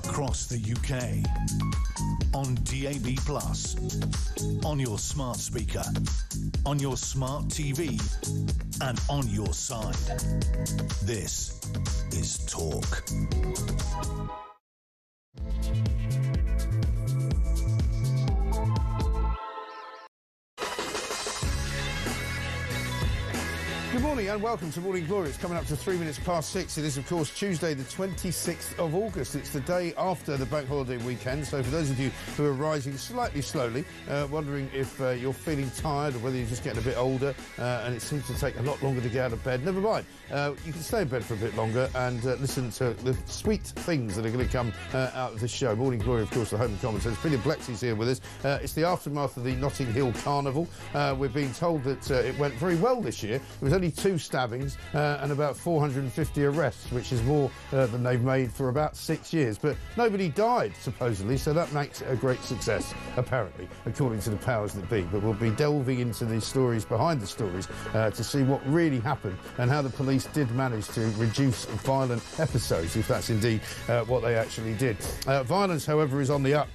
across the UK. On DAB+, on your smart speaker, on your smart TV, and on your side. This is Talk. Good morning and welcome to Morning Glory. It's coming up to 3 minutes past 6. It is, of course, Tuesday, the 26th of August. It's the day after the bank holiday weekend. So for those of you who are rising slightly slowly, wondering if you're feeling tired or whether you're just getting a bit older and it seems to take a lot longer to get out of bed, never mind. You can stay in bed for a bit longer and listen to the sweet things that are going to come out of this show. Morning Glory, of course, the home commentators. Peter Blexy's here with us. It's the aftermath of the Notting Hill Carnival. We're being told that it went very well this year. It was only 2 stabbings and about 450 arrests, which is more than they've made for about 6 years. But nobody died, supposedly, so that makes it a great success, apparently, according to the powers that be. But we'll be delving into the stories behind the stories to see what really happened and how the police did manage to reduce violent episodes, if that's indeed what they actually did. Violence, however, is on the up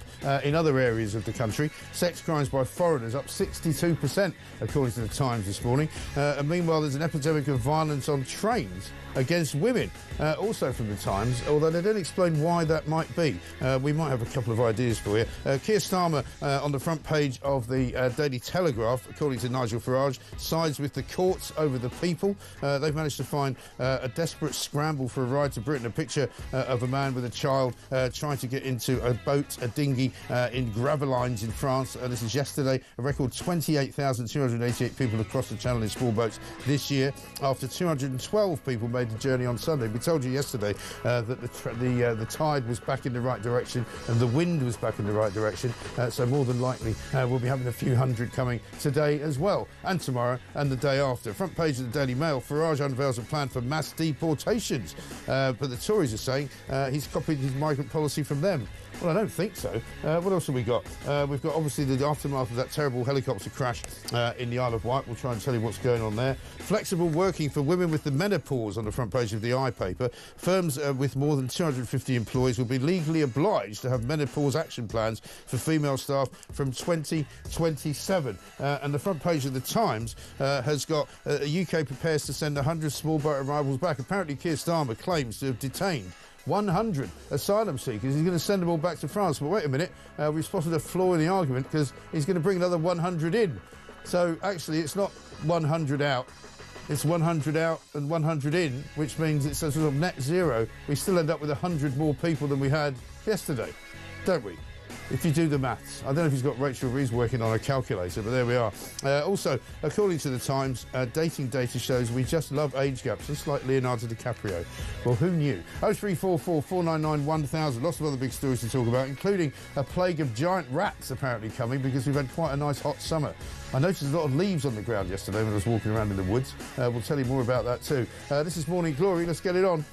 in other areas of the country. Sex crimes by foreigners up 62%, according to the Times this morning. And meanwhile, there's an epidemic of violence on trains against women, also from the Times, although they don't explain why that might be. We might have a couple of ideas for you. Keir Starmer on the front page of the Daily Telegraph, according to Nigel Farage, sides with the courts over the people. They've managed to find a desperate scramble for a ride to Britain, a picture of a man with a child trying to get into a boat, a dinghy, in Gravelines in France. This is yesterday. A record 28,288 people have crossed the channel in small boats this year, after 212 people made the journey on Sunday. We told you yesterday that the tide was back in the right direction and the wind was back in the right direction, so more than likely we'll be having a few hundred coming today as well, and tomorrow and the day after. Front page of the Daily Mail, Farage unveils a plan for mass deportations, but the Tories are saying he's copied his migrant policy from them. Well, I don't think so. What else have we got? We've got, obviously, the aftermath of that terrible helicopter crash in the Isle of Wight. We'll try and tell you what's going on there. Flexible working for women with the menopause on the front page of the iPaper. Firms with more than 250 employees will be legally obliged to have menopause action plans for female staff from 2027. And the front page of the Times has got UK prepares to send 100 small boat arrivals back. Apparently, Keir Starmer claims to have detained 100 asylum seekers. He's going to send them all back to France. But wait a minute, we've spotted a flaw in the argument, because he's going to bring another 100 in. So actually, it's not 100 out. It's 100 out and 100 in, which means it's a sort of net zero. We still end up with 100 more people than we had yesterday, don't we? If you do the maths. I don't know if he's got Rachel Reeves working on a calculator, but there we are. Also, according to the Times, dating data shows we just love age gaps, just like Leonardo DiCaprio. Well, who knew? 0344 499 1000. Lots of other big stories to talk about, including a plague of giant rats apparently coming, because we've had quite a nice hot summer. I noticed a lot of leaves on the ground yesterday when I was walking around in the woods. We'll tell you more about that too. This is Morning Glory. Let's get it on.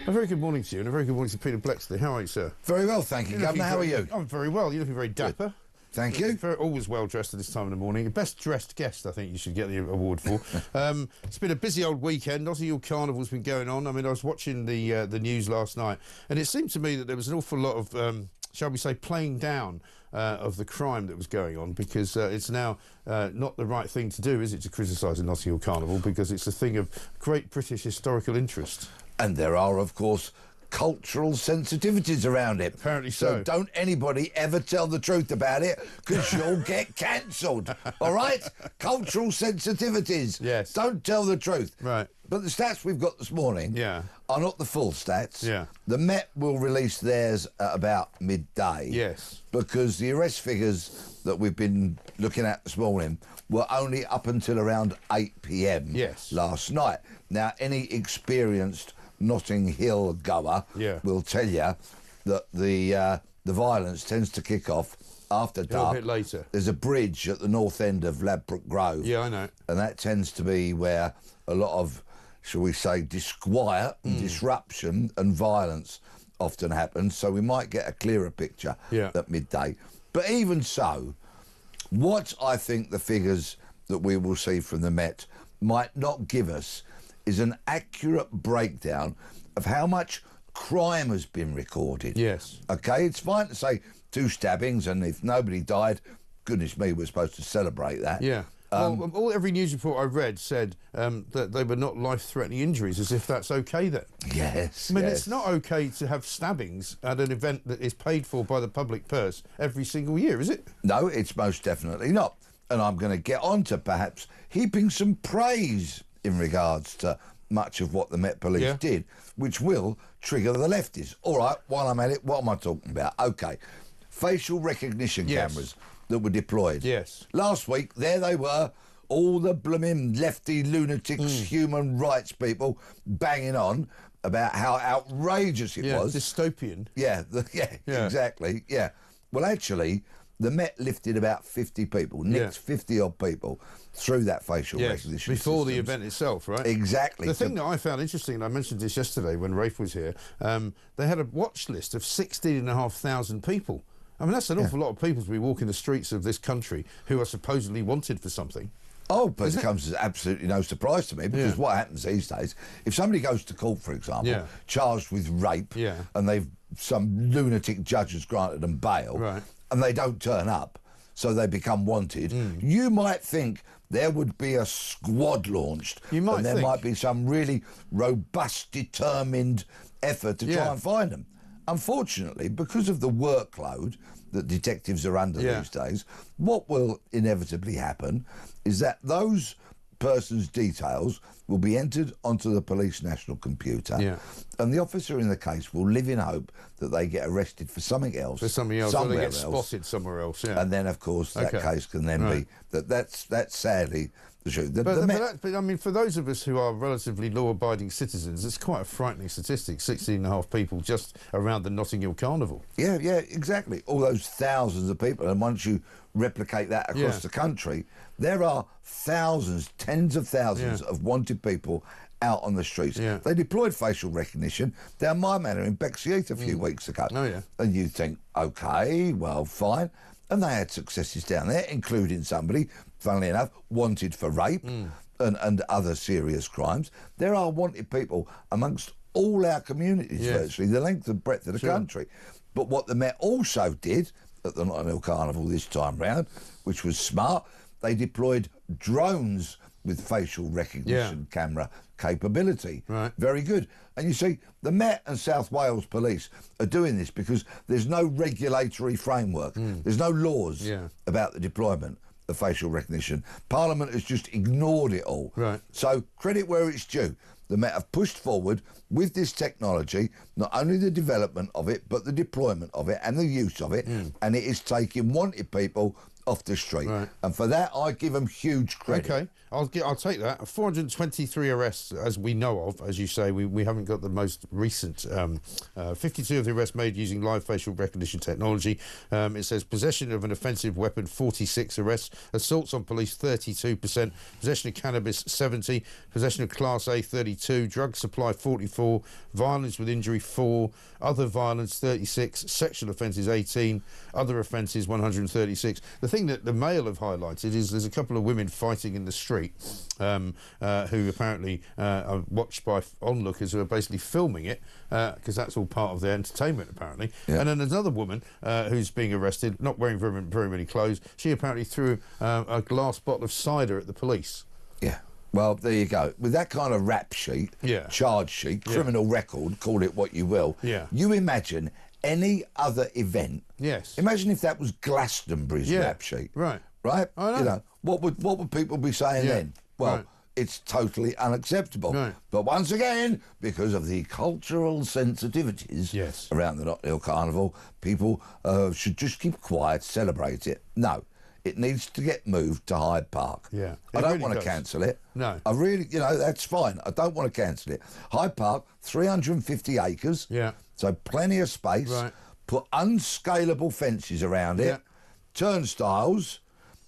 A very good morning to you, and a very good morning to Peter Blexley. How are you, sir? Very well, thank you, Governor. How are you? I'm very well. You're looking very dapper. Thank you. Always well dressed at this time of the morning. Best dressed guest, I think you should get the award for. It's been a busy old weekend. Notting Hill Carnival's been going on. I mean, I was watching the news last night, and it seemed to me that there was an awful lot of, shall we say, playing down of the crime that was going on, because it's now not the right thing to do, is it, to criticise the Notting Hill Carnival, because it's a thing of great British historical interest. And there are, of course, cultural sensitivities around it. Apparently so. So don't anybody ever tell the truth about it, because you'll get cancelled. All right? Cultural sensitivities. Yes. Don't tell the truth. Right. But the stats we've got this morning are not the full stats. Yeah. The Met will release theirs at about midday. Yes. Because the arrest figures that we've been looking at this morning were only up until around 8 p.m. last night. Now, any experienced Notting Hill goer will tell you that the violence tends to kick off after dark. A bit later. There's a bridge at the north end of Ladbroke Grove. Yeah, I know. And that tends to be where a lot of, shall we say, disquiet and disruption and violence often happens. So we might get a clearer picture at midday. But even so, What I think the figures that we will see from the Met might not give us is an accurate breakdown of how much crime has been recorded. Yes. Okay, it's fine to say 2 stabbings, and if nobody died, goodness me, we're supposed to celebrate that. Yeah. Every news report I read said that they were not life-threatening injuries, as if that's okay then. Yes. I mean, it's not okay to have stabbings at an event that is paid for by the public purse every single year, is it? No, it's most definitely not. And I'm going to get on to perhaps heaping some praise in regards to much of what the Met Police did, which will trigger the lefties. All right, while I'm at it, what am I talking about? OK, facial recognition cameras that were deployed. Yes. Last week, there they were, all the blooming lefty lunatics, human rights people banging on about how outrageous it was. Dystopian. Yeah, exactly, yeah. Well, actually, the Met lifted about 50 people, nicked 50-odd people through that facial recognition before systems. the event itself, right? Exactly. The thing that I found interesting, and I mentioned this yesterday when Rafe was here, they had a watch list of 16,500 people. I mean, that's an awful lot of people to be walking the streets of this country who are supposedly wanted for something. Oh, but it comes as absolutely no surprise to me, because what happens these days, if somebody goes to court, for example, charged with rape, and some lunatic judge has granted them bail, and they don't turn up, so they become wanted, you might think there would be a squad launched, and there might be some really robust, determined effort to try and find them. Unfortunately, because of the workload that detectives are under these days, what will inevitably happen is that those persons' details will be entered onto the police national computer, and the officer in the case will live in hope that they get arrested for something else. For something else, or they get spotted somewhere else. Yeah. And then, of course, that case can then be that's sadly the truth. But I mean, for those of us who are relatively law-abiding citizens, it's quite a frightening statistic. 16.5 people just around the Notting Hill Carnival. Yeah, exactly. All those thousands of people, and once you replicate that across the country, there are thousands, tens of thousands of wanted people out on the streets. They deployed facial recognition down my manor in Bexleyheath a few weeks ago. And you think, OK, well, fine. And they had successes down there, including somebody, funnily enough, wanted for rape and other serious crimes. There are wanted people amongst all our communities, virtually, the length and breadth of the country. But what the Met also did at the Notting Hill Carnival this time round, which was smart, they deployed drones with facial recognition camera capability. Very good. And you see, the Met and South Wales Police are doing this because there's no regulatory framework. There's no laws about the deployment of facial recognition. Parliament has just ignored it all. So credit where it's due. The Met have pushed forward with this technology, not only the development of it, but the deployment of it and the use of it, and it is taking wanted people off the street. And for that, I give them huge credit. OK, I'll take that. 423 arrests, as we know of. As you say, we haven't got the most recent. 52 of the arrests made using live facial recognition technology. It says possession of an offensive weapon, 46 arrests. Assaults on police, 32%. Possession of cannabis, 70. Possession of Class A, 32. Drug supply, 44. Violence with injury, 4. Other violence, 36. Sexual offences, 18. Other offences, 136. The thing that the Mail have highlighted is there's a couple of women fighting in the street who apparently are watched by onlookers who are basically filming it because that's all part of their entertainment, apparently. And then another woman who's being arrested, not wearing very many clothes. She apparently threw a glass bottle of cider at the police. Well, there you go. With that kind of rap sheet, charge sheet, criminal record, call it what you will, you imagine any other event. Imagine if that was Glastonbury's rap sheet. Right? I know. You know, what would people be saying then? Well, it's totally unacceptable. But once again, because of the cultural sensitivities around the Notting Hill Carnival, people should just keep quiet, celebrate it. No. It needs to get moved to Hyde Park. I don't want to cancel it. No. I really, that's fine. I don't want to cancel it. Hyde Park, 350 acres. So plenty of space. Put unscalable fences around it. Turnstiles,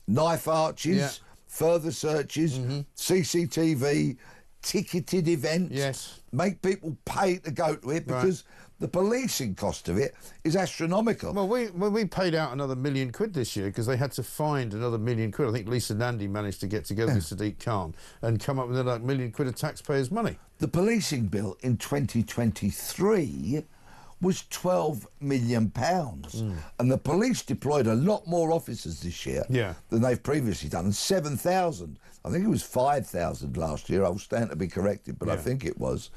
knife arches, further searches, CCTV, ticketed events. Make people pay to go to it because the policing cost of it is astronomical. Well, we paid out another £1 million this year because they had to find another £1 million. I think Lisa Nandy managed to get together with Sadiq Khan and come up with like £1 million of taxpayers' money. The policing bill in 2023 was £12 million. And the police deployed a lot more officers this year than they've previously done. 7,000. I think it was 5,000 last year. I'll stand to be corrected, but I think it was.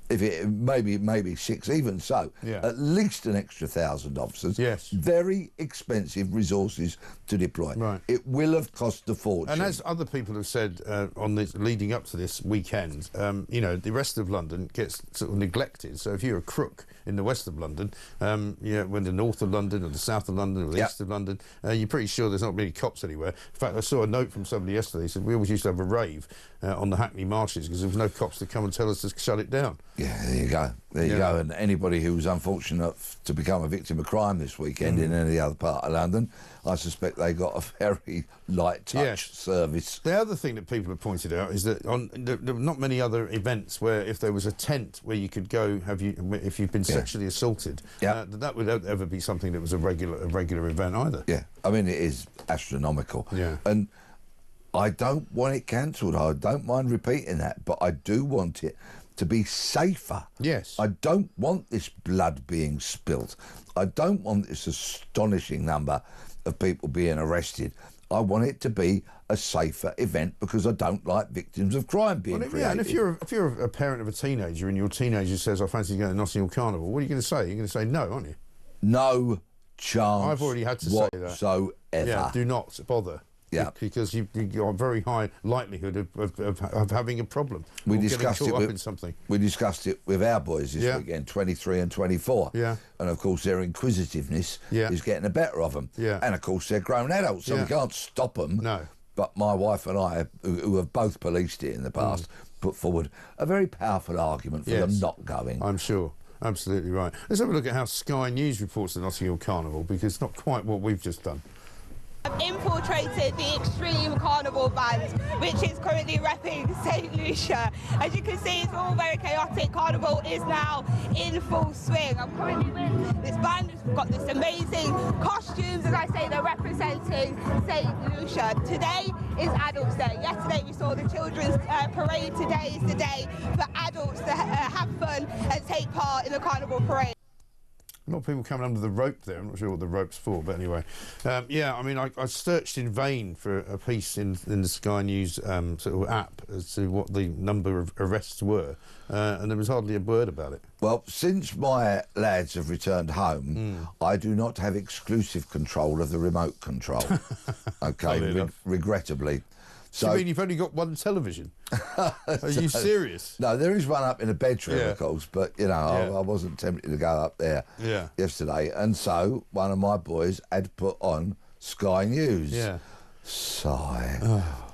If it maybe 6, even so, at least an extra 1,000 officers. Yes. Very expensive resources to deploy. Right. It will have cost a fortune. And as other people have said on this, leading up to this weekend, you know, the rest of London gets sort of neglected. So if you're a crook in the west of London, when the north of London or the south of London or the east of London, you're pretty sure there's not really cops anywhere. In fact, I saw a note from somebody yesterday. He said we always used to have a rave on the Hackney marches because there was no cops to come and tell us to shut it down. Yeah, there you go. There you go. And anybody who was unfortunate to become a victim of crime this weekend in any other part of London, I suspect they got a very light touch service. The other thing that people have pointed out is that there are not many other events where if there was a tent where you could go, if you've been sexually assaulted, that would ever be something that was a regular event either. Yeah, I mean, it is astronomical. Yeah. And I don't want it cancelled. I don't mind repeating that, but I do want it to be safer. Yes. I don't want this blood being spilt. I don't want this astonishing number of people being arrested. I want it to be a safer event because I don't like victims of crime being created. Yeah, and if you're a parent of a teenager and your teenager says, I fancy going to Notting Hill Carnival, what are you going to say? You're going to say no, aren't you? No chance. I've already had to say that. Whatsoever. Yeah, do not bother. Yeah, because you've got a very high likelihood of having a problem. We discussed it in something. We discussed it with our boys this weekend, 23 and 24. Yeah, and of course their inquisitiveness is getting the better of them. Yeah, and of course they're grown adults, so we can't stop them. No, but my wife and I, who have both policed it in the past, put forward a very powerful argument for them not going. I'm sure. Absolutely right. Let's have a look at how Sky News reports the Notting Hill Carnival, because it's not quite what we've just done. I've infiltrated the Extreme Carnival band, which is currently repping St Lucia. As you can see, it's all very chaotic. Carnival is now in full swing. I'm currently with this band who's got this amazing costumes. As I say, they're representing St Lucia. Today is Adults Day. Yesterday we saw the children's parade. Today is the day for adults to have fun and take part in the Carnival parade. A lot of people coming under the rope there. I'm not sure what the rope's for, but anyway. Yeah, I mean, I searched in vain for a piece in the Sky News sort of app as to what the number of arrests were, and there was hardly a word about it. Well, since my lads have returned home, I do not have exclusive control of the remote control. Okay, regrettably. So, you mean you've only got one television? Are you serious? No, there is one up in the bedroom, of course, but, you know, I wasn't tempted to go up there yesterday. And so one of my boys had put on Sky News. Yeah. Sigh.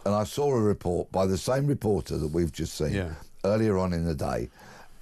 And I saw a report by the same reporter that we've just seen earlier on in the day,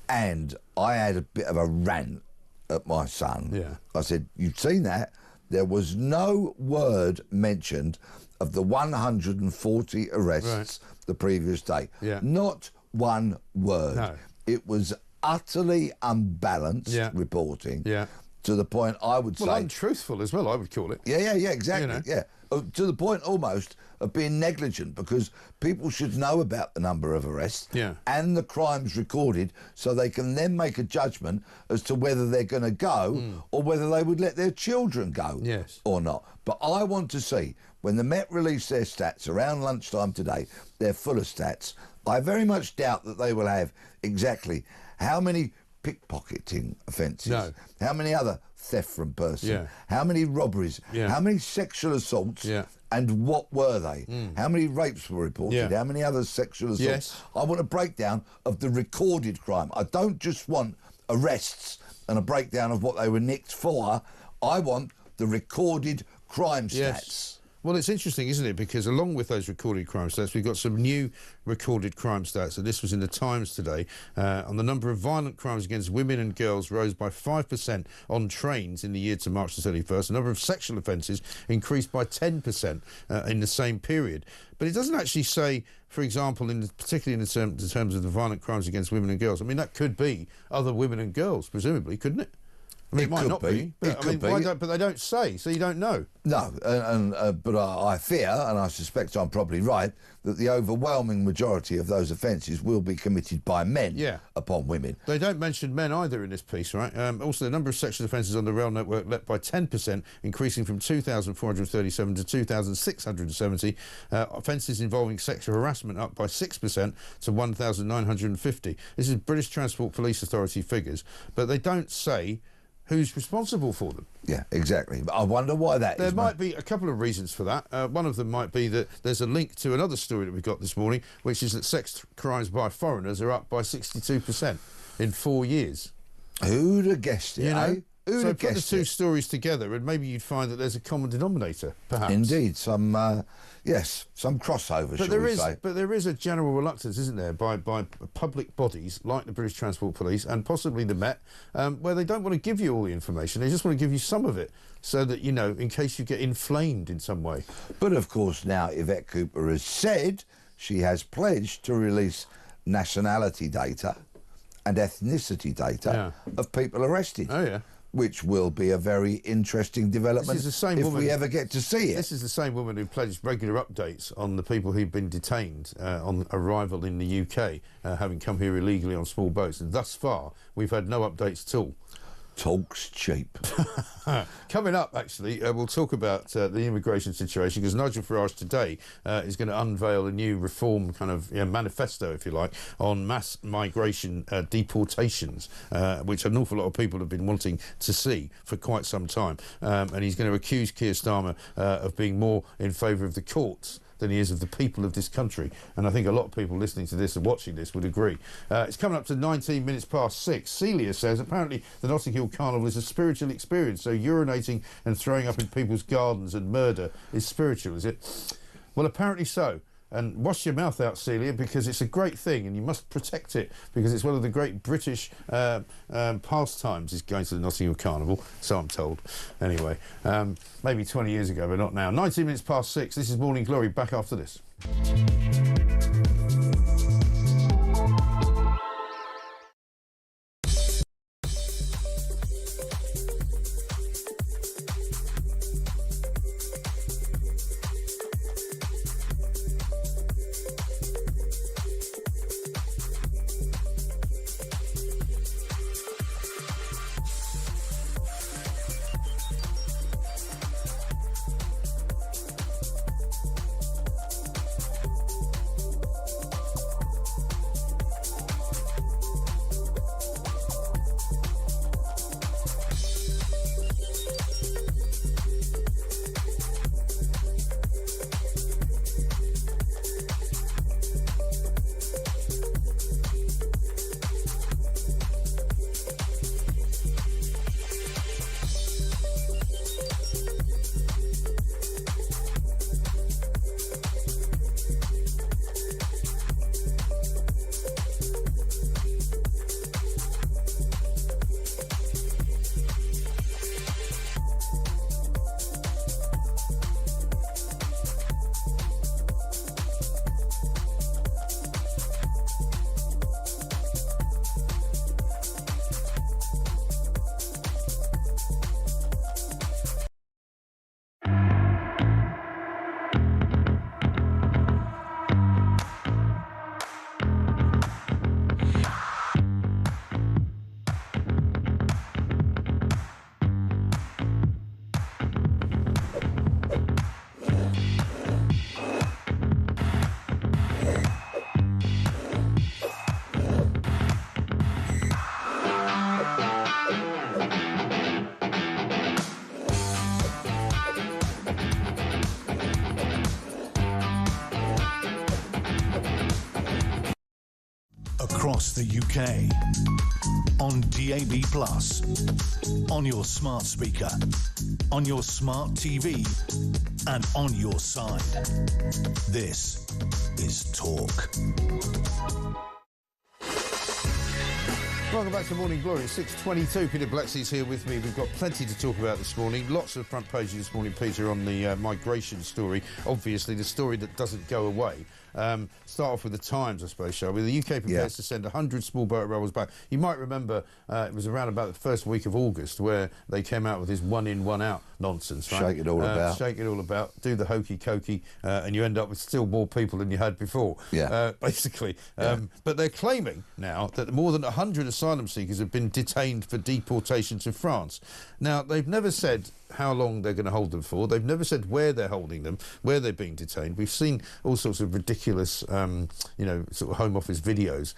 and I had a bit of a rant at my son. Yeah. I said, you've seen that? There was no word mentioned of the 140 arrests the previous day. Yeah. Not one word. No. It was utterly unbalanced reporting to the point I would say... Well, untruthful as well, I would call it. Yeah, exactly, You know. To the point almost of being negligent, because people should know about the number of arrests and the crimes recorded so they can then make a judgment as to whether they're going to go or whether they would let their children go or not. But I want to see, when the Met release their stats around lunchtime today, they're full of stats. I very much doubt that they will have exactly how many pickpocketing offences, how many other theft from person, how many robberies, how many sexual assaults, and what were they? How many rapes were reported? How many other sexual assaults? I want a breakdown of the recorded crime. I don't just want arrests and a breakdown of what they were nicked for. I want the recorded crime stats. Well, it's interesting, isn't it? Because along with those recorded crime stats, we've got some new recorded crime stats. And this was in the Times today. On the number of violent crimes against women and girls rose by 5% on trains in the year to March the 31st. The number of sexual offences increased by 10% in the same period. But it doesn't actually say, for example, particularly in terms of the violent crimes against women and girls. I mean, that could be other women and girls, presumably, couldn't it? I mean, it might not be. But, It could be. But they don't say, so you don't know. No, but I fear, and I suspect I'm probably right, that the overwhelming majority of those offences will be committed by men upon women. They don't mention men either in this piece, right? Also, the number of sexual offences on the rail network leapt by 10%, increasing from 2,437 to 2,670. Offences involving sexual harassment up by 6% to 1,950. This is British Transport Police Authority figures, but they don't say who's responsible for them. Yeah, exactly. But I wonder why that is. There might be a couple of reasons for that. One of them might be that there's a link to another story that we got this morning, which is that sex crimes by foreigners are up by 62% in 4 years. Who'd have guessed it, So put the two stories together and maybe you'd find that there's a common denominator, perhaps. Indeed, some crossover, shall we say. But there is a general reluctance, isn't there, by public bodies like the British Transport Police and possibly the Met, where they don't want to give you all the information, they just want to give you some of it, so that, you know, in case you get inflamed in some way. But of course now Yvette Cooper has said she has pledged to release nationality data and ethnicity data of people arrested. Oh, yeah. Which will be a very interesting development if we ever get to see it. This is the same woman who pledged regular updates on the people who've been detained on arrival in the UK, having come here illegally on small boats. And thus far, we've had no updates at all. Talk's cheap. Coming up, actually, we'll talk about the immigration situation, because Nigel Farage today is going to unveil a new reform kind of manifesto, if you like, on mass migration deportations, which an awful lot of people have been wanting to see for quite some time. And he's going to accuse Keir Starmer of being more in favour of the courts than he is of the people of this country. And I think a lot of people listening to this and watching this would agree. It's coming up to 19 minutes past 6. Celia says apparently the Notting Hill Carnival is a spiritual experience, so urinating and throwing up in people's gardens and murder is spiritual, is it? Well, apparently so. And wash your mouth out, Celia, because it's a great thing and you must protect it, because it's one of the great British pastimes is going to the Notting Hill Carnival, so I'm told. Anyway, maybe 20 years ago, but not now. 19 minutes past 6, this is Morning Glory, back after this. Across the UK, on DAB+, on your smart speaker, on your smart TV, and on your side. This is Talk. Welcome back to Morning Glory. It's 6:22. Peter Bletchley's here with me. We've got plenty to talk about this morning. Lots of front pages this morning, Peter, on the migration story. Obviously, the story that doesn't go away. Start off with the Times, I suppose, shall we? The UK prepares to send 100 small boat rowers back. You might remember it was around about the first week of August where they came out with this one in, one out nonsense, right? Shake it all about. Shake it all about, do the hokey-cokey, and you end up with still more people than you had before, basically. But they're claiming now that more than 100 asylum seekers have been detained for deportation to France. Now, they've never said how long they're going to hold them for. They've never said where they're holding them, where they're being detained. We've seen all sorts of ridiculous, sort of Home Office videos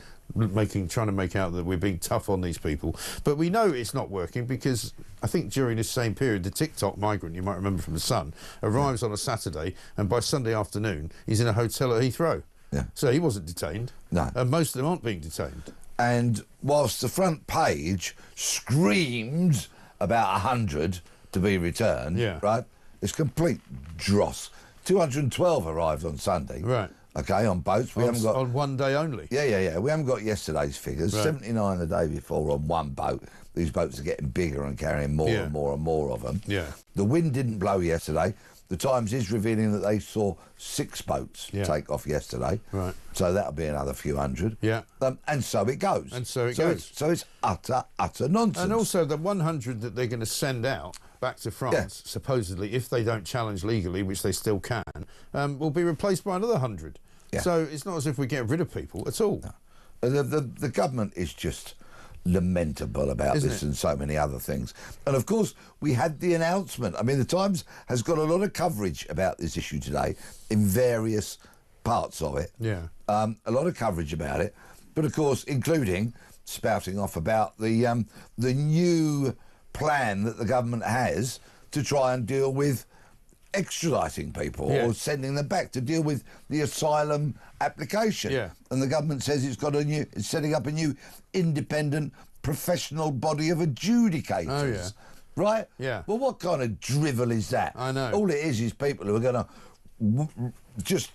trying to make out that we're being tough on these people. But we know it's not working because I think during this same period, the TikTok migrant, you might remember from The Sun, arrives on a Saturday and by Sunday afternoon he's in a hotel at Heathrow. Yeah. So he wasn't detained. No. And most of them aren't being detained. And whilst the front page screams about 100 to be returned, right, it's complete dross. 212 arrived on Sunday. Right. OK, on boats. We haven't got... On one day only? Yeah. We haven't got yesterday's figures. Right. 79 the day before on one boat. These boats are getting bigger and carrying more and more and more of them. Yeah. The wind didn't blow yesterday. The Times is revealing that they saw 6 boats take off yesterday. Right. So that'll be another few hundred. Yeah. And so it goes. And so it goes. So it's utter nonsense. And also the 100 that they're going to send out back to France, supposedly, if they don't challenge legally, which they still can, will be replaced by another 100. Yeah. So it's not as if we get rid of people at all. No. The government is just lamentable about this and so many other things. And of course we had the announcement. I mean, the Times has got a lot of coverage about this issue today in various parts of it. Yeah. A lot of coverage about it, but of course including spouting off about the new plan that the government has to try and deal with extraditing people or sending them back to deal with the asylum application. Yeah. And the government says it's setting up a new independent professional body of adjudicators. Oh, yeah. Right? Yeah. Well, what kind of drivel is that? I know. All it is people who are going to just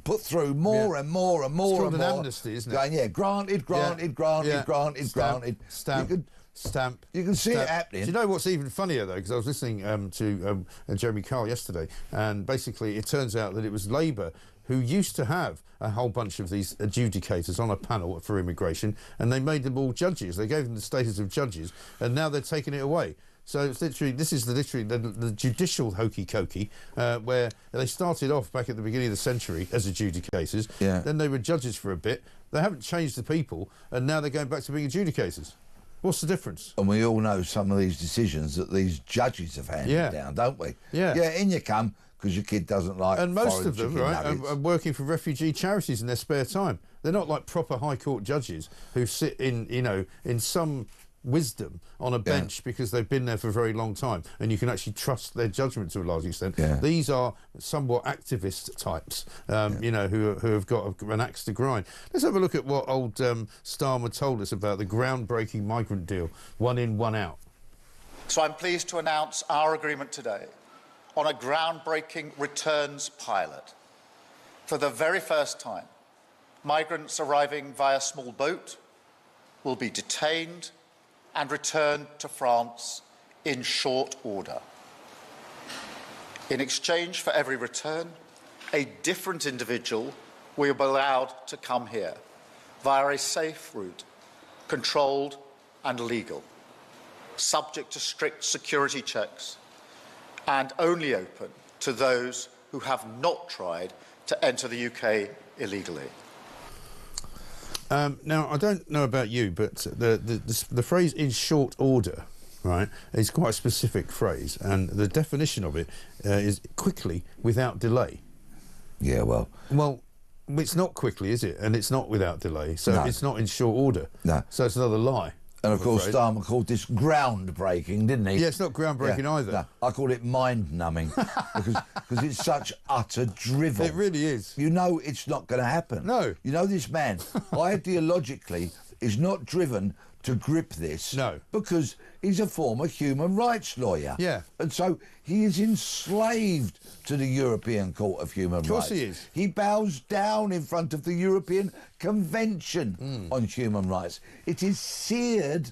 put through more and more and more and more. It's called an amnesty, isn't it? Going, granted. Stamp. You can see it happening. Do you know what's even funnier, though? Because I was listening to Jeremy Kyle yesterday, and basically it turns out that it was Labour who used to have a whole bunch of these adjudicators on a panel for immigration, and they made them all judges. They gave them the status of judges, and now they're taking it away. So it's literally, this is the judicial hokey-cokey, where they started off back at the beginning of the century as adjudicators. Yeah. Then they were judges for a bit. They haven't changed the people, and now they're going back to being adjudicators. What's the difference? And we all know some of these decisions that these judges have handed down, don't we? Yeah. Yeah, in you come, because your kid doesn't like and most of them, right, are working for refugee charities in their spare time. They're not like proper High Court judges who sit in, in some wisdom on a bench because they've been there for a very long time and you can actually trust their judgment to a large extent. Yeah. These are somewhat activist types, who have got an axe to grind. Let's have a look at what old Starmer told us about the groundbreaking migrant deal, one in, one out. So I'm pleased to announce our agreement today on a groundbreaking returns pilot. For the very first time, migrants arriving via small boat will be detained and returned to France in short order. In exchange for every return, a different individual will be allowed to come here via a safe route, controlled and legal, subject to strict security checks, and only open to those who have not tried to enter the UK illegally. Now, I don't know about you, but the phrase "in short order," right, is quite a specific phrase, and the definition of it is quickly, without delay. Yeah, well, it's not quickly, is it? And it's not without delay, so it's not in short order. No. So it's another lie. And of course, Starmer called this groundbreaking, didn't he? Yeah, it's not groundbreaking either. No, I call it mind-numbing because it's such utter drivel. It really is. You know it's not going to happen. No. You know this man, ideologically, is not driven to grip this. No. Because he's a former human rights lawyer. Yeah. And so he is enslaved to the European Court of Human Rights. Of course he is. He bows down in front of the European Convention on Human Rights. It is seared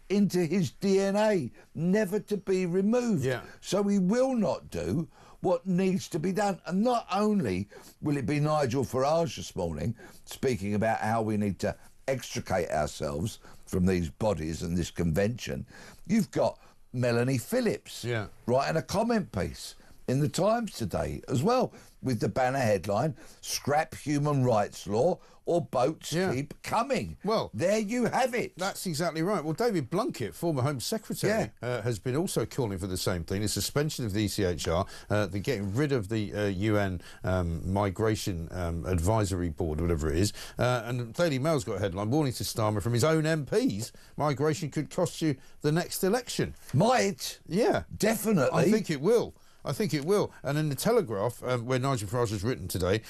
into his DNA, never to be removed. Yeah. So he will not do what needs to be done. And not only will it be Nigel Farage this morning speaking about how we need to extricate ourselves from these bodies and this convention, you've got Melanie Phillips writing a comment piece in the Times today as well, with the banner headline, "Scrap human rights law or boats keep coming." Well, there you have it. That's exactly right. Well, David Blunkett, former Home Secretary, has been also calling for the same thing, the suspension of the ECHR, the getting rid of the UN Migration Advisory Board, whatever it is. And the Daily Mail's got a headline, warning to Starmer from his own MPs, migration could cost you the next election. Might. Yeah. Definitely. I think it will. I think it will. And in the Telegraph, where Nigel Farage has written today,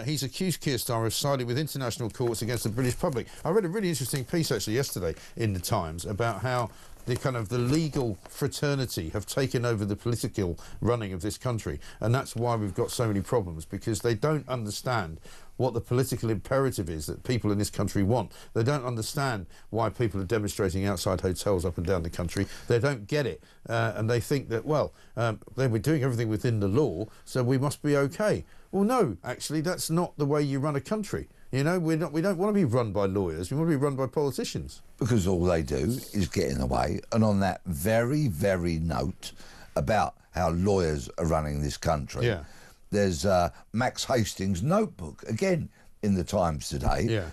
he's accused Keir Starmer of siding with international courts against the British public. I read a really interesting piece actually yesterday in the Times about how the legal fraternity have taken over the political running of this country, and that's why we've got so many problems, because they don't understand what the political imperative is that people in this country want. They don't understand why people are demonstrating outside hotels up and down the country. They don't get it, and they think that, well, they were doing everything within the law, so we must be okay. Well, no, actually, that's not the way you run a country. You know, we don't want to be run by lawyers. We want to be run by politicians. Because all they do is get in the way. And on that very, very note about how lawyers are running this country, there's Max Hastings' notebook, again, in the Times today,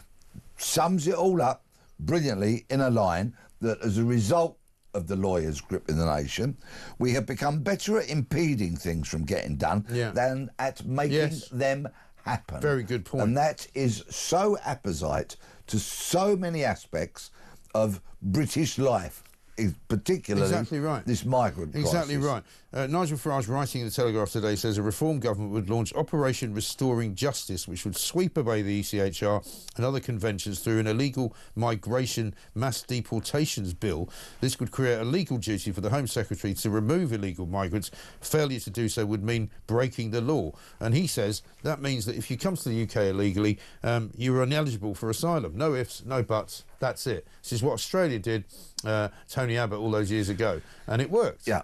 sums it all up brilliantly in a line that as a result of the lawyers gripping the nation, we have become better at impeding things from getting done than at making them happen. Very good point. And that is so apposite to so many aspects of British life, particularly this migrant crisis. Exactly right. Nigel Farage, writing in the Telegraph today, says a reform government would launch Operation Restoring Justice, which would sweep away the ECHR and other conventions through an illegal migration mass deportations bill. This would create a legal duty for the Home Secretary to remove illegal migrants. Failure to do so would mean breaking the law. And he says that means that if you come to the UK illegally, you're ineligible for asylum. No ifs, no buts. That's it. This is what Australia did, Tony Abbott, all those years ago. And it worked. Yeah.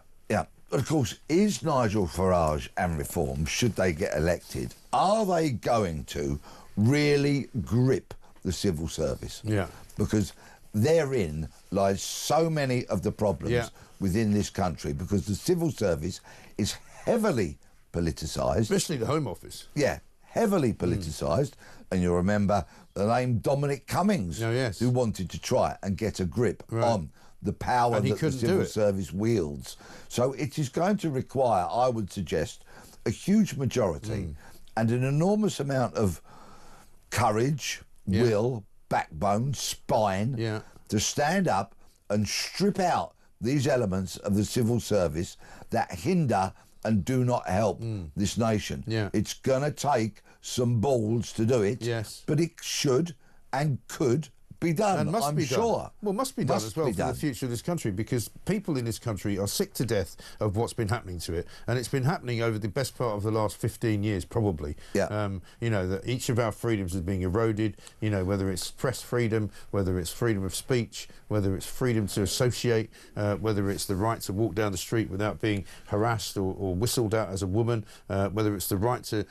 But of course, is Nigel Farage and Reform, should they get elected, are they going to really grip the civil service? Yeah. Because therein lies so many of the problems within this country, because the civil service is heavily politicised. Especially the Home Office. Yeah, heavily politicised. And you'll remember the name Dominic Cummings, who wanted to try and get a grip on the power that the civil service wields. So it is going to require, I would suggest, a huge majority and an enormous amount of courage, will, backbone, spine to stand up and strip out these elements of the civil service that hinder and do not help this nation. It's going to take some balls to do it, but it should and could be done, and must I'm be sure. Done. Well, must be done as well for the future of this country, because people in this country are sick to death of what's been happening to it, and it's been happening over the best part of the last 15 years, probably. You know, that each of our freedoms is being eroded, you know, whether it's press freedom, whether it's freedom of speech, whether it's freedom to associate, whether it's the right to walk down the street without being harassed or whistled at as a woman, whether it's the right to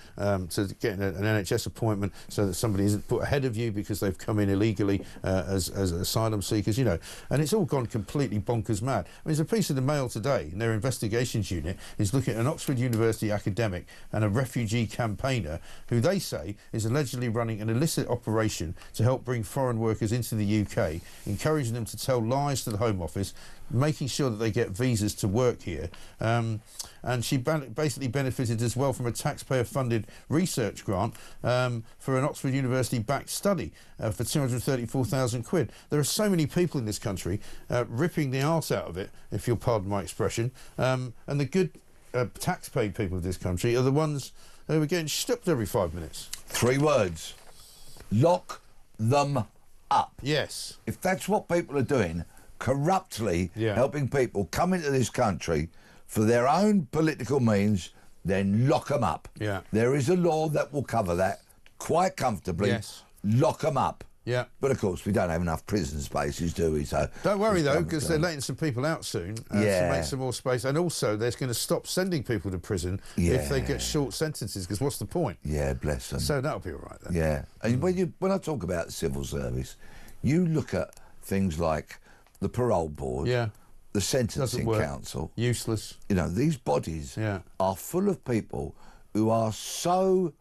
get an NHS appointment so that somebody isn't put ahead of you because they've come in illegally as asylum seekers, you know, and it's all gone completely bonkers mad. I mean, there's a piece of the Mail today, and their investigations unit is looking at an Oxford University academic and a refugee campaigner who they say is allegedly running an illicit operation to help bring foreign workers into the UK, encouraging them to tell lies to the Home Office, making sure that they get visas to work here. And she basically benefited as well from a taxpayer-funded research grant for an Oxford University-backed study for 234,000 quid. There are so many people in this country ripping the arse out of it, if you'll pardon my expression, and the good tax-paid people of this country are the ones who are getting stopped every 5 minutes. 3 words. Lock them up. Yes. If that's what people are doing, corruptly helping people come into this country for their own political means, then lock them up. There is a law that will cover that quite comfortably. Lock them up. Yeah. But of course, we don't have enough prison spaces, do we? So don't worry though, because they're letting some people out soon to make some more space, and also they're going to stop sending people to prison if they get short sentences. Because what's the point? Yeah, bless them. So that'll be all right then. Yeah, and when I talk about civil service, you look at things like the parole board, the sentencing council, useless. You know, these bodies are full of people who are so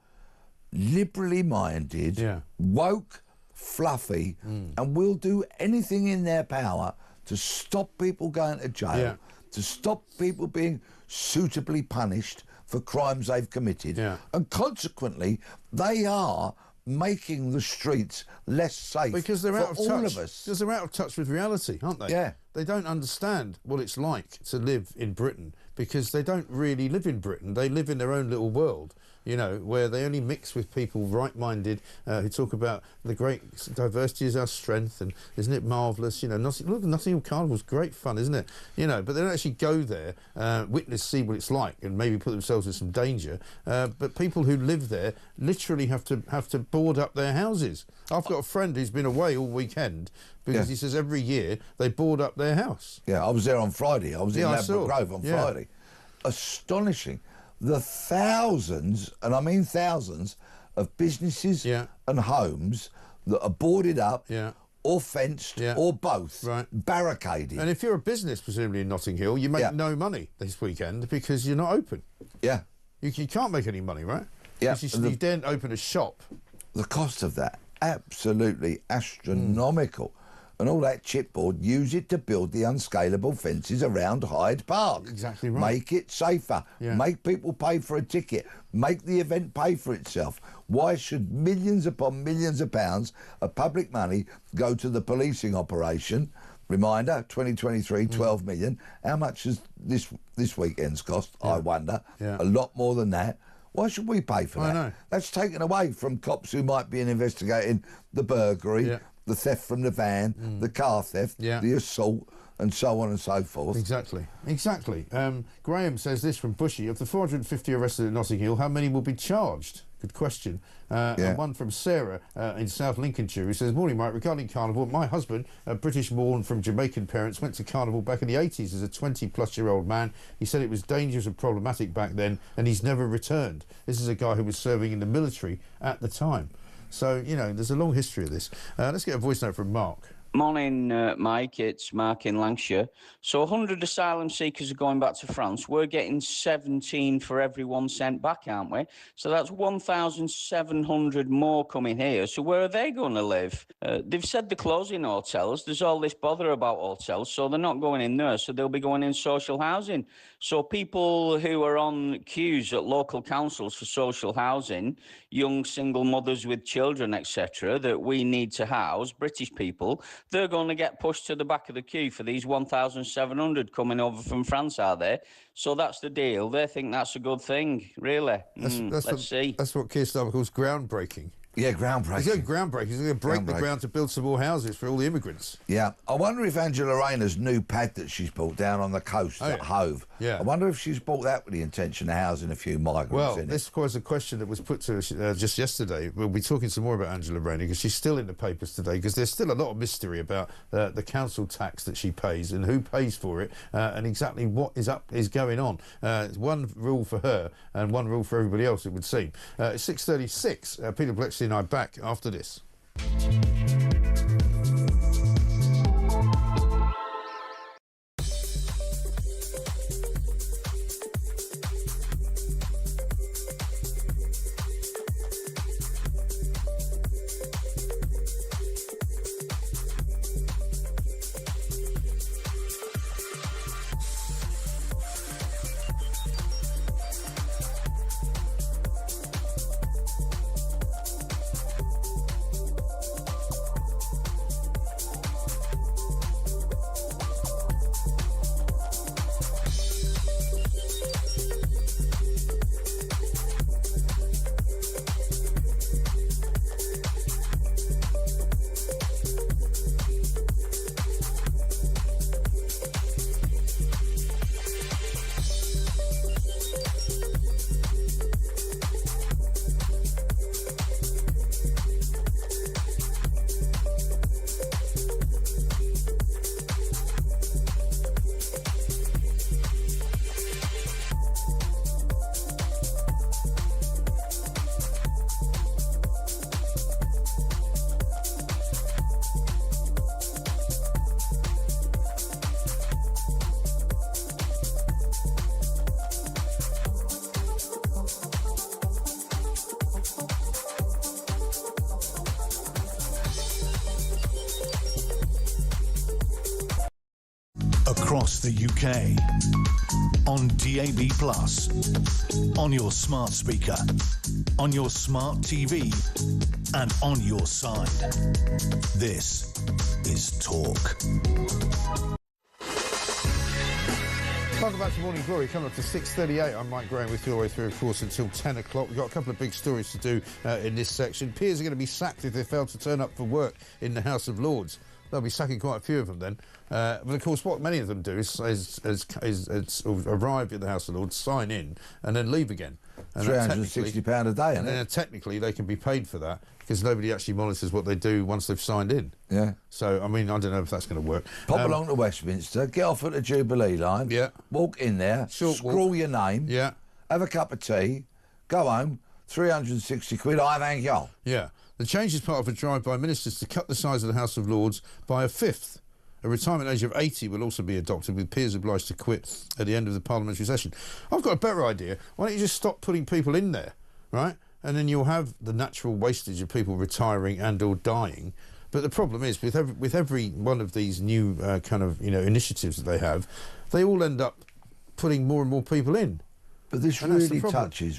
liberally minded, woke, fluffy, and will do anything in their power to stop people going to jail, to stop people being suitably punished for crimes they've committed. And consequently, they are making the streets less safe because they're for out of all touch. of us. Because they're out of touch with reality, aren't they? Yeah. They don't understand what it's like to live in Britain because they don't really live in Britain. They live in their own little world, you know, where they only mix with people right-minded who talk about the great diversity is our strength and isn't it marvellous? You know, Nottingham Carnival's great fun, isn't it? You know, but they don't actually go there, witness, see what it's like and maybe put themselves in some danger. But people who live there literally have to board up their houses. I've got a friend who's been away all weekend because he says every year they board up their house. Yeah, I was there on Friday. I was in Ladbroke Grove on Friday. Astonishing. The thousands, and I mean thousands, of businesses and homes that are boarded up or fenced or both, barricaded. And if you're a business, presumably in Notting Hill, you make no money this weekend because you're not open. Yeah. You can't make any money, right? Yeah. You daren't open a shop. The cost of that, absolutely astronomical. And all that chipboard, use it to build the unscalable fences around Hyde Park. Exactly right. Make it safer. Make people pay for a ticket. Make the event pay for itself. Why should millions upon millions of pounds of public money go to the policing operation? Reminder, 2023, 12 million. How much has this weekend's cost, I wonder? A lot more than that. Why should we pay for that? I know. That's taken away from cops who might be investigating the burglary, the theft from the van, the car theft, the assault, and so on and so forth. Exactly. Graham says this from Bushy. Of the 450 arrested at Notting Hill, how many will be charged? Good question. And one from Sarah in South Lincolnshire who says, morning Mike, regarding Carnival, my husband, a British born from Jamaican parents, went to Carnival back in the 80s as a 20-plus-year-old man. He said it was dangerous and problematic back then and he's never returned. This is a guy who was serving in the military at the time. So, you know, there's a long history of this. Let's get a voice note from Mark. Morning, Mike. It's Mark in Lancashire. So 100 asylum seekers are going back to France. We're getting 17 for every one sent back, aren't we? So that's 1,700 more coming here. So where are they going to live? They've said they're closing hotels. There's all this bother about hotels, so they're not going in there. So they'll be going in social housing. So people who are on queues at local councils for social housing, young single mothers with children, etc., that we need to house, British people, they're going to get pushed to the back of the queue for these 1,700 coming over from France, are they? So that's the deal. They think that's a good thing, really. Let's see. That's what Keir Starmer calls groundbreaking. Yeah, groundbreaking. He's going groundbreaking. He's going to break the ground to build some more houses for all the immigrants. Yeah. I wonder if Angela Rayner's new pad that she's built down on the coast at Hove, I wonder if she's bought that with the intention of housing a few migrants in it. This was a question that was put to her just yesterday. We'll be talking some more about Angela Rayner because she's still in the papers today because there's still a lot of mystery about the council tax that she pays and who pays for it and exactly what is going on. It's one rule for her and one rule for everybody else, it would seem. It's 6:36. Peter Blexley and I back after this. across the UK, on DAB+, on your smart speaker, on your smart TV, and on your side. This is Talk. Welcome back to Morning Glory. Coming up to 6:38. I'm Mike Graham with you all the way through, of course, until 10 o'clock. We've got a couple of big stories to do in this section. Peers are going to be sacked if they fail to turn up for work in the House of Lords. They'll be sacking quite a few of them then. But of course, what many of them do is arrive at the House of Lords, sign in, and then leave again. And £360 a day, isn't it? And technically, they can be paid for that because nobody actually monitors what they do once they've signed in. Yeah. So, I mean, I don't know if that's going to work. Pop along to Westminster, get off at the Jubilee line, walk in there, scrawl your name, have a cup of tea, go home, 360 quid, I thank you. Yeah. The change is part of a drive by ministers to cut the size of the House of Lords by a fifth. A retirement age of 80 will also be adopted, with peers obliged to quit at the end of the parliamentary session. I've got a better idea. Why don't you just stop putting people in there, right? And then you'll have the natural wastage of people retiring and or dying. But the problem is, with every one of these new initiatives that they have, they all end up putting more and more people in. But this really touches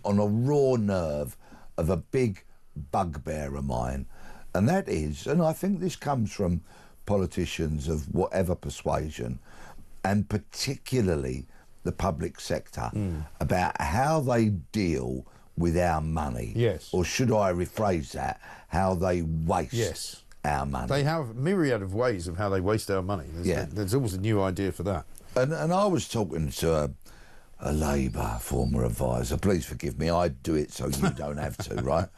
on a raw nerve of a big bugbear of mine, and that is, and I think this comes from politicians of whatever persuasion, and particularly the public sector, about how they deal with our money. Yes. Or should I rephrase that, how they waste our money. They have a myriad of ways of how they waste our money. There's always a new idea for that. And I was talking to a Labour former advisor, please forgive me, I do it so you don't have to, right?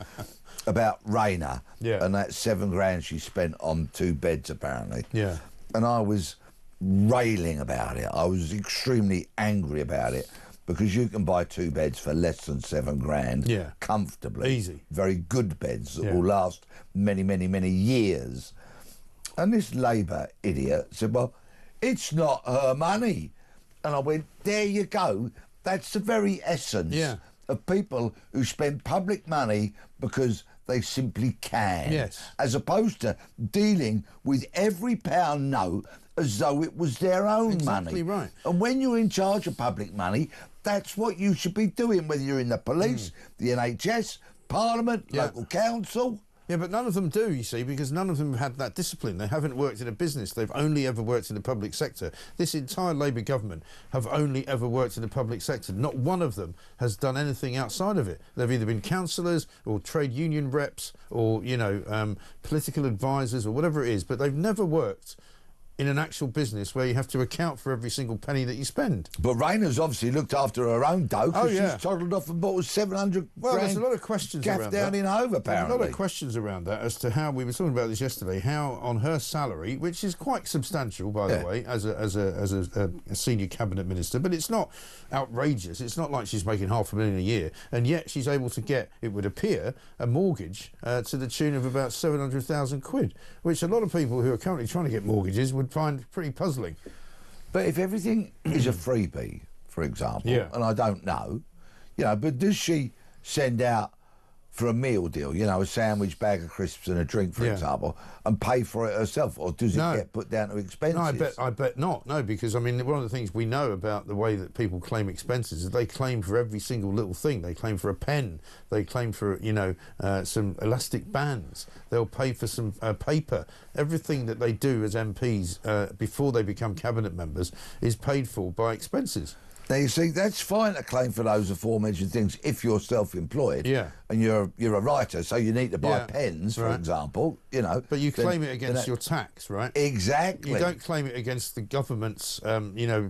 About Rayner and that £7,000 she spent on 2 beds apparently. Yeah. And I was railing about it. I was extremely angry about it because you can buy 2 beds for less than £7,000 comfortably. Easy. Very good beds that will last many, many, many years. And this Labour idiot said, well, it's not her money. And I went, there you go. That's the very essence of people who spend public money because they simply can. Yes. As opposed to dealing with every pound note as though it was their own money. Exactly right. And when you're in charge of public money, that's what you should be doing, whether you're in the police, the NHS, Parliament, local council. Yeah, but none of them do, you see, because none of them have had that discipline. They haven't worked in a business. They've only ever worked in the public sector. This entire Labour government have only ever worked in the public sector. Not one of them has done anything outside of it. They've either been councillors or trade union reps or, political advisors or whatever it is, but they've never worked in an actual business where you have to account for every single penny that you spend. But Rayner's obviously looked after her own dough because she's toddled off and bought 700 Well, there's a lot of questions around down that. in Hove, apparently. There's a lot of questions around that as to how, we were talking about this yesterday, how on her salary, which is quite substantial, by the way, as a senior cabinet minister, but it's not outrageous. It's not like she's making $500,000 a year, and yet she's able to get, it would appear, a mortgage to the tune of about 700,000 quid, which a lot of people who are currently trying to get mortgages would find pretty puzzling. But if everything is a freebie, for example, and I don't know, but does she send out for a meal deal, a sandwich, bag of crisps and a drink, for example, and pay for it herself, or does it get put down to expenses? No, I bet not. No, because, I mean, one of the things we know about the way that people claim expenses is they claim for every single little thing. They claim for a pen. They claim for, some elastic bands. They'll pay for some paper. Everything that they do as MPs before they become cabinet members is paid for by expenses. Now, you see, that's fine to claim for those aforementioned things if you're self-employed and you're a writer, so you need to buy pens, for example, But you claim it against your tax, right? Exactly. You don't claim it against the government's,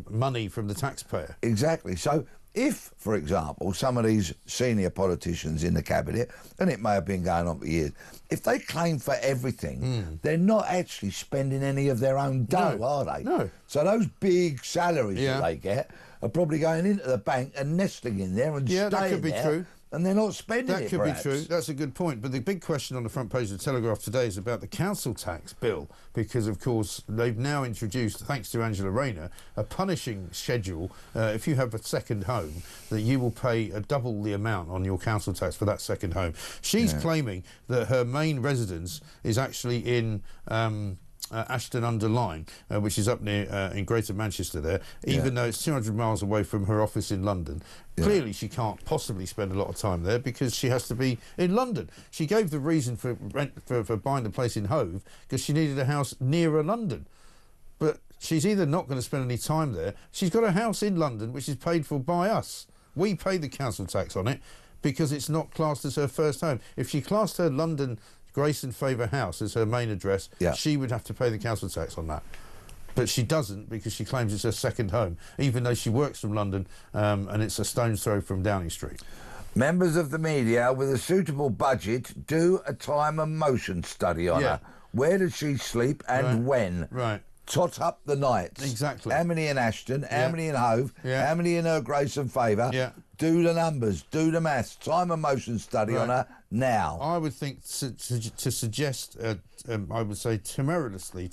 money from the taxpayer. Exactly. So if, for example, some of these senior politicians in the cabinet, and it may have been going on for years, if they claim for everything, they're not actually spending any of their own dough, are they? No. So those big salaries that they get are probably going into the bank and nestling in there and staying that could be there, true. And they're not spending That it, could perhaps. be true. That's a good point. But the big question on the front page of the Telegraph today is about the council tax bill, because, of course, they've now introduced, thanks to Angela Rayner, a punishing schedule. If you have a second home, that you will pay double the amount on your council tax for that second home. She's claiming that her main residence is actually in Ashton-under-Lyne, which is up near in Greater Manchester there, even though it's 200 miles away from her office in London. Clearly she can't possibly spend a lot of time there because she has to be in London. She gave the reason for buying the place in Hove because she needed a house nearer London. But she's either not going to spend any time there, she's got a house in London which is paid for by us. We pay the council tax on it because it's not classed as her first home. If she classed her London Grace and Favour house as her main address, she would have to pay the council tax on that. But she doesn't because she claims it's her second home, even though she works from London and it's a stone's throw from Downing Street. Members of the media with a suitable budget do a time and motion study on her. Where does she sleep and when? Right. Tot up the nights. Exactly. How many in Ashton, how many in Hove, how many in her Grace and Favour. Do the numbers, do the maths, time and motion study on her now. I would think to suggest, I would say timorously,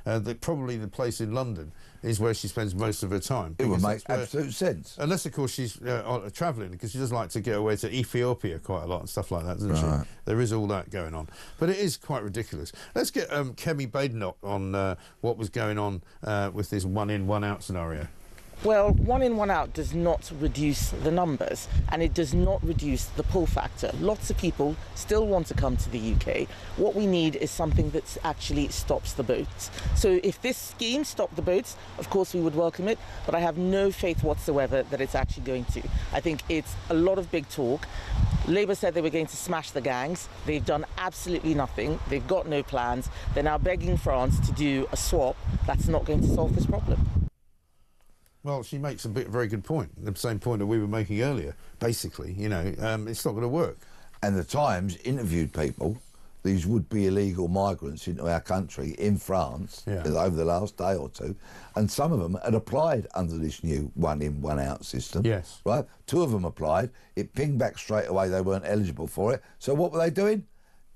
that probably the place in London is where she spends most of her time. It would make absolute sense. Unless, of course, she's travelling, because she does like to get away to Ethiopia quite a lot and stuff like that, doesn't she? There is all that going on. But it is quite ridiculous. Let's get Kemi Badenoch on what was going on with this one-in, one-out scenario. Well, one in, one out does not reduce the numbers, and it does not reduce the pull factor. Lots of people still want to come to the UK. What we need is something that actually stops the boats. So if this scheme stopped the boats, of course we would welcome it, but I have no faith whatsoever that it's actually going to. I think it's a lot of big talk. Labour said they were going to smash the gangs. They've done absolutely nothing. They've got no plans. They're now begging France to do a swap. That's not going to solve this problem. Well, she makes a very good point, the same point that we were making earlier. Basically, you know, it's not going to work. And the Times interviewed people, these would-be illegal migrants into our country in France over the last day or two, and some of them had applied under this new one-in, one-out system. Yes. Right? 2 of them applied. It pinged back straight away they weren't eligible for it. So what were they doing?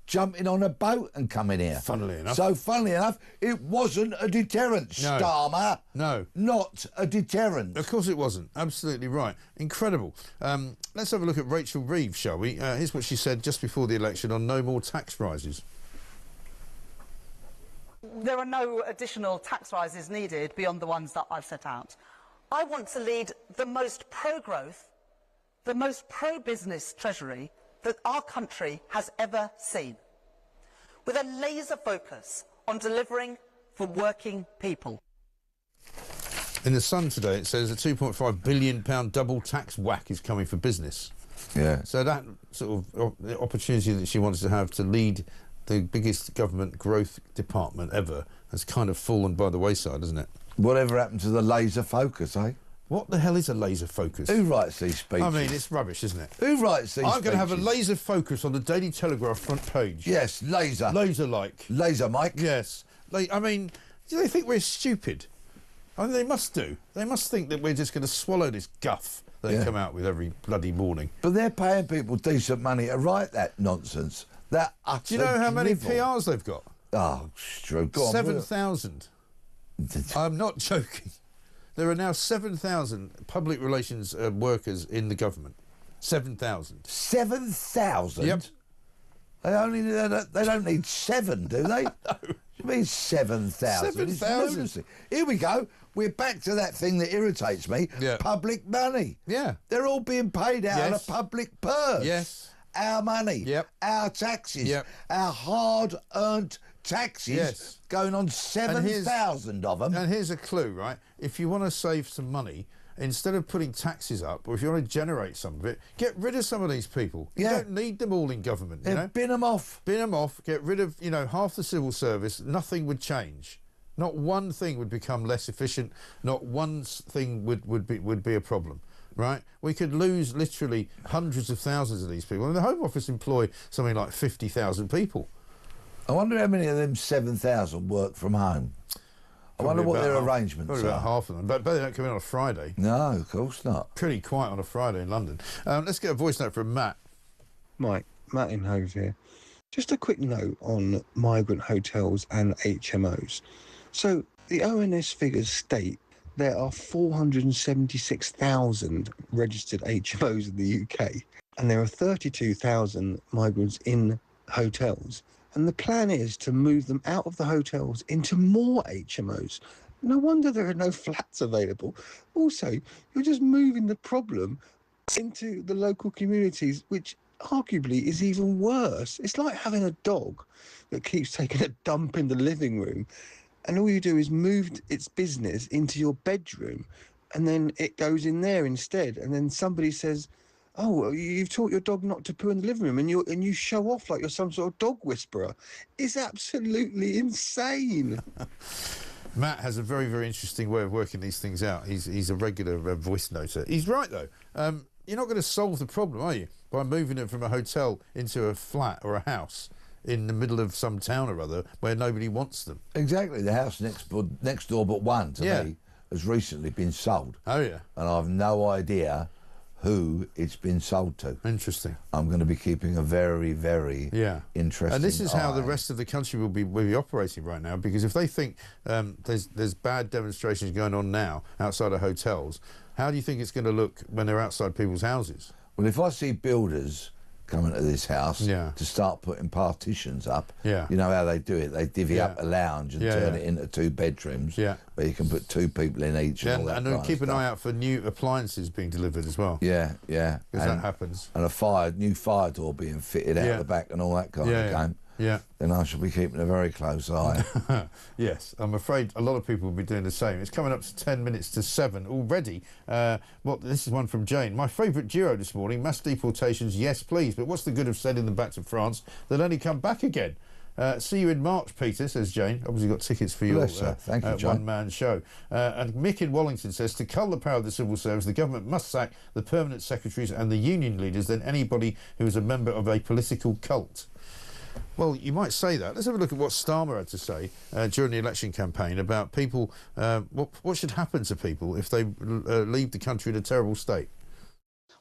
Jumping on a boat and coming here. Funnily enough. So, funnily enough, it wasn't a deterrent, Starmer. No. Not a deterrent. Of course it wasn't. Absolutely right. Incredible. Let's have a look at Rachel Reeves, shall we? Here's what she said just before the election on no more tax rises. There are no additional tax rises needed beyond the ones that I've set out. I want to lead the most pro-growth, the most pro-business Treasury that our country has ever seen, with a laser focus on delivering for working people. In the Sun today, it says a £2.5 billion double tax whack is coming for business. Yeah. So that sort of opportunity that she wanted to have to lead the biggest government growth department ever has kind of fallen by the wayside, hasn't it? Whatever happened to the laser focus, eh? What the hell is a laser focus? Who writes these speeches? I mean, it's rubbish, isn't it? Who writes these I'm going to have a laser focus on the Daily Telegraph front page. Yes, laser. Laser-like. Laser, Mike. Yes. I mean, do they think we're stupid? I mean, they must do. They must think that we're just going to swallow this guff that they come out with every bloody morning. But they're paying people decent money to write that nonsense. That utter Do you know how many drivel. PRs they've got? Oh, true. Go on. 7,000. I'm not joking. There are now 7,000 public relations workers in the government. 7,000. 7,000? Yep. They don't need 7, do they? No. You mean 7,000? 7,000. Here we go. We're back to that thing that irritates me. Yeah. Public money. Yeah. They're all being paid out of public purse. Yes. Our money. Yep. Our taxes. Yep. Our hard-earned taxes. Yes. Going on 7,000 of them. And here's a clue, right? If you want to save some money, instead of putting taxes up, or if you want to generate some of it, get rid of some of these people. You don't need them all in government, you know? Bin them off. Bin them off, get rid of, you know, half the civil service, nothing would change. Not one thing would become less efficient, not one thing would be a problem. Right, we could lose literally hundreds of thousands of these people. I mean, the Home Office employ something like 50,000 people. I wonder how many of them 7,000 work from home. I wonder what their arrangements are. Probably about half of them, but they don't come in on a Friday. No, of course not. Pretty quiet on a Friday in London. Let's get a voice note from Matt. Mike, Matt in Hove here. Just a quick note on migrant hotels and HMOs. So the ONS figures state there are 476,000 registered HMOs in the UK, and there are 32,000 migrants in hotels. And the plan is to move them out of the hotels into more HMOs. No wonder there are no flats available. Also, you're just moving the problem into the local communities, which arguably is even worse. It's like having a dog that keeps taking a dump in the living room, and all you do is move its business into your bedroom, and then it goes in there instead. And then somebody says, "Oh, you've taught your dog not to poo in the living room," and you show off like you're some sort of dog whisperer. It's absolutely insane. Matt has a very, very interesting way of working these things out. He's a regular voice noter. He's right, though. You're not going to solve the problem, are you, by moving it from a hotel into a flat or a house in the middle of some town or other where nobody wants them? Exactly. The house next door but one to me has recently been sold. Oh, yeah. And I've no idea who it's been sold to. Interesting. I'm going to be keeping a very, very interesting And this is how the eye. rest of the country will be operating right now, because if they think there's bad demonstrations going on now outside of hotels, how do you think it's going to look when they're outside people's houses? Well, if I see builders coming to this house to start putting partitions up, you know how they do it. They divvy up a lounge and turn it into 2 bedrooms where you can put 2 people in each and all that and kind keep of an stuff. eye out for new appliances being delivered as well. Yeah. Because that happens. And a new fire door being fitted out the back and all that kind of game. Yeah. Then I shall be keeping a very close eye. Yes, I'm afraid a lot of people will be doing the same. It's coming up to 10 minutes to 7 already. This is one from Jane. My favourite duo this morning, mass deportations, yes please, but what's the good of sending them back to France? They'll only come back again. See you in March, Peter, says Jane. Obviously got tickets for your Thank you, John. one-man show. And Mick in Wallington says, to cull the power of the civil service, the government must sack the permanent secretaries and the union leaders than anybody who is a member of a political cult. Well, you might say that. Let's have a look at what Starmer had to say during the election campaign about people, what should happen to people if they leave the country in a terrible state.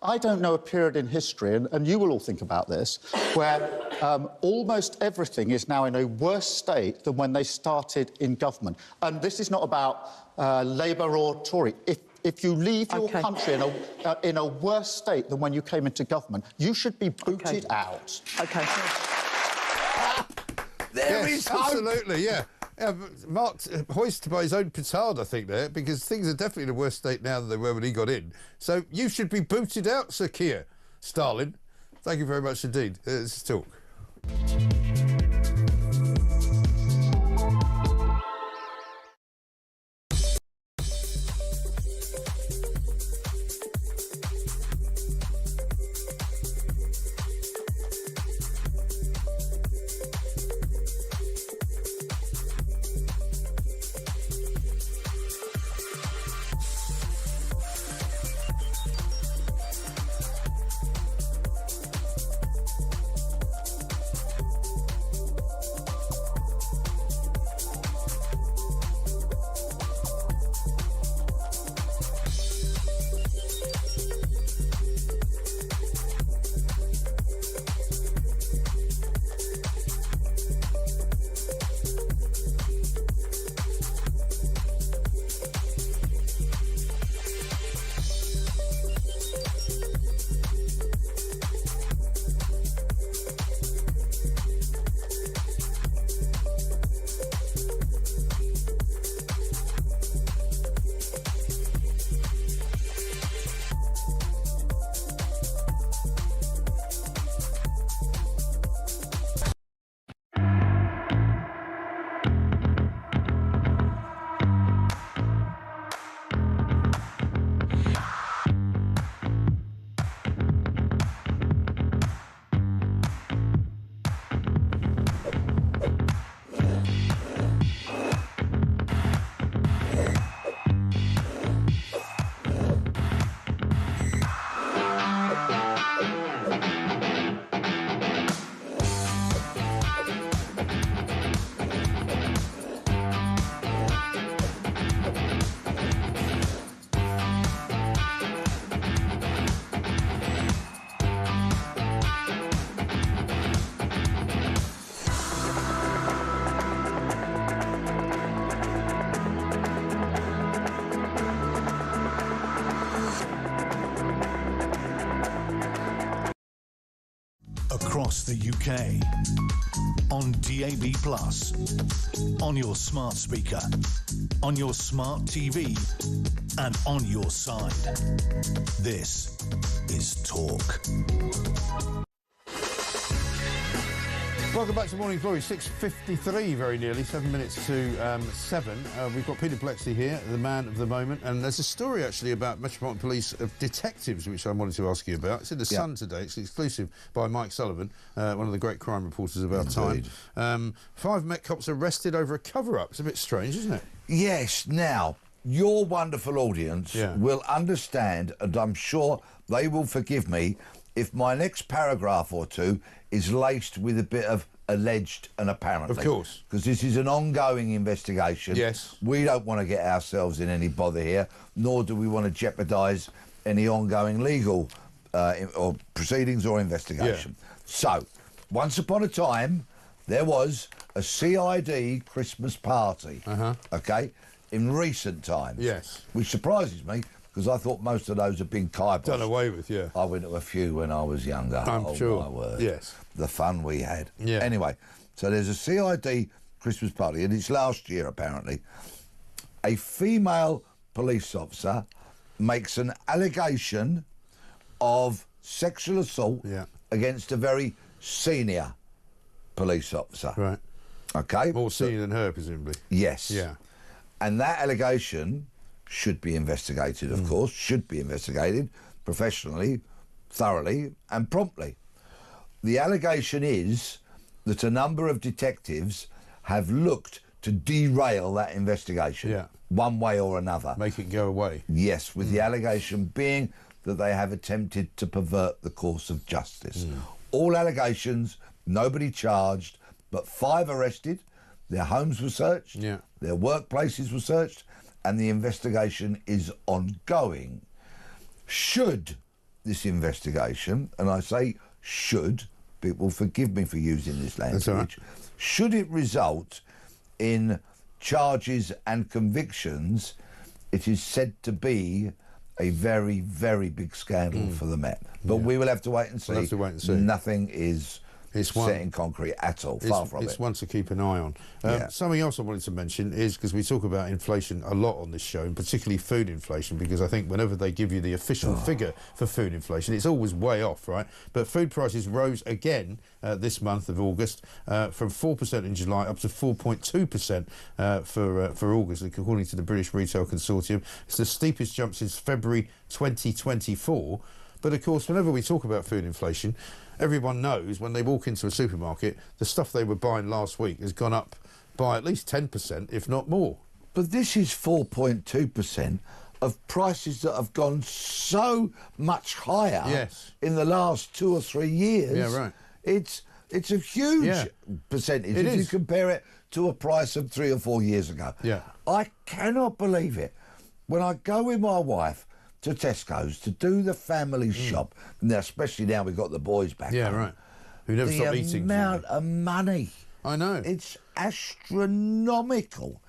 I don't know a period in history, and you will all think about this, where almost everything is now in a worse state than when they started in government. And this is not about Labour or Tory. If you leave your country in a worse state than when you came into government, you should be booted out. OK. There is hope. Absolutely, yeah. Mark hoisted by his own petard, I think, there, because things are definitely in a worse state now than they were when he got in. So you should be booted out, Sir Keir Starlin. Thank you very much indeed. Let's talk. the UK. On DAB+, on your smart speaker, on your smart TV, and on your side. This is Talk. Welcome back to Morning Glory, 6:53, very nearly, 7 minutes to 7. We've got Peter Blexley here, the man of the moment, and there's a story actually about Metropolitan Police of detectives, which I wanted to ask you about. It's in the Sun today. It's exclusive by Mike Sullivan, one of the great crime reporters of our time. 5 Met cops arrested over a cover-up. It's a bit strange, isn't it? Yes. Now, your wonderful audience will understand, and I'm sure they will forgive me, if my next paragraph or two is laced with a bit of alleged and apparently. Of course. Because this is an ongoing investigation. Yes. We don't want to get ourselves in any bother here, nor do we want to jeopardise any ongoing legal or proceedings or investigation. So, once upon a time, there was a CID Christmas party, OK, in recent times. Yes. Which surprises me, because I thought most of those had been kiboshed. Done away with, yeah. I went to a few when I was younger. I'm sure. My word. Yes. The fun we had. Yeah. Anyway, so there's a CID Christmas party, and it's last year, apparently. A female police officer makes an allegation of sexual assault against a very senior police officer. Right. OK? More senior than her, presumably. Yes. Yeah. And that allegation should be investigated, of course, should be investigated professionally, thoroughly and promptly. The allegation is that a number of detectives have looked to derail that investigation one way or another. Make it go away. Yes, with the allegation being that they have attempted to pervert the course of justice. All allegations, nobody charged, but 5 arrested, their homes were searched, their workplaces were searched, and the investigation is ongoing. Should this investigation, and I say should, people forgive me for using this language, should it result in charges and convictions, it is said to be a very, very big scandal for the Met. But we will have to wait and see. We'll have to wait and see. Nothing is set in concrete at all, far from it. It's one to keep an eye on. Something else I wanted to mention is, because we talk about inflation a lot on this show, and particularly food inflation, because I think whenever they give you the official figure for food inflation, it's always way off, right? But food prices rose again this month of August, from 4% in July up to 4.2% for August, according to the British Retail Consortium. It's the steepest jump since February 2024. But of course, whenever we talk about food inflation, everyone knows when they walk into a supermarket, the stuff they were buying last week has gone up by at least 10%, if not more. But this is 4.2% of prices that have gone so much higher in the last 2 or 3 years. Yeah, right. It's a huge percentage if you compare it to a price of 3 or 4 years ago. Yeah. I cannot believe it. When I go with my wife to Tesco's to do the family shop, now especially now we've got the boys back home, right. Who never stop eating. The amount of money. I know. It's astronomical.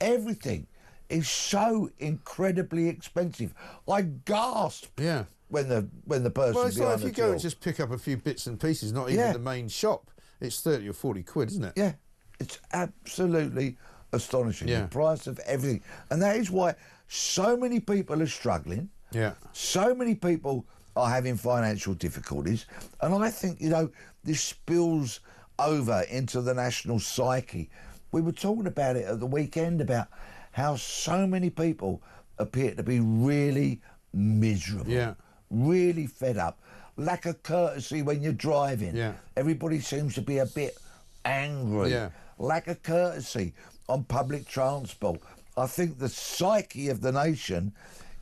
Everything is so incredibly expensive. I gasped when the person well, it's behind like if the you go till. and just pick up a few bits and pieces, not even the main shop, it's 30 or 40 quid, isn't it? Yeah, it's absolutely astonishing, the price of everything. And that is why so many people are struggling. Yeah. So many people are having financial difficulties. And I think, this spills over into the national psyche. We were talking about it at the weekend, about how so many people appear to be really miserable, really fed up, lack of courtesy when you're driving. Everybody seems to be a bit angry, lack of courtesy on public transport. I think the psyche of the nation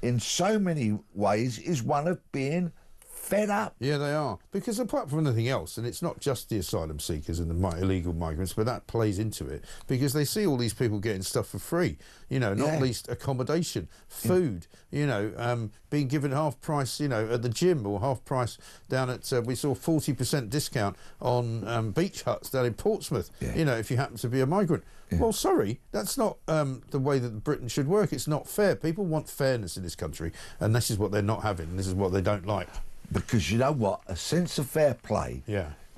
in so many ways is one of being fed up. Yeah, they are. Because apart from anything else, and it's not just the asylum seekers and the illegal migrants, but that plays into it, because they see all these people getting stuff for free, not least accommodation, food, being given half price, at the gym, or half price down at, we saw 40% discount on beach huts down in Portsmouth, if you happen to be a migrant. Well, sorry, that's not the way that Britain should work. It's not fair. People want fairness in this country, and this is what they're not having, and this is what they don't like. Because you know what? A sense of fair play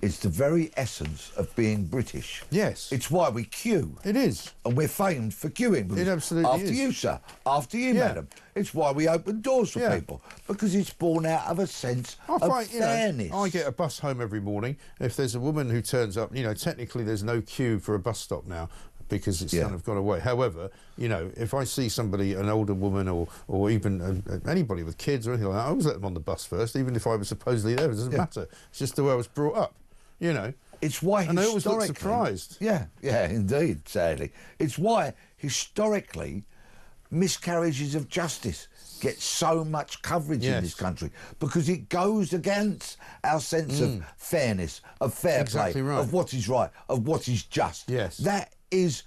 It's the very essence of being British. Yes. It's why we queue. It is. And we're famed for queuing. It absolutely after is. you, sir. After you, madam. It's why we open doors for people. Because it's born out of a sense of fairness. I get a bus home every morning. If there's a woman who turns up, technically there's no queue for a bus stop now, because it's kind of gone away. However, if I see somebody, an older woman or even anybody with kids or anything like that, I always let them on the bus first, even if I was supposedly there. It doesn't matter. It's just the way I was brought up, It's why and they always look surprised. Yeah, indeed, sadly. It's why, historically, miscarriages of justice get so much coverage in this country, because it goes against our sense of fairness, of fair play, of what is right, of what is just. Yes. That is,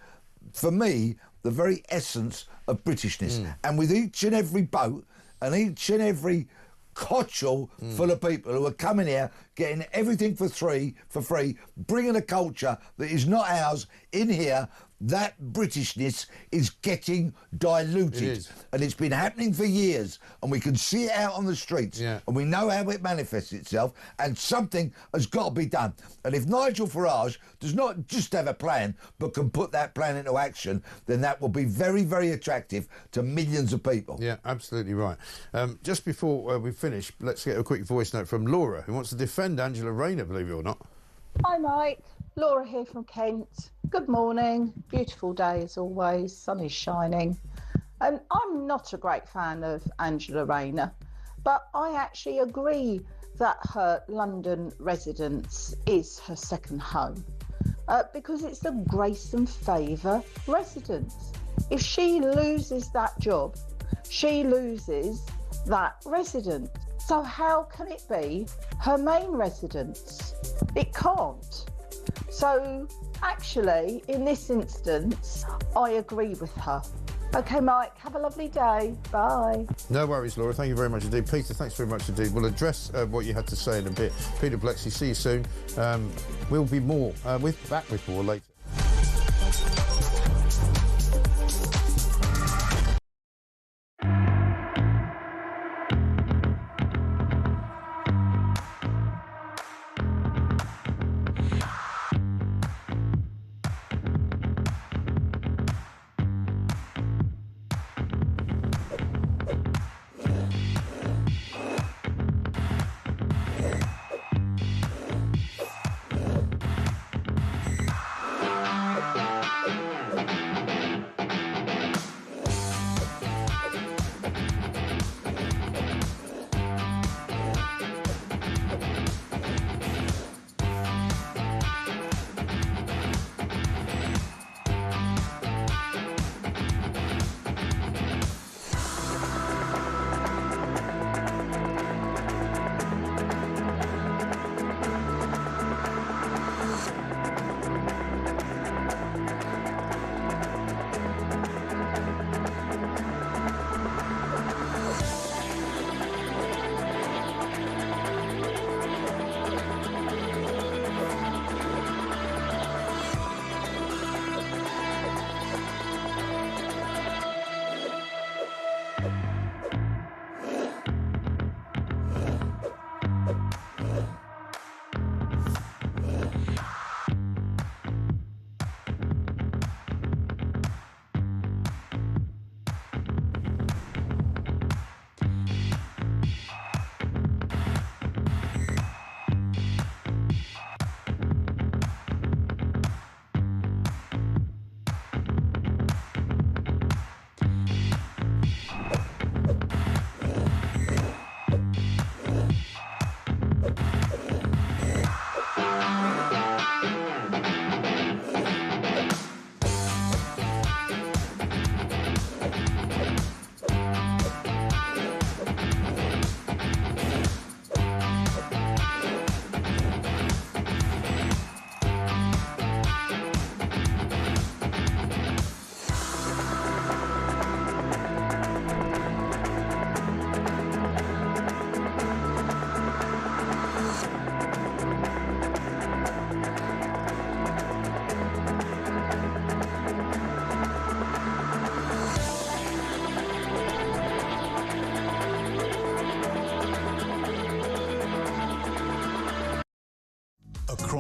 for me, the very essence of Britishness. And with each and every boat and each and every cotchel full of people who are coming here, getting everything for free, bringing a culture that is not ours in here, that Britishness is getting diluted. It is. And it's been happening for years, and we can see it out on the streets, and we know how it manifests itself, and something has got to be done. And if Nigel Farage does not just have a plan, but can put that plan into action, then that will be very, very attractive to millions of people. Yeah, absolutely right. Just before we finish, let's get a quick voice note from Laura, who wants to defend Angela Rayner, believe it or not. Hi Mike, Laura here from Kent. Good morning, beautiful day as always, sun is shining. And I'm not a great fan of Angela Rayner, but I actually agree that her London residence is her second home, because it's a grace and favour residence. If she loses that job, she loses that residence. So how can it be her main residence? It can't. So actually, in this instance, I agree with her. OK, Mike, have a lovely day. Bye. No worries, Laura. Thank you very much indeed. Peter, thanks very much indeed. We'll address what you had to say in a bit. Peter Blexley, see you soon. We'll be back with more later.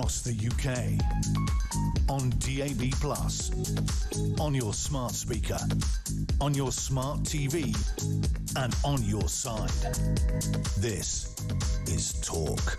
across the UK. On DAB+, on your smart speaker, on your smart TV, and on your side. This is Talk.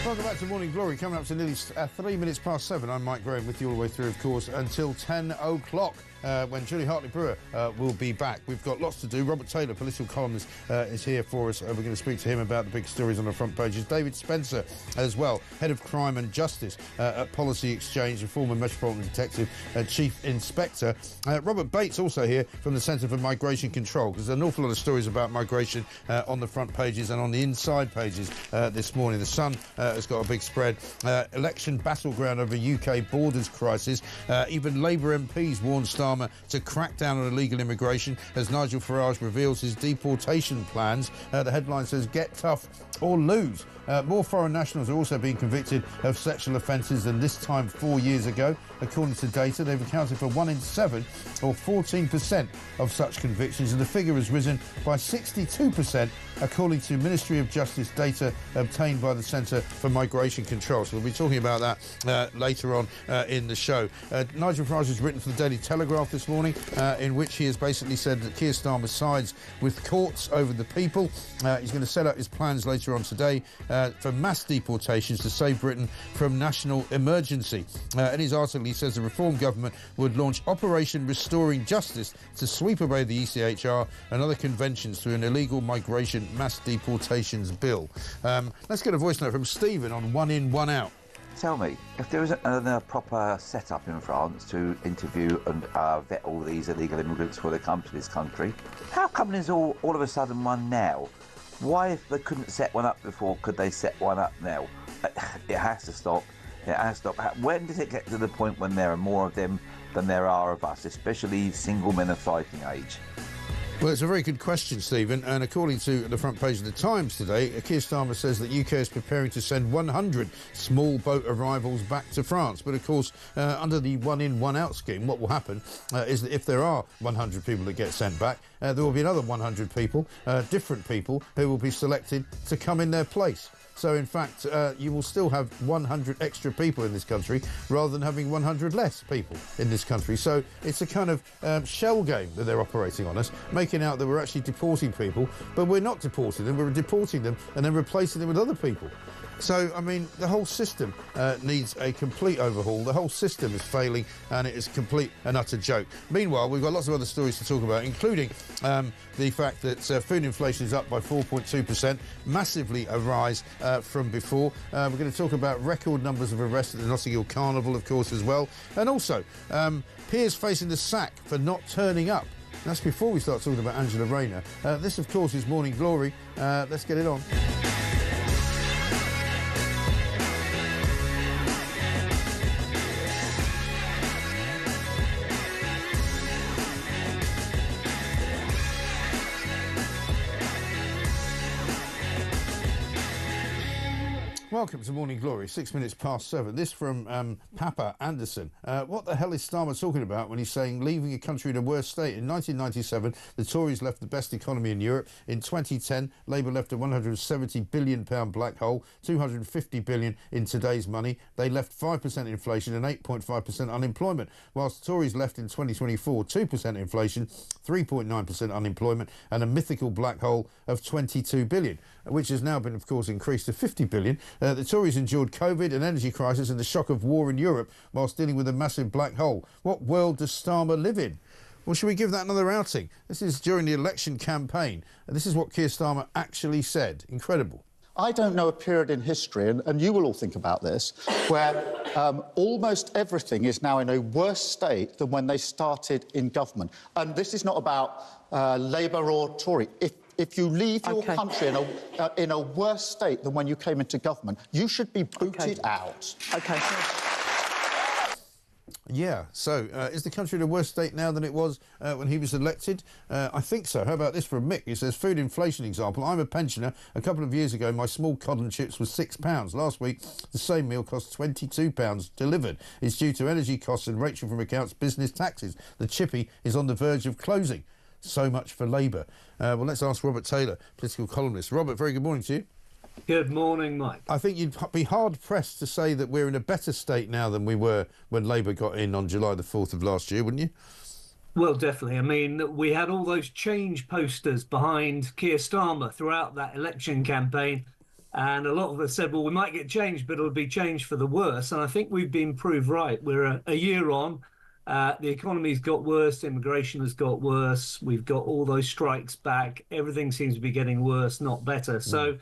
Welcome back to Morning Glory. Coming up to nearly 3 minutes past 7. I'm Mike Graham with you all the way through, of course, until 10 o'clock. When Julie Hartley-Brewer will be back. We've got lots to do. Robert Taylor, political columnist, is here for us. We're going to speak to him about the big stories on the front pages. David Spencer as well, Head of Crime and Justice at Policy Exchange, and former Metropolitan Detective Chief Inspector. Robert Bates also here from the Centre for Migration Control, because there's an awful lot of stories about migration on the front pages and on the inside pages this morning. The Sun has got a big spread. Election battleground over UK borders crisis. Even Labour MPs warned Starmer to crack down on illegal immigration as Nigel Farage reveals his deportation plans. The headline says, "Get tough or lose." More foreign nationals are also being convicted of sexual offences than this time 4 years ago. According to data, they've accounted for 1 in 7, or 14% of such convictions, and the figure has risen by 62%, according to Ministry of Justice data obtained by the Centre for Migration Control. So we'll be talking about that later on in the show. Nigel Farage has written for the Daily Telegraph this morning, in which he has basically said that Keir Starmer sides with courts over the people. He's going to set out his plans later on today for mass deportations to save Britain from national emergency. In his article, he says the Reform government would launch Operation Restoring Justice to sweep away the ECHR and other conventions through an illegal migration mass deportations bill. Let's get a voice note from Stephen on One In, One Out. Tell me, if there isn't a proper setup in France to interview and vet all these illegal immigrants before they come to this country, how come there's all of a sudden one now? Why, if they couldn't set one up before, could they set one up now? It has to stop. It has to stop. When does it get to the point when there are more of them than there are of us, especially single men of fighting age? Well, it's a very good question, Stephen, and according to the front page of the Times today, Keir Starmer says that UK is preparing to send 100 small boat arrivals back to France. But, of course, under the one-in, one-out scheme, what will happen is that if there are 100 people that get sent back, there will be another 100 people, different people, who will be selected to come in their place. So, in fact, you will still have 100 extra people in this country rather than having 100 less people in this country. So it's a kind of shell game that they're operating on us, making out that we're actually deporting people, but we're not deporting them, we're deporting them and then replacing them with other people. So, I mean, the whole system needs a complete overhaul. The whole system is failing, and it is a complete and utter joke. Meanwhile, we've got lots of other stories to talk about, including the fact that food inflation is up by 4.2%, massively a rise from before. We're going to talk about record numbers of arrests at the Notting Hill Carnival, of course, as well. And also, peers facing the sack for not turning up. That's before we start talking about Angela Rayner. This, of course, is Morning Glory. Let's get it on. Welcome to Morning Glory, 6 minutes past 7. This from Papa Anderson. What the hell is Starmer talking about when he's saying leaving a country in a worse state? In 1997, the Tories left the best economy in Europe. In 2010, Labour left a £170 billion black hole, 250 billion in today's money. They left 5% inflation and 8.5% unemployment, whilst the Tories left in 2024 2% inflation, 3.9% unemployment and a mythical black hole of 22 billion, which has now been, of course, increased to 50 billion. The Tories endured COVID, an energy crisis and the shock of war in Europe whilst dealing with a massive black hole. What world does Starmer live in? Well, should we give that another outing? This is during the election campaign, and this is what Keir Starmer actually said. Incredible. I don't know a period in history, and you will all think about this, where almost everything is now in a worse state than when they started in government. And this is not about Labour or Tory. If you leave your country in a worse state than when you came into government, you should be booted out. OK. Yeah, so is the country in a worse state now than it was when he was elected? I think so. How about this from Mick? He says, food inflation example. I'm a pensioner. A couple of years ago, my small cod and chips was £6. Last week, the same meal cost £22 delivered. It's due to energy costs and Rachel from Accounts business taxes. The chippy is on the verge of closing. so much for Labour. Well, let's ask Robert Taylor, political columnist. Robert, very good morning to you. Good morning, Mike. I think you'd be hard-pressed to say that we're in a better state now than we were when Labour got in on July the 4th of last year, wouldn't you? Well, definitely. I mean, we had all those change posters behind Keir Starmer throughout that election campaign, and a lot of us said, well, we might get changed, but it'll be changed for the worse. And I think we've been proved right. We're a year on. The economy's got worse. Immigration has got worse. We've got all those strikes back. Everything seems to be getting worse, not better. So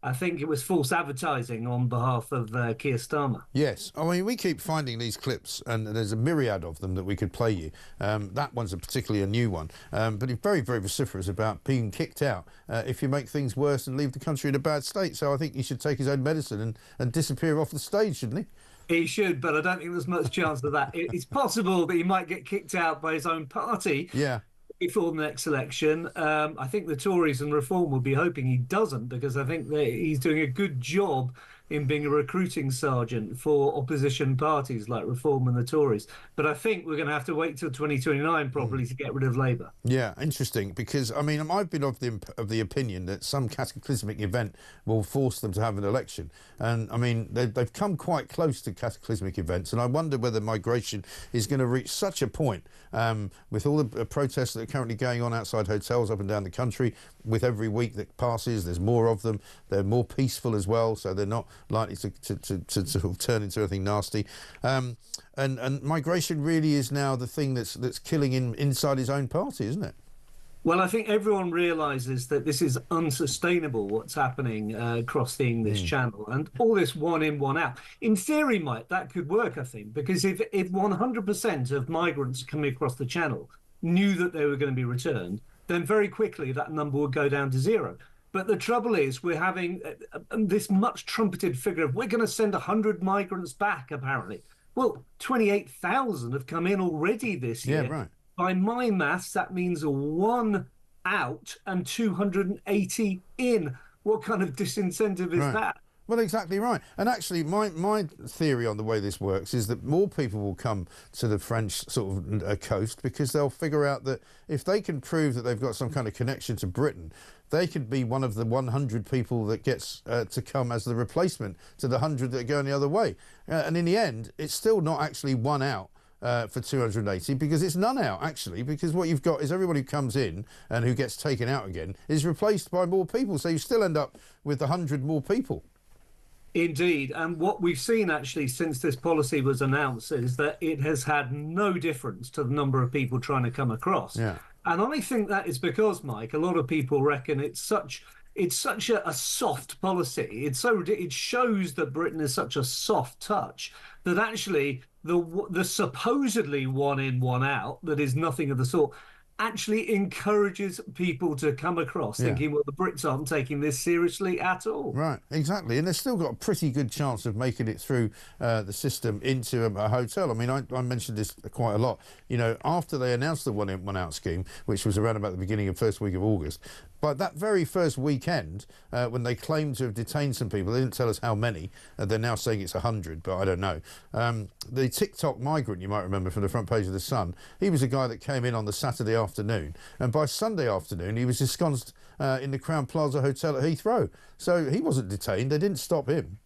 I think it was false advertising on behalf of Keir Starmer. Yes. I mean, we keep finding these clips, and there's a myriad of them that we could play you. That one's particularly a new one. But he's very, very vociferous about being kicked out if you make things worse and leave the country in a bad state. So I think he should take his own medicine and disappear off the stage, shouldn't he? He should, but I don't think there's much chance of that. It's possible that he might get kicked out by his own party. Yeah. Before the next election. I think the Tories and Reform will be hoping he doesn't, because I think that he's doing a good job in being a recruiting sergeant for opposition parties like Reform and the Tories. But I think we're going to have to wait till 2029 probably to get rid of Labour. Yeah, interesting, because, I mean, I've been of the opinion that some cataclysmic event will force them to have an election. And, I mean, they've come quite close to cataclysmic events, and I wonder whether migration is going to reach such a point with all the protests that are currently going on outside hotels up and down the country. With every week that passes, there's more of them. They're more peaceful as well, so they're not likely to sort of turn into anything nasty. And migration really is now the thing that's killing inside his own party, isn't it? Well, I think everyone realises that this is unsustainable, what's happening across the English Channel, and all this one in, one out. In theory, Mike, that could work, I think, because if 100% of migrants coming across the Channel knew that they were going to be returned, then very quickly that number would go down to zero. But the trouble is we're having this much trumpeted figure of we're going to send 100 migrants back, apparently. Well, 28,000 have come in already this year. Yeah, right. By my maths, that means 1 out and 280 in. What kind of disincentive is that? Well, exactly right. And actually, my theory on the way this works is that more people will come to the French sort of coast, because they'll figure out that if they can prove that they've got some kind of connection to Britain, they could be one of the 100 people that gets to come as the replacement to the 100 that are going the other way. And in the end, it's still not actually 1 out. For 280, because it's none out, actually, because what you've got is everyone who comes in and who gets taken out again is replaced by more people, so you still end up with 100 more people. Indeed, and what we've seen actually since this policy was announced is that it has had no difference to the number of people trying to come across. Yeah. And I think that is because, Mike, a lot of people reckon it's such a soft policy. It shows that Britain is such a soft touch that actually the supposedly 1 in, 1 out, that is nothing of the sort, actually encourages people to come across thinking, well, the Brits aren't taking this seriously at all. Right, exactly. And they've still got a pretty good chance of making it through the system into a hotel. I mean, I mentioned this quite a lot. You know, after they announced the 1 in, 1 out scheme, which was around about the beginning of first week of August, but that very first weekend, when they claimed to have detained some people, they didn't tell us how many. They're now saying it's 100, but I don't know. The TikTok migrant, you might remember from the front page of The Sun, he was a guy that came in on the Saturday afternoon, and by Sunday afternoon he was ensconced in the Crown Plaza Hotel at Heathrow. So he wasn't detained. They didn't stop him.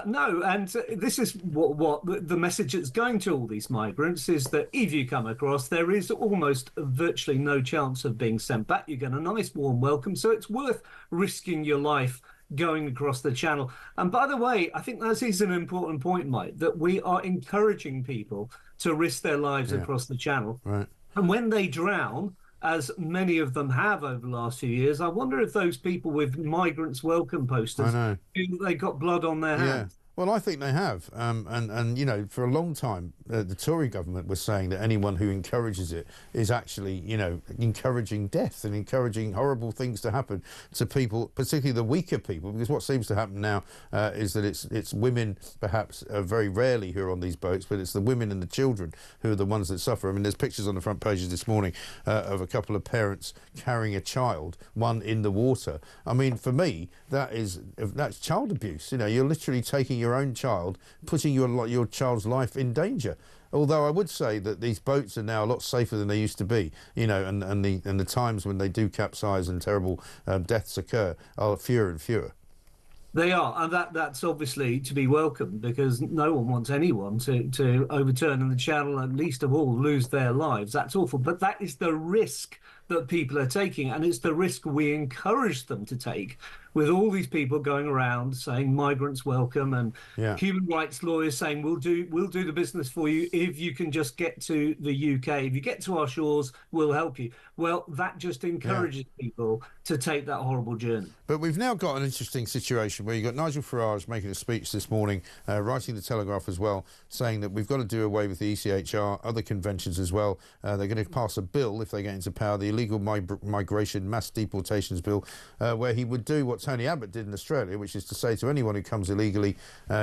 No, and this is what the message that's going to all these migrants is that if you come across, there is almost virtually no chance of being sent back. You get a nice warm welcome, so it's worth risking your life going across the Channel. And by the way, I think that is an important point, Mike, that we are encouraging people to risk their lives across the Channel. Right. And when they drown, as many of them have over the last few years, I wonder if those people with migrants welcome posters feel that they got blood on their hands. Well, I think they have. And you know, for a long time, the Tory government was saying that anyone who encourages it is actually, you know, encouraging death and encouraging horrible things to happen to people, particularly the weaker people, because what seems to happen now is that it's women, perhaps very rarely, who are on these boats, but it's the women and the children who are the ones that suffer. I mean, there's pictures on the front pages this morning of a couple of parents carrying a child, one in the water. I mean, for me, that's child abuse. You know, you're literally taking your own child, putting your child's life in danger. future. Although I would say that these boats are now a lot safer than they used to be, you know, and the times when they do capsize and terrible deaths occur are fewer and fewer. They are, and that's obviously to be welcomed, because no one wants anyone to overturn in the channel, and least of all lose their lives. That's awful. But that is the risk that people are taking, and it's the risk we encourage them to take, with all these people going around saying migrants welcome, and human rights lawyers saying we'll do the business for you if you can just get to the UK. If you get to our shores, we'll help you. Well, that just encourages people to take that horrible journey. But we've now got an interesting situation where you've got Nigel Farage making a speech this morning, writing the Telegraph as well, saying that we've got to do away with the ECHR, other conventions as well. They're going to pass a bill, if they get into power, the Illegal Migration Mass Deportations Bill, where he would do what Tony Abbott did in Australia, which is to say to anyone who comes illegally,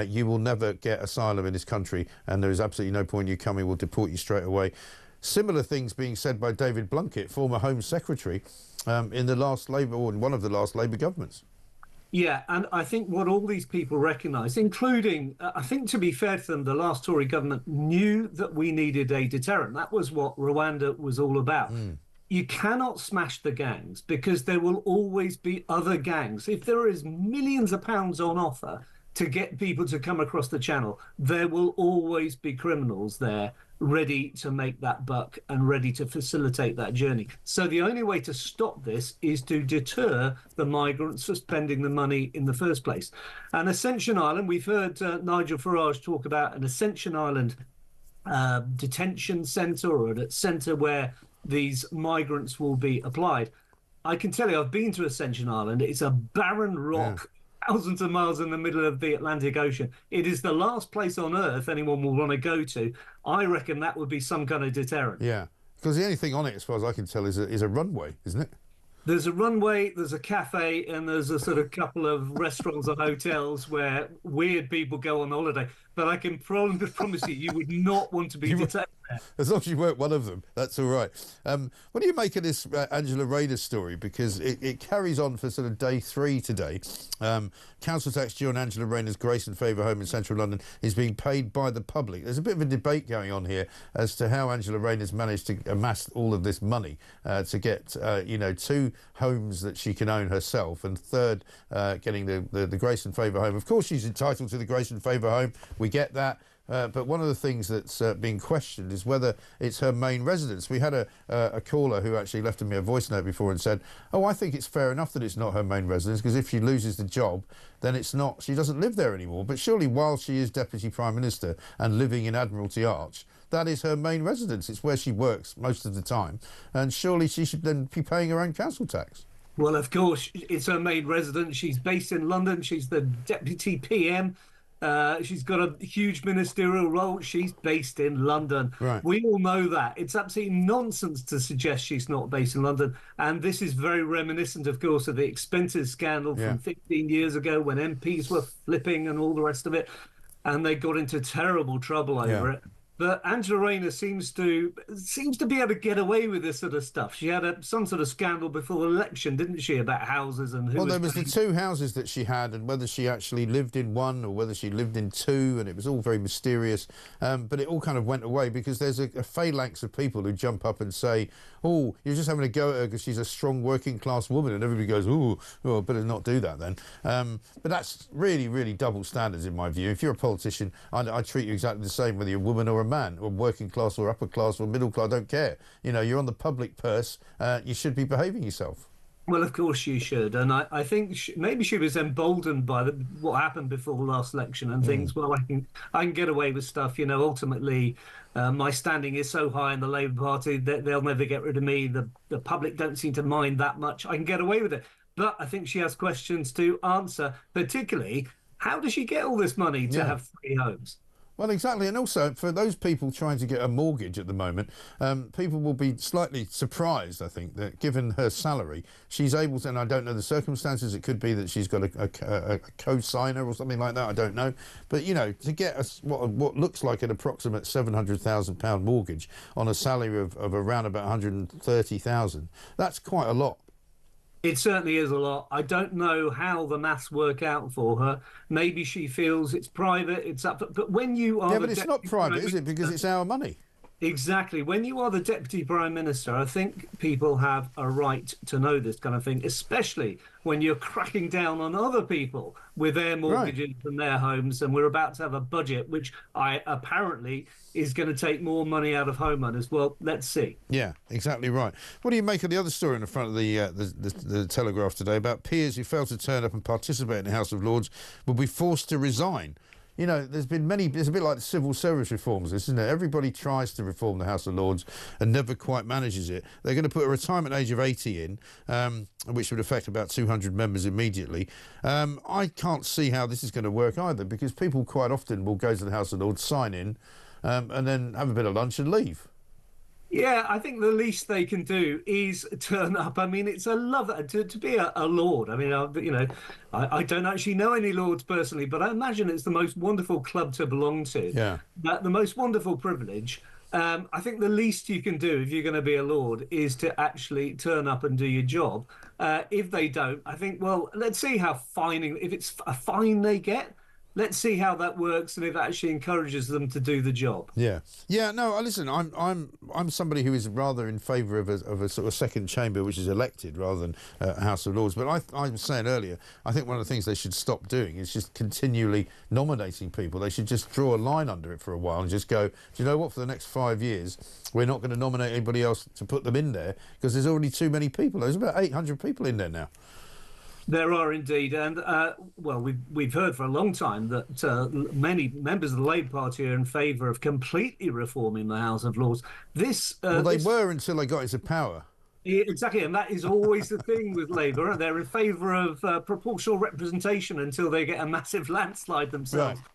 you will never get asylum in this country, and there is absolutely no point in you coming, we'll deport you straight away. Similar things being said by David Blunkett, former Home Secretary, in the last Labour, or in one of the last Labour governments. Yeah, and I think what all these people recognise, including, I think to be fair to them, the last Tory government knew that we needed a deterrent. That was what Rwanda was all about. You cannot smash the gangs, because there will always be other gangs. If there is millions of pounds on offer to get people to come across the channel, there will always be criminals there ready to make that buck and ready to facilitate that journey. So the only way to stop this is to deter the migrants for spending the money in the first place. And Ascension Island, we've heard Nigel Farage talk about an Ascension Island detention centre, or a centre where these migrants will be applied. I can tell you, I've been to Ascension Island. It's a barren rock, thousands of miles in the middle of the Atlantic Ocean. It is the last place on earth anyone will want to go to. I reckon that would be some kind of deterrent. Yeah, because the only thing on it, as far as I can tell, is a runway, isn't it? There's a runway, there's a cafe, and there's a sort of couple of restaurants and hotels where weird people go on holiday. But I can promise you, you would not want to be detained there. As long as you weren't one of them, that's all right. What do you make of this Angela Rayner story? Because it carries on for sort of day 3 today. Council tax due on Angela Rayner's Grace and Favour home in central London is being paid by the public. There's a bit of a debate going on here as to how Angela Rayner's managed to amass all of this money to get, 2 homes that she can own herself, and third, getting the Grace and Favour home. Of course, she's entitled to the Grace and Favour home. We get that. But one of the things that's being questioned is whether it's her main residence. We had a caller who actually left me a voice note before and said, oh, I think it's fair enough that it's not her main residence, because if she loses the job, then it's not, she doesn't live there anymore. But surely while she is Deputy Prime Minister and living in Admiralty Arch, that is her main residence. It's where she works most of the time. And surely she should then be paying her own council tax. Well, of course, it's her main residence. She's based in London. She's the Deputy PM. She's got a huge ministerial role. She's based in London. Right. We all know that. It's absolutely nonsense to suggest she's not based in London. And this is very reminiscent, of course, of the expenses scandal from 15 years ago, when MPs were flipping and all the rest of it. And they got into terrible trouble over it. But Angela Rayner seems to be able to get away with this sort of stuff. She had some sort of scandal before the election, didn't she, about houses and who Well, there was the 2 houses that she had, and whether she actually lived in one or whether she lived in 2, and it was all very mysterious. But it all kind of went away because there's a phalanx of people who jump up and say, oh, you're just having a go at her because she's a strong working class woman, and everybody goes, oh, better not do that then. But that's really, really double standards in my view. If you're a politician, I treat you exactly the same whether you're a woman or a man, or working class or upper class or middle class, I don't care. You know, you're on the public purse, you should be behaving yourself. Well, of course you should. And I think maybe she was emboldened by what happened before the last election and thinks, well, I can get away with stuff. You know, ultimately, my standing is so high in the Labour Party that they'll never get rid of me. The public don't seem to mind that much. I can get away with it. But I think she has questions to answer, particularly, how does she get all this money to have 3 homes? Well, exactly. And also, for those people trying to get a mortgage at the moment, people will be slightly surprised, I think, that given her salary, she's able to, and I don't know the circumstances, it could be that she's got a co-signer or something like that, I don't know. But, you know, to get what looks like an approximate £700,000 mortgage on a salary of around about 130,000, that's quite a lot. It certainly is a lot. I don't know how the maths work out for her. Maybe she feels it's private, it's up. But when you are... Yeah, but it's not private, is it? Because it's our money. Exactly. When you are the Deputy Prime Minister, I think people have a right to know this kind of thing, especially when you're cracking down on other people with their mortgages and their homes. And we're about to have a budget, which apparently is going to take more money out of homeowners. Well, let's see. Yeah, exactly right. What do you make of the other story in the front of the Telegraph today about peers who fail to turn up and participate in the House of Lords will be forced to resign? You know, there's been many... It's a bit like the civil service reforms, isn't it? Everybody tries to reform the House of Lords and never quite manages it. They're going to put a retirement age of 80 in, which would affect about 200 members immediately. I can't see how this is going to work either, because people quite often will go to the House of Lords, sign in, and then have a bit of lunch and leave. Yeah, I think the least they can do is turn up. I mean, it's a love to be a lord. I mean, you know, I don't actually know any lords personally, but I imagine it's the most wonderful club to belong to. Yeah. The most wonderful privilege. I think the least you can do if you're going to be a lord is to actually turn up and do your job. If they don't, I think, well, let's see how if it's a fine they get. Let's see how that works and if it actually encourages them to do the job. Yeah, yeah. No, listen. I'm somebody who is rather in favour of a sort of second chamber, which is elected rather than a House of Lords. But I was saying earlier, I think one of the things they should stop doing is just continually nominating people. They should just draw a line under it for a while and just go, do you know what? For the next 5 years, we're not going to nominate anybody else to put them in there because there's already too many people. There's about 800 people in there now. There are indeed, and well, we've heard for a long time that many members of the Labour Party are in favour of completely reforming the House of Lords. Well, they were until they got into power. Yeah, exactly, and that is always the thing with Labour. They're in favour of proportional representation until they get a massive landslide themselves. Right.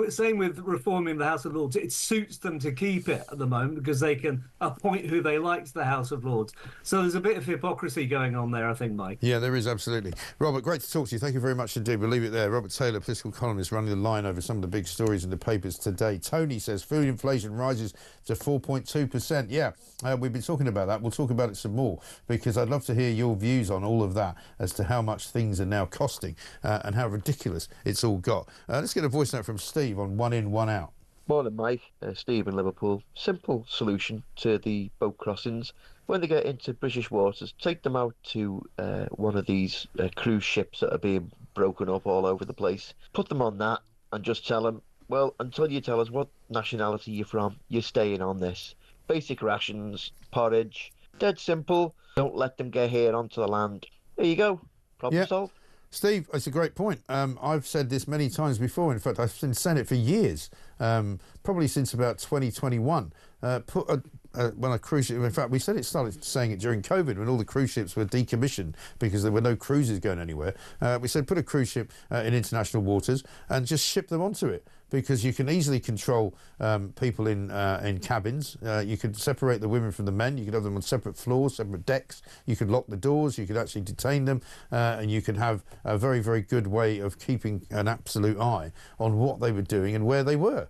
Same with reforming the House of Lords. It suits them to keep it at the moment because they can appoint who they like to the House of Lords. So there's a bit of hypocrisy going on there, I think, Mike. Yeah, there is, absolutely. Robert, great to talk to you. Thank you very much indeed. We'll leave it there. Robert Taylor, political columnist, running the line over some of the big stories in the papers today. Tony says food inflation rises to 4.2%. Yeah, we've been talking about that. We'll talk about it some more because I'd love to hear your views on all of that as to how much things are now costing and how ridiculous it's all got. Let's get a voice note from Steve on One In, One Out. Morning, Mike. Steve in Liverpool. Simple solution to the boat crossings. When they get into British waters, take them out to one of these cruise ships that are being broken up all over the place. Put them on that and just tell them, well, until you tell us what nationality you're from, you're staying on this. Basic rations, porridge, dead simple. Don't let them get here onto the land. There you go. Problem solved. Steve, it's a great point. I've said this many times before. In fact, I've been saying it for years, probably since about 2021. When a cruise ship, in fact, we started saying it during COVID when all the cruise ships were decommissioned because there were no cruises going anywhere. We said put a cruise ship in international waters and just ship them onto it because you can easily control people in cabins. You could separate the women from the men. You could have them on separate floors, separate decks. You could lock the doors. You could actually detain them, and you could have a very, very good way of keeping an absolute eye on what they were doing and where they were.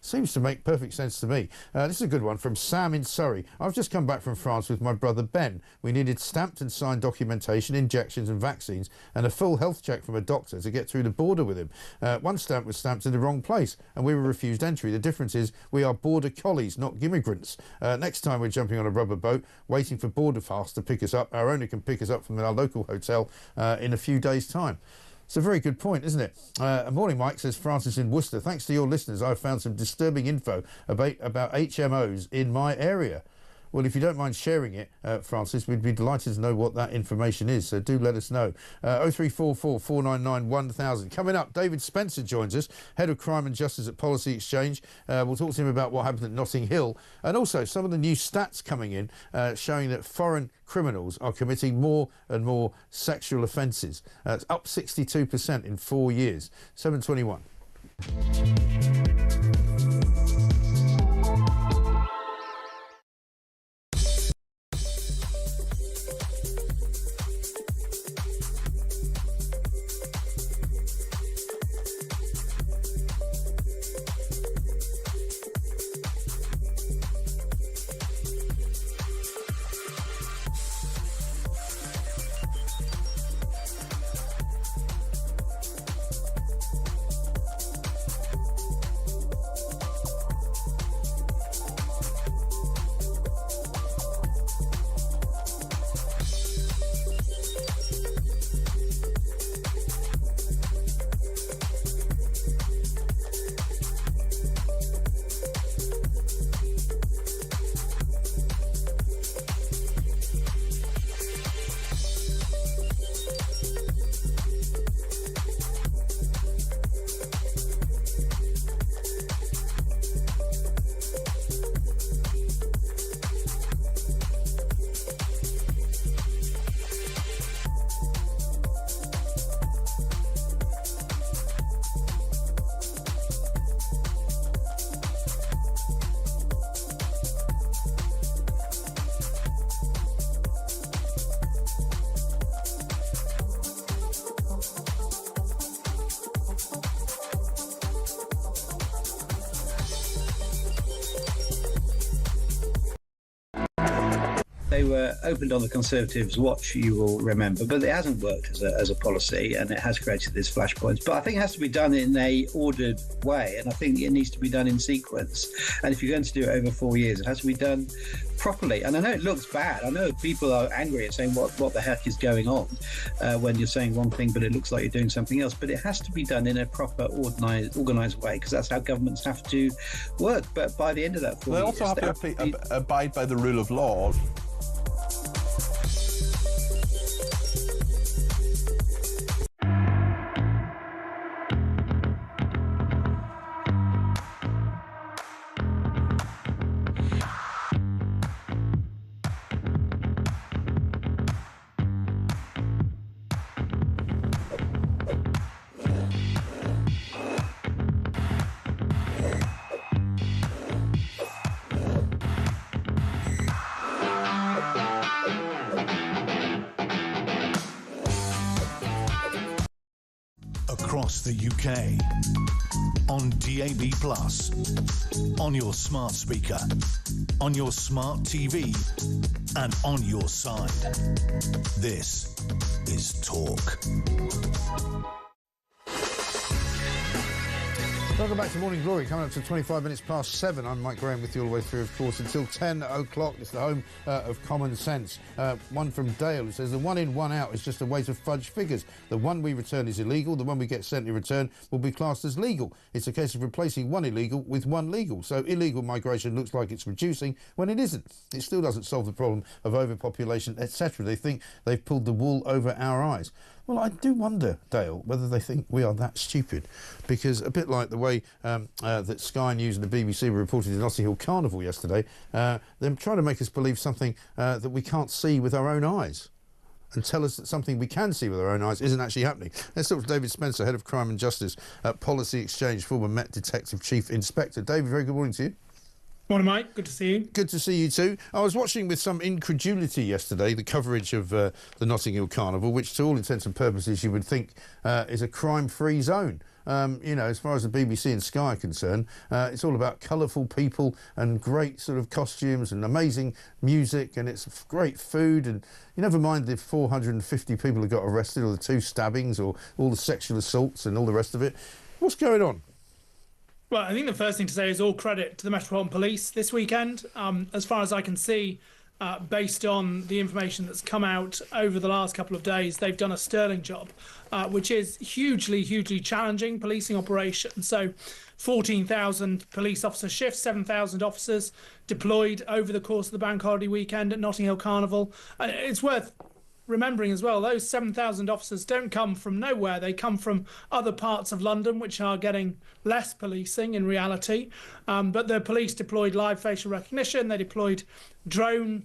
Seems to make perfect sense to me. This is a good one from Sam in Surrey. I've just come back from France with my brother Ben. We needed stamped and signed documentation, injections and vaccines, and a full health check from a doctor to get through the border with him. One stamp was stamped in the wrong place, and we were refused entry. The difference is we are border collies, not immigrants. Next time we're jumping on a rubber boat, waiting for Border Fast to pick us up. Our owner can pick us up from our local hotel in a few days' time. It's a very good point, isn't it? Morning, Mike, says Francis in Worcester. Thanks to your listeners, I've found some disturbing info about HMOs in my area. Well, if you don't mind sharing it, Francis, we'd be delighted to know what that information is. So do let us know. 0344 499 1000. Coming up, David Spencer joins us, Head of Crime and Justice at Policy Exchange. We'll talk to him about what happened at Notting Hill and also some of the new stats coming in showing that foreign criminals are committing more and more sexual offences. It's up 62% in 4 years. 7:21. They were opened on the Conservatives' watch, you will remember, but it hasn't worked as a policy, and it has created these flashpoints. But I think it has to be done in a ordered way, and I think it needs to be done in sequence. And if you're going to do it over 4 years, it has to be done properly. And I know it looks bad. I know people are angry at saying what the heck is going on when you're saying one thing, but it looks like you're doing something else. But it has to be done in a proper, organised way, because that's how governments have to work. But by the end of that 4 years, they also have to abide by the rule of law. Across the UK, on DAB+, on your smart speaker, on your smart TV, and on your side. This is Talk. Welcome back to Morning Glory, coming up to 25 minutes past 7. I'm Mike Graham with you all the way through, of course, until 10 o'clock. It's the home of common sense. One from Dale who says the one in, one out is just a way to fudge figures. The one we return is illegal. The one we get sent in return will be classed as legal. It's a case of replacing one illegal with one legal. So illegal migration looks like it's reducing when it isn't. It still doesn't solve the problem of overpopulation, etc. They think they've pulled the wool over our eyes. Well, I do wonder, Dale, whether they think we are that stupid, because a bit like the way that Sky News and the BBC were reported in Notting Hill Carnival yesterday, they're trying to make us believe something that we can't see with our own eyes, and tell us that something we can see with our own eyes isn't actually happening. Let's talk to David Spencer, Head of Crime and Justice at Policy Exchange, former Met Detective Chief Inspector. David, very good morning to you. Morning, Mike. Good to see you. Good to see you too. I was watching with some incredulity yesterday the coverage of the Notting Hill Carnival, which to all intents and purposes you would think is a crime-free zone. You know, as far as the BBC and Sky are concerned, it's all about colourful people and great sort of costumes and amazing music, and it's great food, and you never mind the 450 people who got arrested, or the 2 stabbings, or all the sexual assaults and all the rest of it. What's going on? Well, I think the first thing to say is all credit to the Metropolitan Police this weekend. As far as I can see, based on the information that's come out over the last couple of days, they've done a sterling job, which is hugely, hugely challenging policing operation. So 14,000 police officer shifts, 7,000 officers deployed over the course of the bank holiday weekend at Notting Hill Carnival. It's worth remembering as well, those 7,000 officers don't come from nowhere. They come from other parts of London, which are getting less policing in reality. But the police deployed live facial recognition. They deployed drone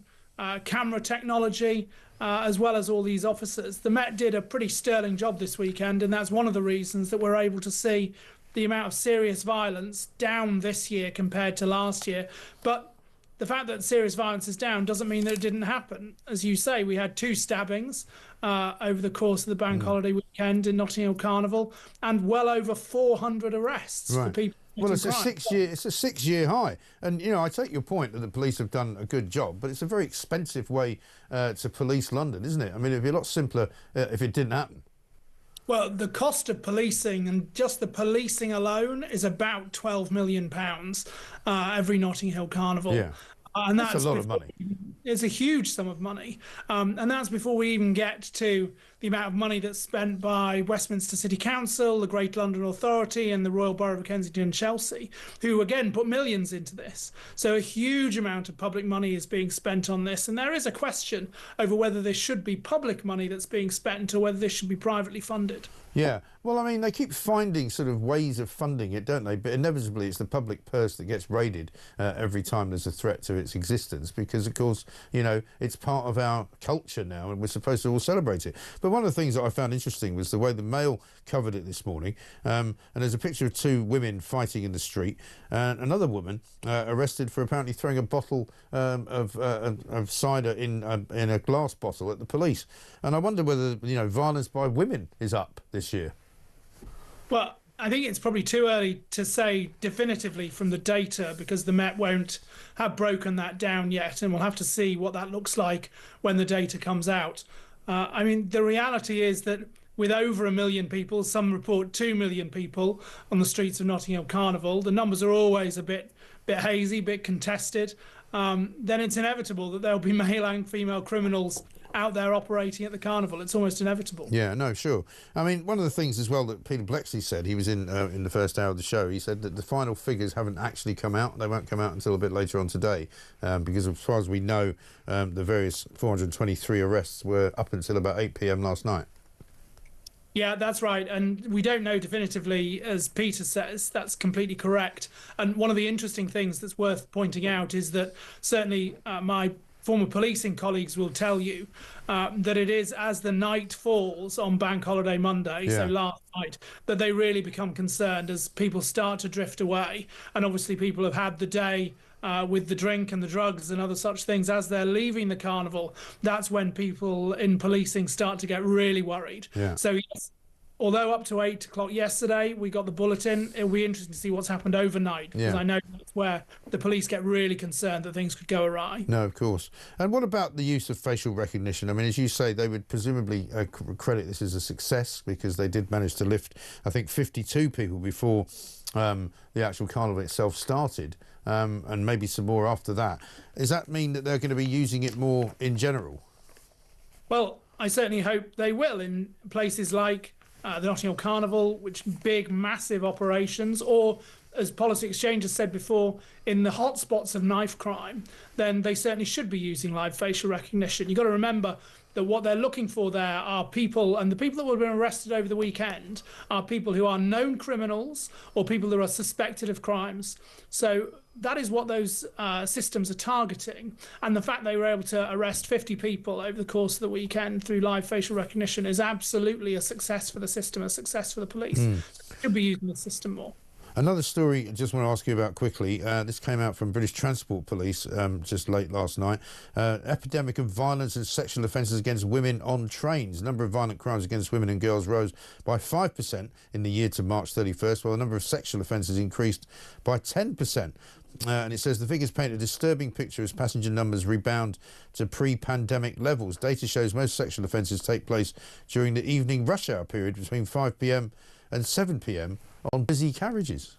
camera technology, as well as all these officers. The Met did a pretty sterling job this weekend, and that's one of the reasons that we're able to see the amount of serious violence down this year compared to last year. But the fact that serious violence is down doesn't mean that it didn't happen. As you say, we had 2 stabbings over the course of the bank holiday weekend in Notting Hill Carnival, and well over 400 arrests for people. Well, it's a 6-year high, and you know, I take your point that the police have done a good job, but it's a very expensive way to police London, isn't it? I mean, it'd be a lot simpler if it didn't happen. Well, the cost of policing, and just the policing alone, is about £12 million every Notting Hill Carnival. Yeah. And that's a lot of money. It's a huge sum of money. And that's before we even get to the amount of money that's spent by Westminster City Council, the Great London Authority, and the Royal Borough of Kensington and Chelsea, who again put millions into this. So a huge amount of public money is being spent on this. And there is a question over whether this should be public money that's being spent or whether this should be privately funded. Yeah, well, I mean, they keep finding sort of ways of funding it, don't they? But inevitably, it's the public purse that gets raided every time there's a threat to its existence, because, of course, you know, it's part of our culture now, and we're supposed to all celebrate it. But one of the things that I found interesting was the way the Mail covered it this morning. And there's a picture of 2 women fighting in the street, and another woman arrested for apparently throwing a bottle of cider in a glass bottle at the police. And I wonder whether, you know, violence by women is up this year. Well, I think it's probably too early to say definitively from the data because the Met won't have broken that down yet, and we'll have to see what that looks like when the data comes out. I mean, the reality is that with over 1 million people, some report 2 million people on the streets of Notting Hill Carnival, the numbers are always a bit hazy, a bit contested. Then it's inevitable that there'll be male and female criminals out there operating at the carnival. It's almost inevitable. Yeah, no, sure. I mean, one of the things as well that Peter Blexley said, he was in the first hour of the show, he said that the final figures haven't actually come out. They won't come out until a bit later on today, because as far as we know, the various 423 arrests were up until about 8 p.m. last night. Yeah, that's right. And we don't know definitively, as Peter says. That's completely correct. And one of the interesting things that's worth pointing out is that certainly my former policing colleagues will tell you that it is as the night falls on Bank Holiday Monday, so last night, that they really become concerned as people start to drift away. And obviously people have had the day with the drink and the drugs and other such things. As they're leaving the carnival, that's when people in policing start to get really worried. Yeah. So yes, although up to 8 o'clock yesterday we got the bulletin, it'll be interesting to see what's happened overnight, because I know that's where the police get really concerned that things could go awry. No, of course. And what about the use of facial recognition? I mean, as you say, they would presumably credit this as a success because they did manage to lift, I think, 52 people before the actual carnival itself started, and maybe some more after that. Does that mean that they're going to be using it more in general? Well, I certainly hope they will in places like the Notting Hill Carnival, which big, massive operations, or, as Policy Exchange has said before, in the hotspots of knife crime, then they certainly should be using live facial recognition. You've got to remember that what they're looking for there are people, and the people that will have been arrested over the weekend are people who are known criminals or people who are suspected of crimes. So that is what those systems are targeting. And the fact they were able to arrest 50 people over the course of the weekend through live facial recognition is absolutely a success for the system, a success for the police. So they should be using the system more. Another story I just want to ask you about quickly. This came out from British Transport Police just late last night. Epidemic of violence and sexual offences against women on trains. The number of violent crimes against women and girls rose by 5% in the year to March 31st, while the number of sexual offences increased by 10%. And it says the figures paint a disturbing picture as passenger numbers rebound to pre-pandemic levels. Data shows most sexual offences take place during the evening rush hour period between 5 p.m. and 7 p.m. on busy carriages.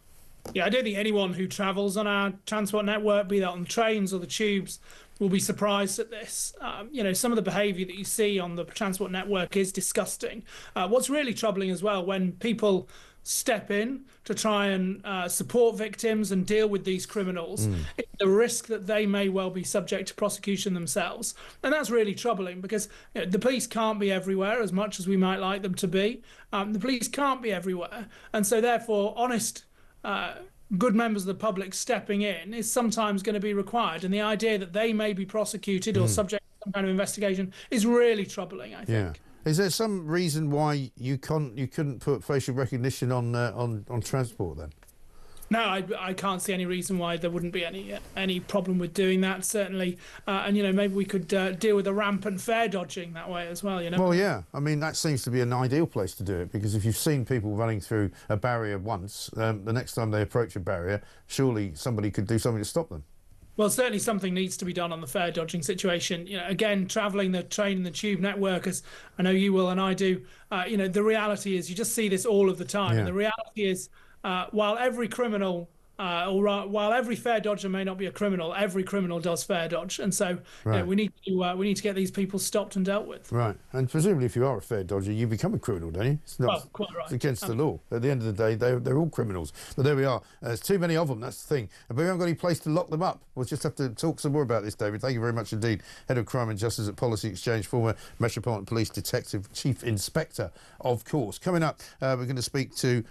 Yeah, I don't think anyone who travels on our transport network, be that on the trains or the tubes, will be surprised at this. You know, some of the behaviour that you see on the transport network is disgusting. What's really troubling as well, when people step in to try and support victims and deal with these criminals, it's the risk that they may well be subject to prosecution themselves. And that's really troubling because the police can't be everywhere as much as we might like them to be. The police can't be everywhere. And so therefore, honest, good members of the public stepping in is sometimes going to be required. And the idea that they may be prosecuted or subject to some kind of investigation is really troubling, I think. Yeah. Is there some reason why you couldn't put facial recognition on transport then? No, I can't see any reason why there wouldn't be any problem with doing that, certainly. And, maybe we could deal with the rampant fare dodging that way as well, Well, yeah. I mean, that seems to be an ideal place to do it, because if you've seen people running through a barrier once, the next time they approach a barrier, surely somebody could do something to stop them. Well, certainly something needs to be done on the fare dodging situation. Again, travelling the train and the tube network, as I know you will and I do, the reality is you just see this all of the time. Yeah. And the reality is, while every criminal, while every fare dodger may not be a criminal, every criminal does fare dodge. And so we need to get these people stopped and dealt with. Right. And presumably if you are a fare dodger, you become a criminal, don't you? It's not, well, quite right. It's against the law. At the end of the day, they're all criminals. But there we are. There's too many of them, that's the thing. But we haven't got any place to lock them up. We'll just have to talk some more about this, David. Thank you very much indeed. Head of Crime and Justice at Policy Exchange, former Metropolitan Police Detective Chief Inspector, of course. Coming up, we're going to speak to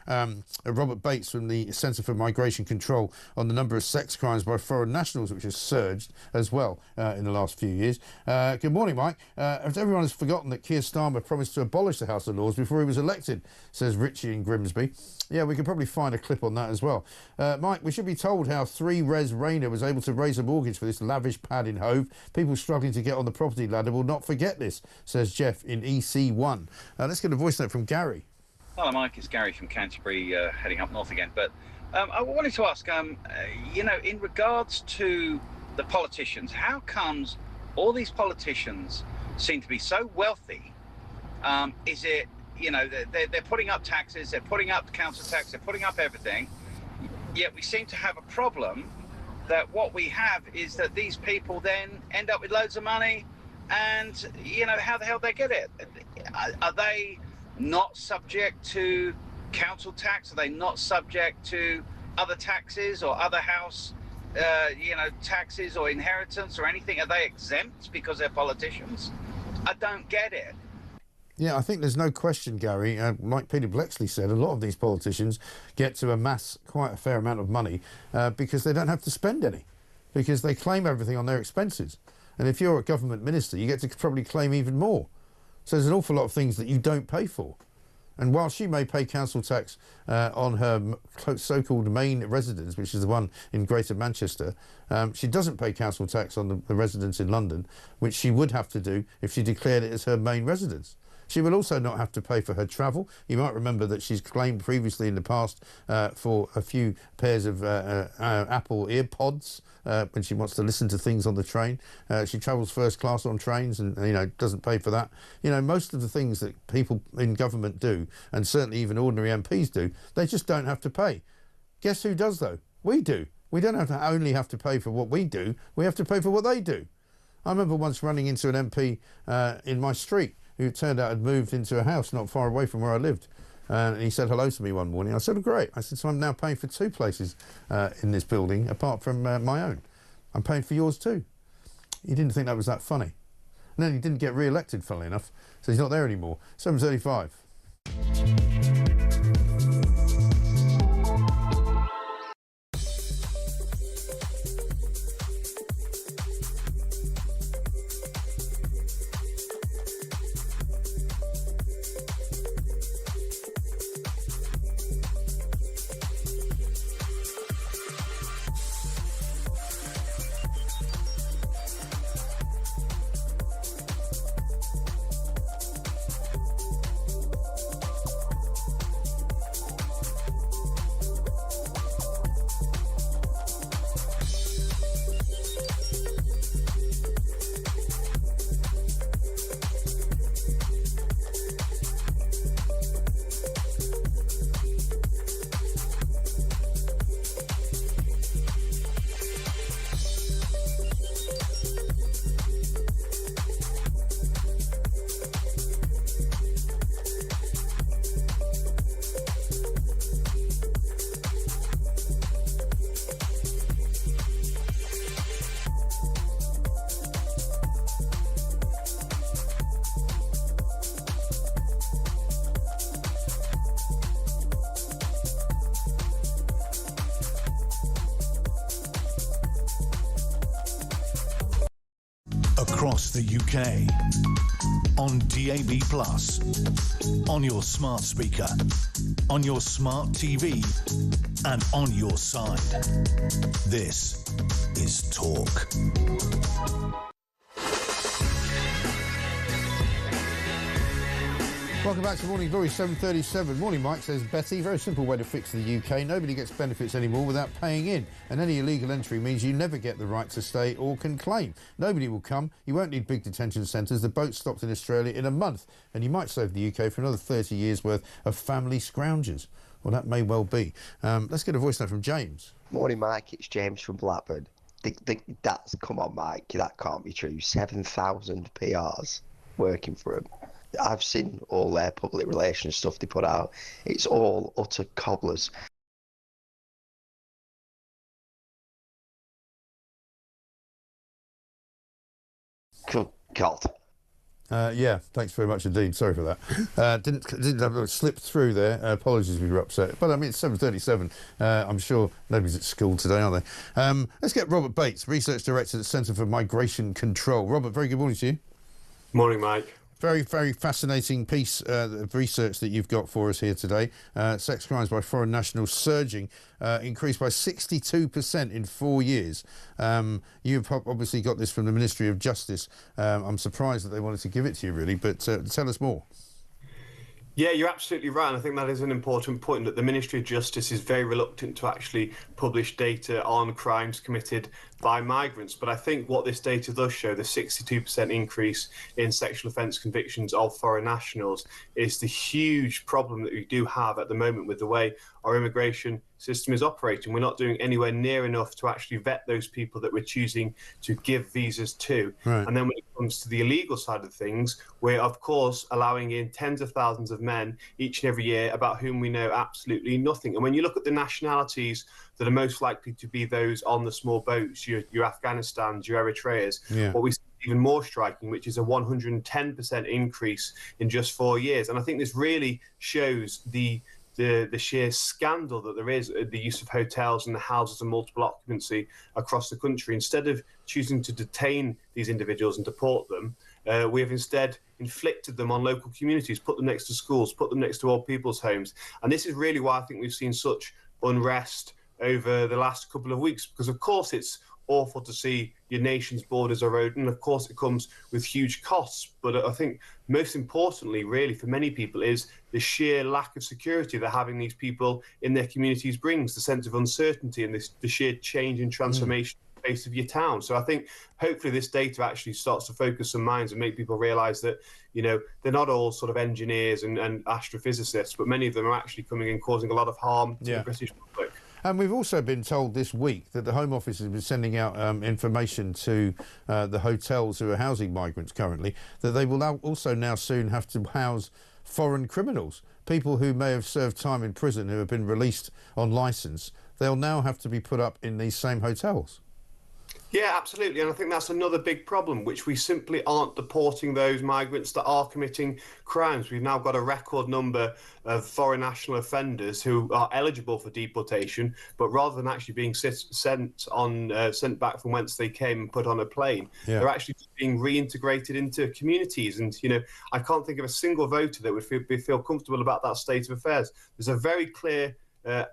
Robert Bates from the Centre for Migration Control on the number of sex crimes by foreign nationals, which has surged as well in the last few years. Good morning, Mike. Everyone has forgotten that Keir Starmer promised to abolish the House of Lords before he was elected, says Richie in Grimsby. Yeah, we could probably find a clip on that as well. Mike, we should be told how 3Res Rayner was able to raise a mortgage for this lavish pad in Hove. People struggling to get on the property ladder will not forget this, says Jeff in EC1. Let's get a voice note from Gary. Hello, Mike. It's Gary from Canterbury, heading up north again. But I wanted to ask, in regards to the politicians, how comes all these politicians seem to be so wealthy? Is it, they're putting up taxes, they're putting up council tax, they're putting up everything, yet we seem to have a problem that what we have is that these people then end up with loads of money, and, how the hell they get it? Are they not subject to council tax? Are they not subject to other taxes or other house, taxes or inheritance or anything? Are they exempt because they're politicians? I don't get it. Yeah, I think there's no question, Gary. Like Peter Blexley said, a lot of these politicians get to amass quite a fair amount of money because they don't have to spend any, because they claim everything on their expenses. And if you're a government minister, you get to probably claim even more. So there's an awful lot of things that you don't pay for. And while she may pay council tax on her so-called main residence, which is the one in Greater Manchester, she doesn't pay council tax on the residence in London, which she would have to do if she declared it as her main residence. She will also not have to pay for her travel. You might remember that she's claimed previously in the past for a few pairs of Apple EarPods when she wants to listen to things on the train. She travels first class on trains and, doesn't pay for that. Most of the things that people in government do, and certainly even ordinary MPs do, they just don't have to pay. Guess who does, though? We do. We don't only have to pay for what we do, we have to pay for what they do. I remember once running into an MP in my street who turned out had moved into a house not far away from where I lived. And he said hello to me one morning. I said, oh, great. I said, so I'm now paying for 2 places in this building, apart from my own. I'm paying for yours too. He didn't think that was that funny. And then he didn't get re-elected, funnily enough, so he's not there anymore. 7:35. Across the UK, on DAB+, on your smart speaker, on your smart TV, and on your side. This is Talk. Welcome back to Morning Glory, 7:37. Morning, Mike, says Betty. Very simple way to fix the UK. Nobody gets benefits anymore without paying in. And any illegal entry means you never get the right to stay or can claim. Nobody will come. You won't need big detention centres. The boat stopped in Australia in a month. And you might save the UK for another 30 years' worth of family scroungers. Well, that may well be. Let's get a voice note from James. Morning, Mike. It's James from Blackburn. Come on, Mike. That can't be true. 7,000 PRs working for him. I've seen all their public relations stuff they put out. It's all utter cobblers. Good God. Yeah, thanks very much indeed. Sorry for that. Didn't have a slip through there. Apologies if you were upset. But I mean, it's 7:37. I'm sure nobody's at school today, are they? Let's get Robert Bates, Research Director at the Centre for Migration Control. Robert, very good morning to you. Morning, Mike. Very, very fascinating piece of research that you've got for us here today. Sex crimes by foreign nationals surging, increased by 62% in 4 years. You've obviously got this from the Ministry of Justice. I'm surprised that they wanted to give it to you, really, but tell us more. Yeah, you're absolutely right. And I think that is an important point, that the Ministry of Justice is very reluctant to actually publish data on crimes committed by migrants. But I think what this data does show, the 62% increase in sexual offence convictions of foreign nationals, is the huge problem that we do have at the moment with the way our immigration system is operating. We're not doing anywhere near enough to actually vet those people that we're choosing to give visas to. Right. And then when it comes to the illegal side of things, we're of course allowing in tens of thousands of men each and every year about whom we know absolutely nothing. And when you look at the nationalities that are most likely to be those on the small boats, your Afghanistans, your Eritreas, Yeah. what we see even more striking, which is a 110% increase in just 4 years. And I think this really shows the sheer scandal that there is the use of hotels and the houses of multiple occupancy across the country. Instead of choosing to detain these individuals and deport them, we have instead inflicted them on local communities, put them next to schools, put them next to old people's homes. And this is really why I think we've seen such unrest over the last couple of weeks, because of course it's awful to see your nation's borders eroded, and of course it comes with huge costs. But I think most importantly, really, for many people, is the sheer lack of security that having these people in their communities brings, the sense of uncertainty and the sheer change and transformation in the face of your town. So I think hopefully this data actually starts to focus some minds and make people realise that, you know, they're not all sort of engineers and astrophysicists, but many of them are actually coming and causing a lot of harm to the British public. And we've also been told this week that the Home Office has been sending out information to the hotels who are housing migrants currently, that they will also now soon have to house foreign criminals, people who may have served time in prison who have been released on licence. They'll now have to be put up in these same hotels. Yeah, absolutely. And I think that's another big problem, which we simply aren't deporting those migrants that are committing crimes. We've now got a record number of foreign national offenders who are eligible for deportation, but rather than actually being sent back from whence they came and put on a plane, they're actually being reintegrated into communities. And, you know, I can't think of a single voter that would feel comfortable about that state of affairs. There's a very clear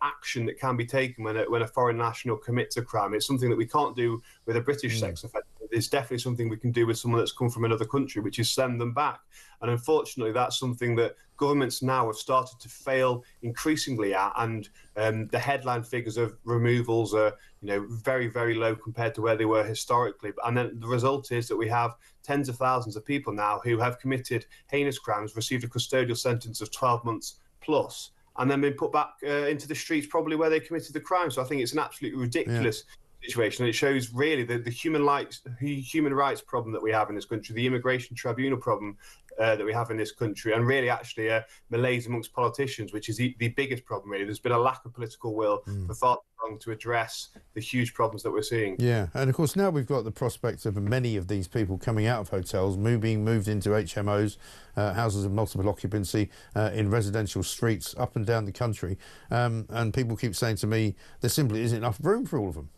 action that can be taken when a foreign national commits a crime. It's something that we can't do with a British sex offender. It's definitely something we can do with someone that's come from another country, which is send them back. And unfortunately, that's something that governments now have started to fail increasingly at. And the headline figures of removals are, you know, very, very low compared to where they were historically. And then the result is that we have tens of thousands of people now who have committed heinous crimes, received a custodial sentence of 12 months plus, and then been put back into the streets probably where they committed the crime. So I think it's an absolutely ridiculous situation. And it shows really the human rights problem that we have in this country, the immigration tribunal problem that we have in this country, and really actually malaise amongst politicians, which is the biggest problem really. There's been a lack of political will for far too long to address the huge problems that we're seeing. Yeah, and of course now we've got the prospect of many of these people coming out of hotels, being moved into HMOs, houses of multiple occupancy, in residential streets up and down the country. And people keep saying to me, there simply isn't enough room for all of them.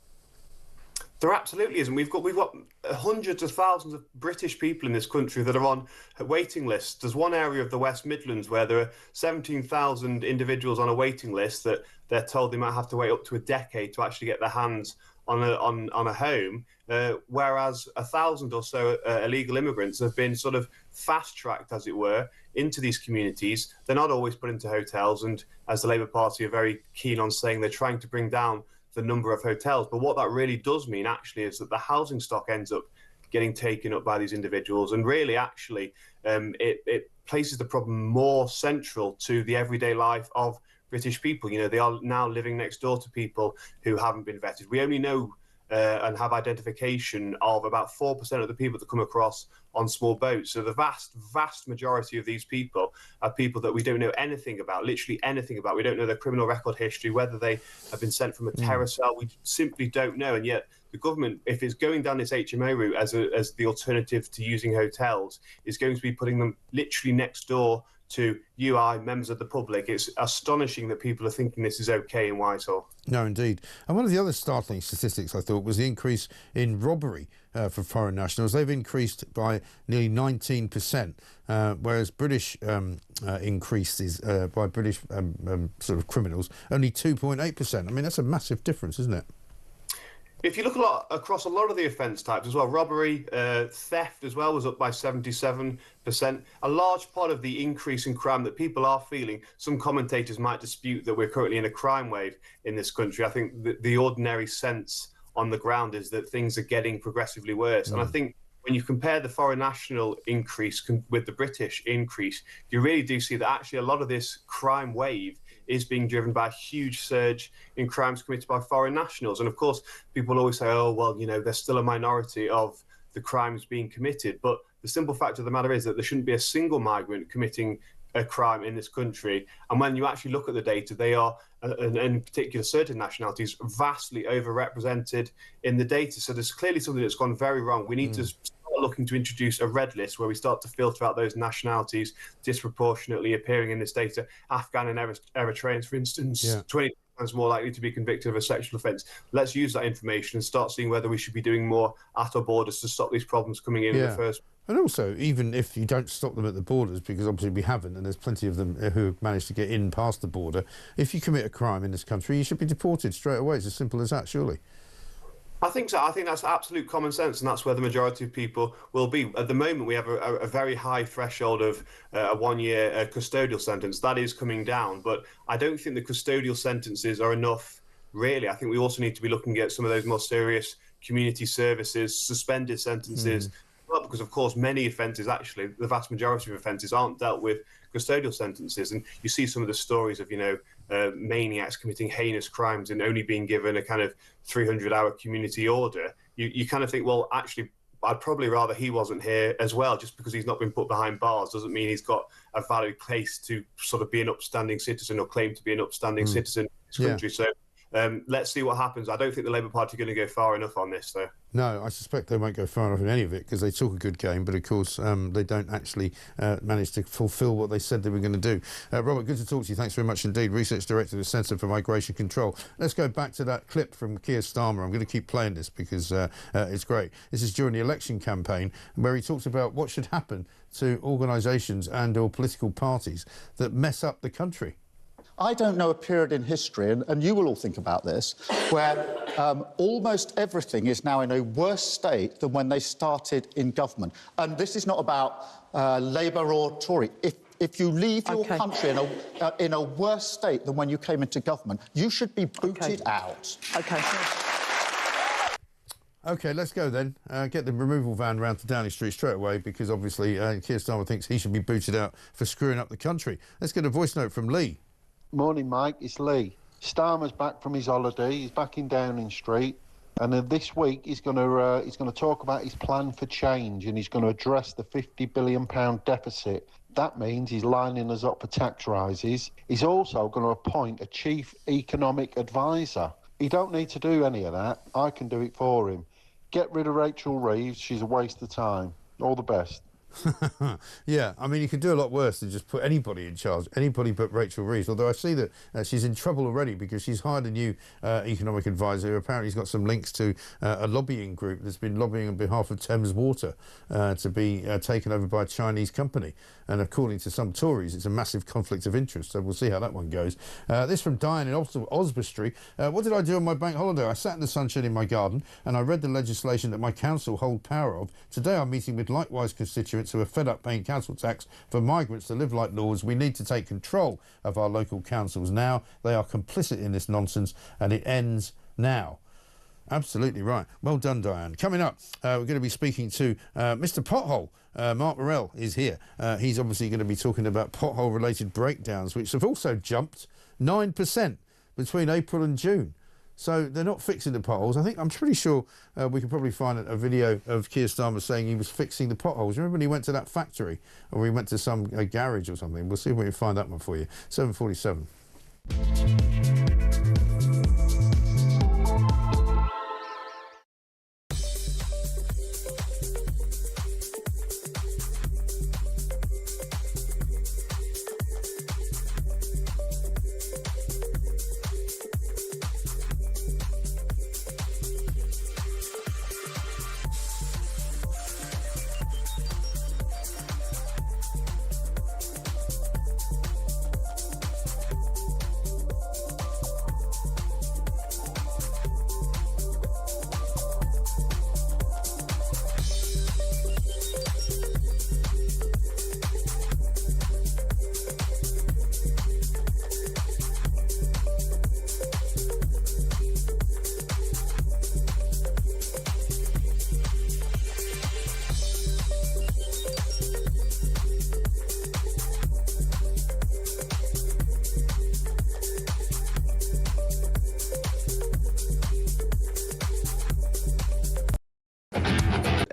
There absolutely isn't. We've got hundreds of thousands of British people in this country that are on waiting lists. There's one area of the West Midlands where there are 17,000 individuals on a waiting list that they're told they might have to wait up to a decade to actually get their hands on a home, whereas 1,000 or so illegal immigrants have been sort of fast-tracked, as it were, into these communities. They're not always put into hotels, and as the Labour Party are very keen on saying, they're trying to bring down the number of hotels. But what that really does mean actually is that the housing stock ends up getting taken up by these individuals, and really actually it places the problem more central to the everyday life of British people. You know, they are now living next door to people who haven't been vetted. We only know and have identification of about 4% of the people that come across on small boats. So the vast majority of these people are people that we don't know anything about, literally anything about. We don't know their criminal record history, whether they have been sent from a terror cell. We simply don't know. And yet the government, if it's going down this HMO route as the alternative to using hotels, is going to be putting them literally next door to members of the public. It's astonishing that people are thinking this is okay in Whitehall. No, indeed. And one of the other startling statistics, I thought, was the increase in robbery for foreign nationals. They've increased by nearly 19%, whereas British increases by British sort of criminals only 2.8%. I mean, that's a massive difference, isn't it? If you look across a lot of the offence types as well, robbery, theft as well was up by 77%. A large part of the increase in crime that people are feeling, some commentators might dispute that we're currently in a crime wave in this country. I think the ordinary sense on the ground is that things are getting progressively worse. And I think when you compare the foreign national increase with the British increase, you really do see that actually a lot of this crime wave is being driven by a huge surge in crimes committed by foreign nationals. And of course, people always say, oh, well, there's still a minority of the crimes being committed. But the simple fact of the matter is that there shouldn't be a single migrant committing a crime in this country. And when you actually look at the data, they are, in particular certain nationalities, vastly overrepresented in the data. So there's clearly something that's gone very wrong. We need to start looking to introduce a red list where we start to filter out those nationalities disproportionately appearing in this data. Afghan and Eritreans, for instance, 20 times more likely to be convicted of a sexual offence. Let's use that information and start seeing whether we should be doing more at our borders to stop these problems coming in the first place. And also, even if you don't stop them at the borders, because obviously we haven't, and there's plenty of them who have managed to get in past the border, if you commit a crime in this country, you should be deported straight away. It's as simple as that, surely. I think so. I think that's absolute common sense, and that's where the majority of people will be. At the moment, we have a very high threshold of a one-year custodial sentence. That is coming down, but I don't think the custodial sentences are enough, really. I think we also need to be looking at some of those more serious community services, suspended sentences, well, because, of course, many offences, actually, the vast majority of offences aren't dealt with custodial sentences. And you see some of the stories of, maniacs committing heinous crimes and only being given a kind of 300-hour community order. You kind of think, well, actually, I'd probably rather he wasn't here as well. Just because he's not been put behind bars doesn't mean he's got a valid place to sort of be an upstanding citizen or claim to be an upstanding citizen in this country. So let's see what happens. I don't think the Labour Party are going to go far enough on this, though. No, I suspect they won't go far enough in any of it because they talk a good game, but of course they don't actually manage to fulfil what they said they were going to do. Robert, good to talk to you. Thanks very much indeed. Research Director of the Centre for Migration Control. Let's go back to that clip from Keir Starmer. I'm going to keep playing this because it's great. This is during the election campaign where he talks about what should happen to organisations and or political parties that mess up the country. I don't know a period in history, and you will all think about this, where almost everything is now in a worse state than when they started in government. And this is not about Labour or Tory. If you leave your country in a worse state than when you came into government, you should be booted out. OK, let's go then. Get the removal van round to Downing Street straight away because obviously Keir Starmer thinks he should be booted out for screwing up the country. Let's get a voice note from Lee. Morning, Mike. It's Lee. Starmer's back from his holiday. He's back in Downing Street, and this week he's going to talk about his plan for change, and he's going to address the £50 billion deficit. That means he's lining us up for tax rises. He's also going to appoint a chief economic advisor. He don't need to do any of that. I can do it for him. Get rid of Rachel Reeves. She's a waste of time. All the best. Yeah, I mean, you could do a lot worse than just put anybody in charge, anybody but Rachel Reeves, although I see that she's in trouble already because she's hired a new economic advisor who apparently has got some links to a lobbying group that's been lobbying on behalf of Thames Water to be taken over by a Chinese company. And according to some Tories, it's a massive conflict of interest, so we'll see how that one goes. This from Diane in Oswestry. What did I do on my bank holiday? I sat in the sunshine in my garden and I read the legislation that my council hold power of. Today I'm meeting with likewise constituents who are fed up paying council tax for migrants to live like lords. We need to take control of our local councils now. They are complicit in this nonsense and it ends now. Absolutely right. Well done, Diane. Coming up, we're going to be speaking to Mr. Pothole. Mark Morell is here. He's obviously going to be talking about pothole-related breakdowns, which have also jumped 9% between April and June. So they're not fixing the potholes. I'm pretty sure we could probably find a video of Keir Starmer saying he was fixing the potholes. Remember when he went to that factory or he went to some garage or something? We'll see if we can find that one for you. 7:47.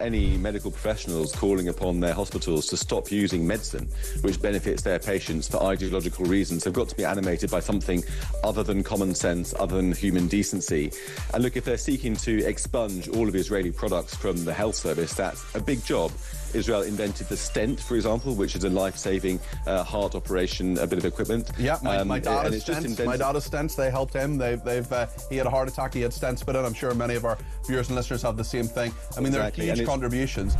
any medical professionals calling upon their hospitals to stop using medicine which benefits their patients for ideological reasons. They've got to be animated by something other than common sense, other than human decency. And look, if they're seeking to expunge all of Israeli products from the health service, that's a big job. Israel invented the stent, for example, which is a life-saving heart operation, a bit of equipment. Yeah, my daughter's stents, they helped him. He had a heart attack, he had stents put in. I'm sure many of our viewers and listeners have the same thing. I mean, Exactly. There are huge contributions.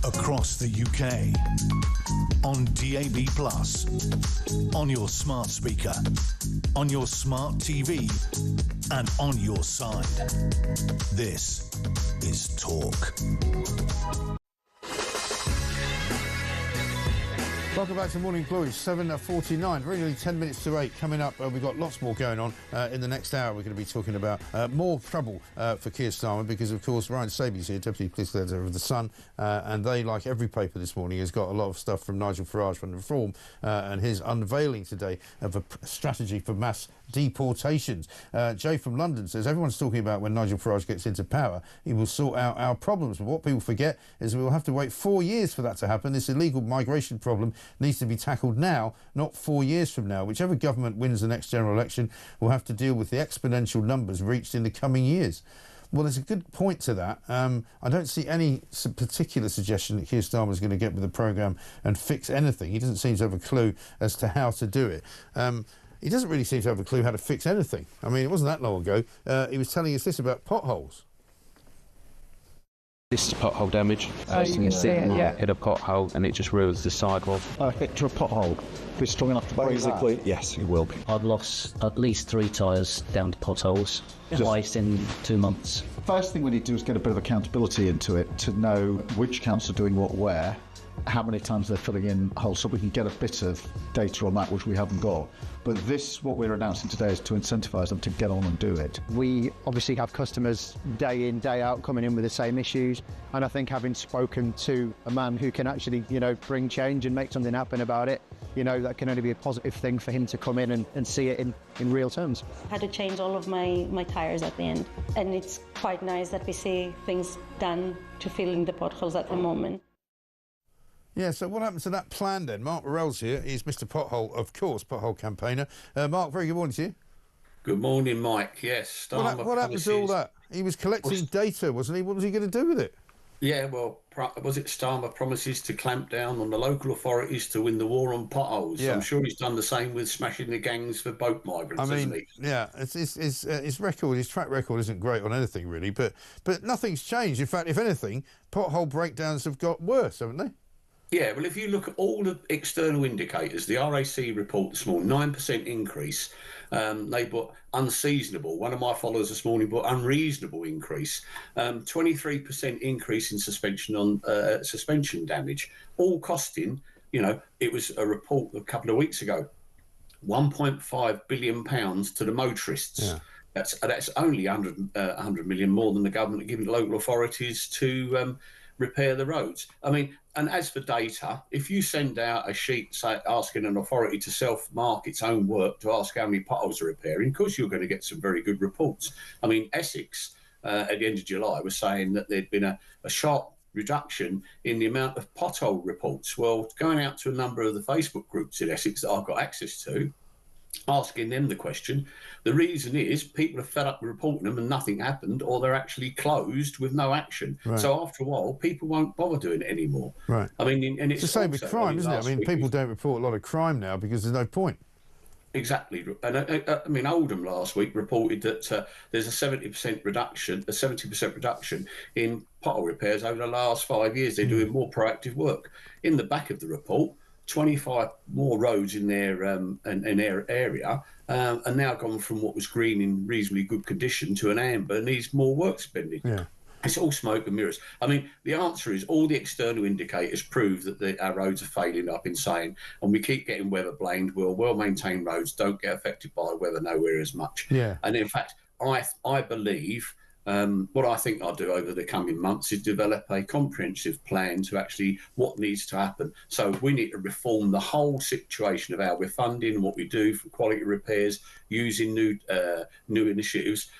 Across the UK, on DAB+, on your smart speaker, on your smart TV, and on your side. This is Talk. Welcome back to Morning Glory, 7:49, very nearly 10 minutes to 8. Coming up, we've got lots more going on. In the next hour, we're going to be talking about more trouble for Keir Starmer because, of course, Ryan Sabey's here, Deputy Police Editor of The Sun, and they, like every paper this morning, has got a lot of stuff from Nigel Farage from Reform and his unveiling today of a strategy for mass deportations. Jay from London says, everyone's talking about when Nigel Farage gets into power, he will sort out our problems. But what people forget is we will have to wait 4 years for that to happen. This illegal migration problem needs to be tackled now, not 4 years from now. Whichever government wins the next general election will have to deal with the exponential numbers reached in the coming years. Well, there's a good point to that. I don't see any particular suggestion that Keir Starmer is going to get with the programme and fix anything. He doesn't seem to have a clue as to how to do it. He doesn't really seem to have a clue how to fix anything. I mean, it wasn't that long ago. He was telling us this about potholes. This is pothole damage. You can see it, yeah. Hit a pothole and it just ruins the sidewalk. Hit a pothole. If it's strong enough to break Basically, that. Yes, it will be. I've lost at least 3 tyres down to potholes, twice in 2 months. First thing we need to do is get a bit of accountability into it to know which councils are doing what where, how many times they're filling in holes, so we can get a bit of data on that, which we haven't got. But what we're announcing today is to incentivise them to get on and do it. We obviously have customers day in, day out coming in with the same issues, and I think having spoken to a man who can actually, bring change and make something happen about it, that can only be a positive thing for him to come in and see it in real terms. I had to change all of my tyres at the end, and it's quite nice that we see things done to fill in the potholes at the moment. Yeah, so what happened to that plan then? Mark Morell's here. He's Mr. Pothole, of course, pothole campaigner. Mark, very good morning to you. Good morning, Mike. Yes. What happened to all that? He was collecting data, wasn't he? What was he going to do with it? Yeah, well, was it Starmer promises to clamp down on the local authorities to win the war on potholes? Yeah. I'm sure he's done the same with smashing the gangs for boat migrants, hasn't he? Yeah, his record, his track record isn't great on anything really, but nothing's changed. In fact, if anything, pothole breakdowns have got worse, haven't they? Yeah, well, if you look at all the external indicators, the RAC report this morning, 9% increase. They put unseasonable. One of my followers this morning put unreasonable increase. 23% increase in suspension damage, all costing, it was a report a couple of weeks ago, £1.5 billion to the motorists. Yeah. That's only 100 million more than the government are giving local authorities to repair the roads. I mean, and as for data, if you send out a sheet asking an authority to self-mark its own work to ask how many potholes are repairing, of course you're going to get some very good reports. I mean, Essex, at the end of July, was saying that there'd been a sharp reduction in the amount of pothole reports. Well, going out to a number of the Facebook groups in Essex that I've got access to, asking them the question, the reason is people are fed up with reporting them and nothing happened, or they're actually closed with no action. Right. So after a while, people won't bother doing it anymore. Right. I mean, and it's the same with crime, isn't it? I mean, people don't report a lot of crime now because there's no point. Exactly. And I mean, Oldham last week reported that there's a 70% reduction in pothole repairs over the last 5 years. They're doing more proactive work. In the back of the report, 25 more roads in their area are now gone from what was green in reasonably good condition to an amber, needs more work spending. Yeah. It's all smoke and mirrors. I mean, the answer is all the external indicators prove that our roads are failing, I've been saying, and we keep getting weather blamed. Well-maintained roads don't get affected by the weather nowhere as much. Yeah. And in fact, I believe what I think I'll do over the coming months is develop a comprehensive plan to actually what needs to happen. So we need to reform the whole situation of how we're funding, what we do for quality repairs, using new initiatives.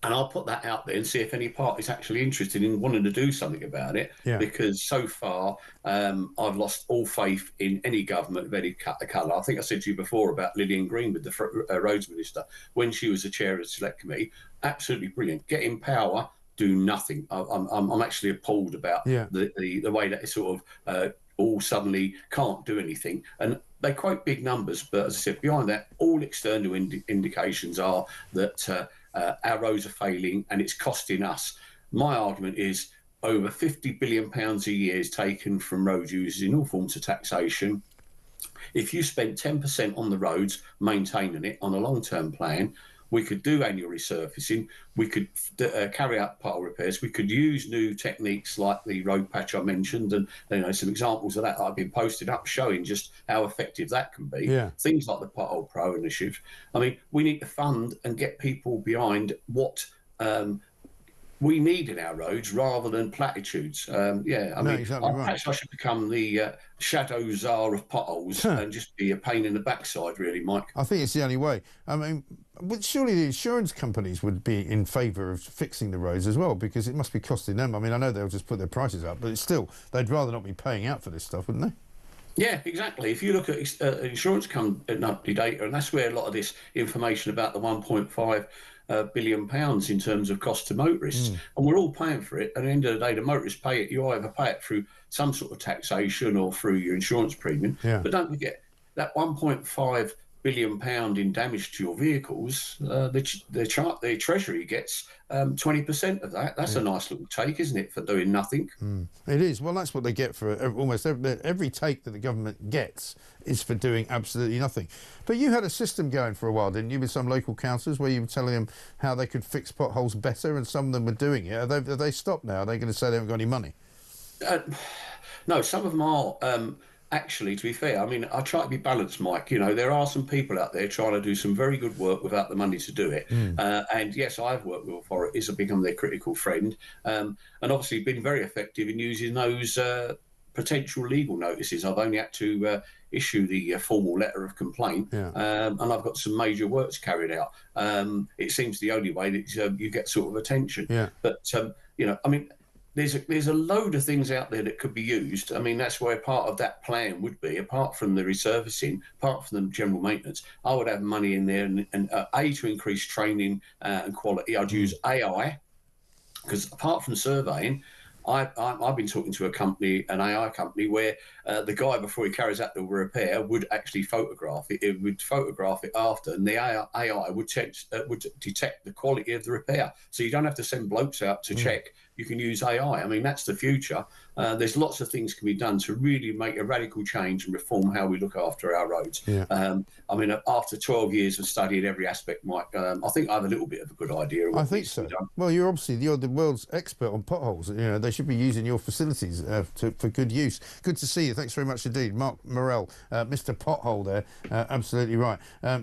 And I'll put that out there and see if any party's actually interested in wanting to do something about it. Yeah. Because so far, I've lost all faith in any government of any colour. I think I said to you before about Lillian Greenwood, the roads minister, when she was the chair of the select committee. Absolutely brilliant. Get in power, do nothing. I'm actually appalled about the way that it sort of all suddenly can't do anything. And they quote big numbers, but as I said, behind that, all external indications are that our roads are failing and it's costing us. My argument is over £50 billion a year is taken from road users in all forms of taxation. If you spent 10% on the roads, maintaining it on a long-term plan, we could do annual resurfacing, we could carry out pothole repairs, we could use new techniques like the road patch I mentioned, and some examples of that I've been posted up showing just how effective that can be. Yeah. Things like the Pothole Pro initiative. I mean, we need to fund and get people behind what we need in our roads rather than platitudes. Exactly right. Perhaps I should become the shadow czar of potholes and just be a pain in the backside, really, Mike. I think it's the only way. I mean, but surely the insurance companies would be in favour of fixing the roads as well, because it must be costing them. I mean, I know they'll just put their prices up, but it's still, they'd rather not be paying out for this stuff, wouldn't they? Yeah, exactly. If you look at insurance company data, and that's where a lot of this information about the 1.5 billion pounds in terms of cost to motorists, and we're all paying for it. At the end of the day, the motorists pay it. You either pay it through some sort of taxation or through your insurance premium. Yeah. But don't forget that 1.5 billion pound in damage to your vehicles. The Treasury gets 20% of that. That's a nice little take, isn't it, for doing nothing? It is. Well, that's what they get for almost every take that the government gets is for doing absolutely nothing. But you had a system going for a while, didn't you, with some local councils where you were telling them how they could fix potholes better, and some of them were doing it. Have they stopped now? Are they going to say they haven't got any money? No, some of them are. Actually, to be fair, I mean, I try to be balanced, Mike. You know, there are some people out there trying to do some very good work without the money to do it. And yes, I've worked with authorities, I've become their critical friend, and obviously been very effective in using those potential legal notices. I've only had to issue the formal letter of complaint, and I've got some major works carried out. It seems the only way that you get sort of attention. But, I mean, there's a load of things out there that could be used. I mean, that's where part of that plan would be, apart from the resurfacing, apart from the general maintenance, I would have money in there and to increase training and quality. I'd use AI, because apart from surveying, I've been talking to an AI company where the guy, before he carries out the repair, would actually photograph it. It would photograph it after, and the AI would detect the quality of the repair. So you don't have to send blokes out to check. You can use AI. I mean, that's the future. There's lots of things can be done to really make a radical change and reform how we look after our roads. I mean, after 12 years of studying every aspect, Mike, I think I have a little bit of a good idea of what needs to be done. Well, you're the world's expert on potholes. You know, they should be using your facilities for good use. Good to see you. Thanks very much indeed. Mark Morell, Mr. Pothole there. Absolutely right.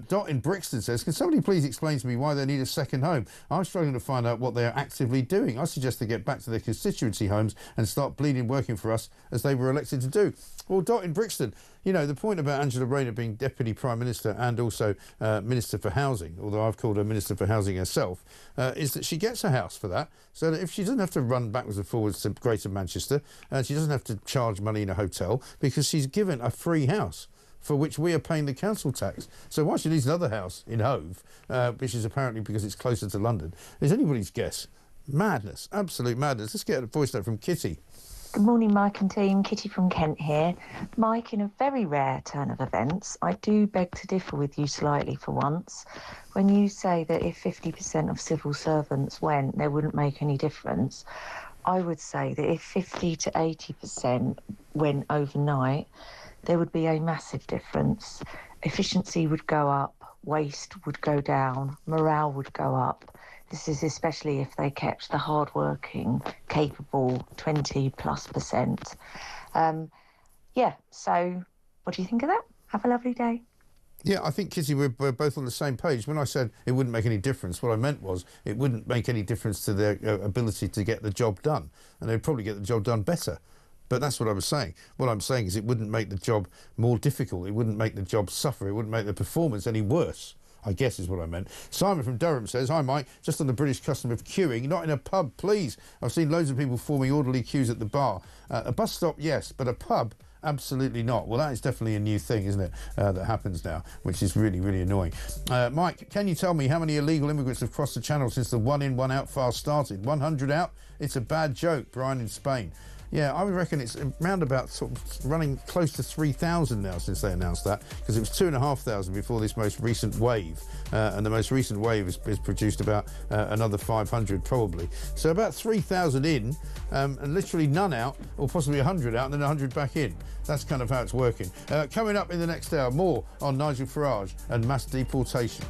Dot in Brixton says, can somebody please explain to me why they need a second home? I'm struggling to find out what they are actively doing. I suggest they get back to their constituency homes and start bleeding working for us as they were elected to do. Well, Dot in Brixton, you know, the point about Angela Rayner being Deputy Prime Minister and also Minister for Housing, although I've called her Minister for Housing herself, is that she gets a house for that, so that if she doesn't have to run backwards and forwards to Greater Manchester, she doesn't have to charge money in a hotel, because she's given a free house for which we are paying the council tax. So why she needs another house in Hove, which is apparently because it's closer to London, is anybody's guess. Madness, absolute madness. Let's get a voice note from Kitty. Good morning, Mike and team. Kitty from Kent here. Mike, in a very rare turn of events, I do beg to differ with you slightly for once. When you say that if 50% of civil servants went, there wouldn't make any difference, I would say that if 50 to 80% went overnight, there would be a massive difference. Efficiency would go up, waste would go down, morale would go up. This is especially if they kept the hard-working, capable 20+%. Yeah, so what do you think of that? Have a lovely day. Yeah, I think, Kitty, we're both on the same page. When I said it wouldn't make any difference, what I meant was it wouldn't make any difference to their ability to get the job done. And they'd probably get the job done better. But that's what I was saying. What I'm saying is it wouldn't make the job more difficult. It wouldn't make the job suffer. It wouldn't make the performance any worse, I guess is what I meant. Simon from Durham says, "Hi, Mike. Just on the British custom of queuing, not in a pub, please. I've seen loads of people forming orderly queues at the bar. A bus stop, yes, but a pub, absolutely not." Well, that is definitely a new thing, isn't it, that happens now, which is really, really annoying. Mike, can you tell me how many illegal immigrants have crossed the channel since the one in, one out fast started? 100 out? It's a bad joke. Brian in Spain. Yeah, I would reckon it's round about sort of running close to 3,000 now since they announced that, because it was 2,500 before this most recent wave, and the most recent wave has produced about another 500 probably. So about 3,000 in, and literally none out, or possibly 100 out and then 100 back in. That's kind of how it's working. Coming up in the next hour, more on Nigel Farage and mass deportation.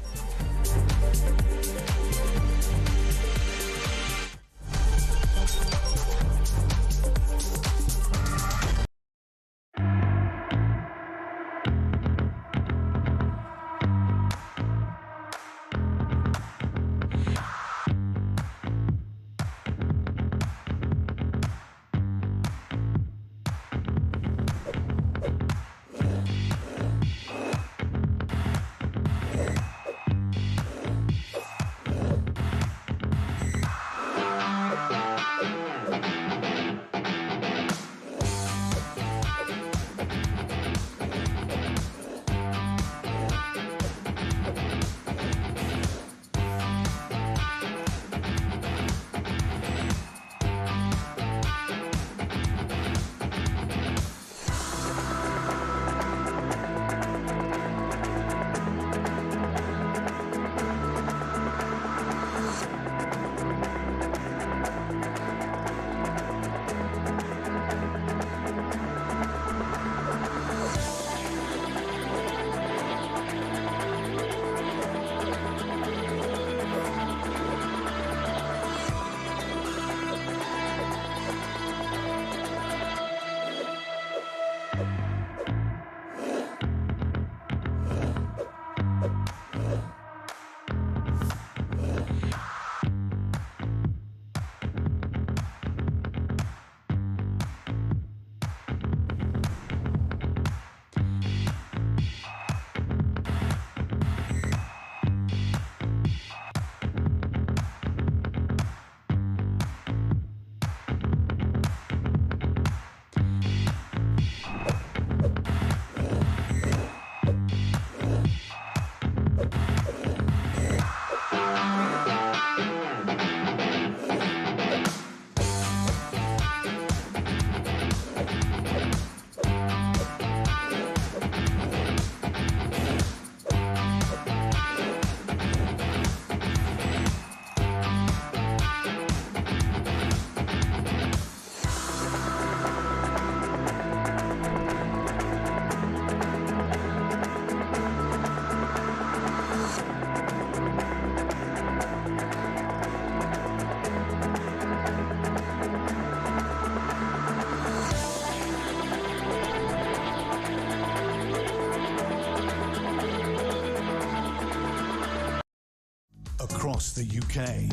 Across the UK,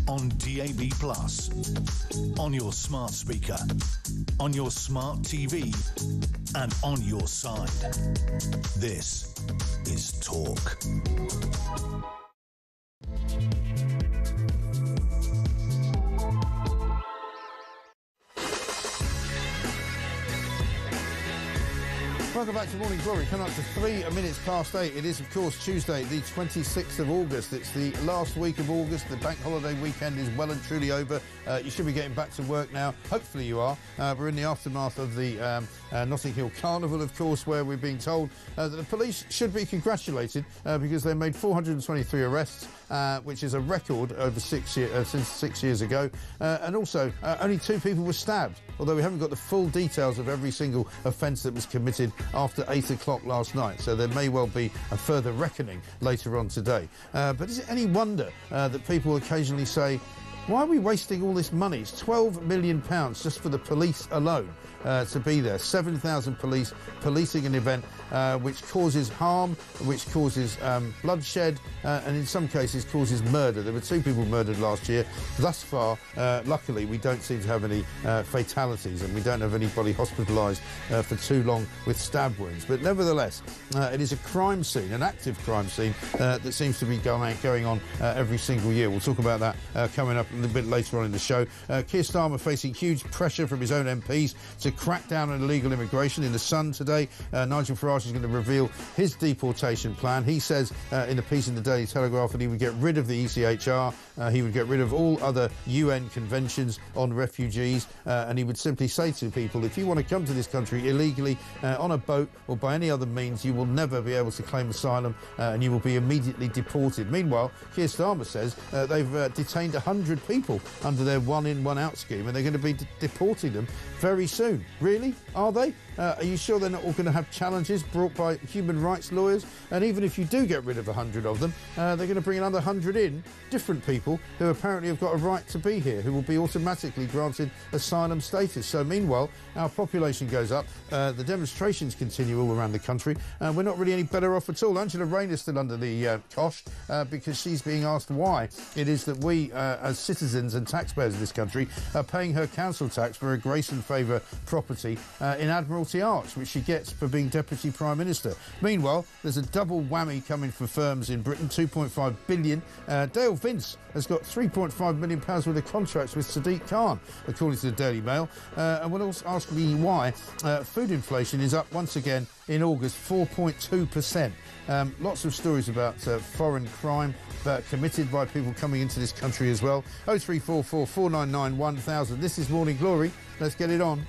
on DAB+, on your smart speaker, on your smart TV, and on your side. This is Talk. Welcome back to Morning Glory. Coming up to 3 minutes past 8. It is, of course, Tuesday, the 26th of August. It's the last week of August. The bank holiday weekend is well and truly over. You should be getting back to work now. Hopefully you are. We're in the aftermath of the Notting Hill Carnival, of course, where we're being told that the police should be congratulated because they made 423 arrests, which is a record over since 6 years ago. And also, only 2 people were stabbed, although we haven't got the full details of every single offence that was committed after 8 o'clock last night, so there may well be a further reckoning later on today. But is it any wonder that people occasionally say, why are we wasting all this money? It's £12 million just for the police alone to be there. 7,000 police policing an event which causes harm, which causes bloodshed, and in some cases causes murder. There were 2 people murdered last year. Thus far, luckily, we don't seem to have any fatalities, and we don't have anybody hospitalised for too long with stab wounds. But nevertheless, it is a crime scene, an active crime scene that seems to be going on every single year. We'll talk about that coming up a little bit later on in the show. Keir Starmer facing huge pressure from his own MPs to crack down on illegal immigration. In The Sun today, Nigel Farage is going to reveal his deportation plan. He says in a piece in the Daily Telegraph that he would get rid of the ECHR, he would get rid of all other UN conventions on refugees, and he would simply say to people, if you want to come to this country illegally on a boat or by any other means, you will never be able to claim asylum and you will be immediately deported. Meanwhile, Keir Starmer says they've detained 100 people under their one-in, one-out scheme, and they're going to be deporting them very soon. Really? Are they? Are you sure they're not all going to have challenges brought by human rights lawyers? And even if you do get rid of 100 of them, they're going to bring another 100 in, different people who apparently have got a right to be here, who will be automatically granted asylum status. So meanwhile, our population goes up, the demonstrations continue all around the country, and we're not really any better off at all. Angela Rayner's still under the cosh because she's being asked why it is that we, as citizens and taxpayers of this country, are paying her council tax for a grace and favour property in Admiralty Arch, which she gets for being Deputy Prime Minister. Meanwhile, there's a double whammy coming for firms in Britain, 2.5 billion. Dale Vince has got £3.5 million worth of contracts with Sadiq Khan, according to the Daily Mail. And will also ask me why food inflation is up once again in August, 4.2%. Lots of stories about foreign crime committed by people coming into this country as well. 0344 499 1000. This is Morning Glory. Let's get it on.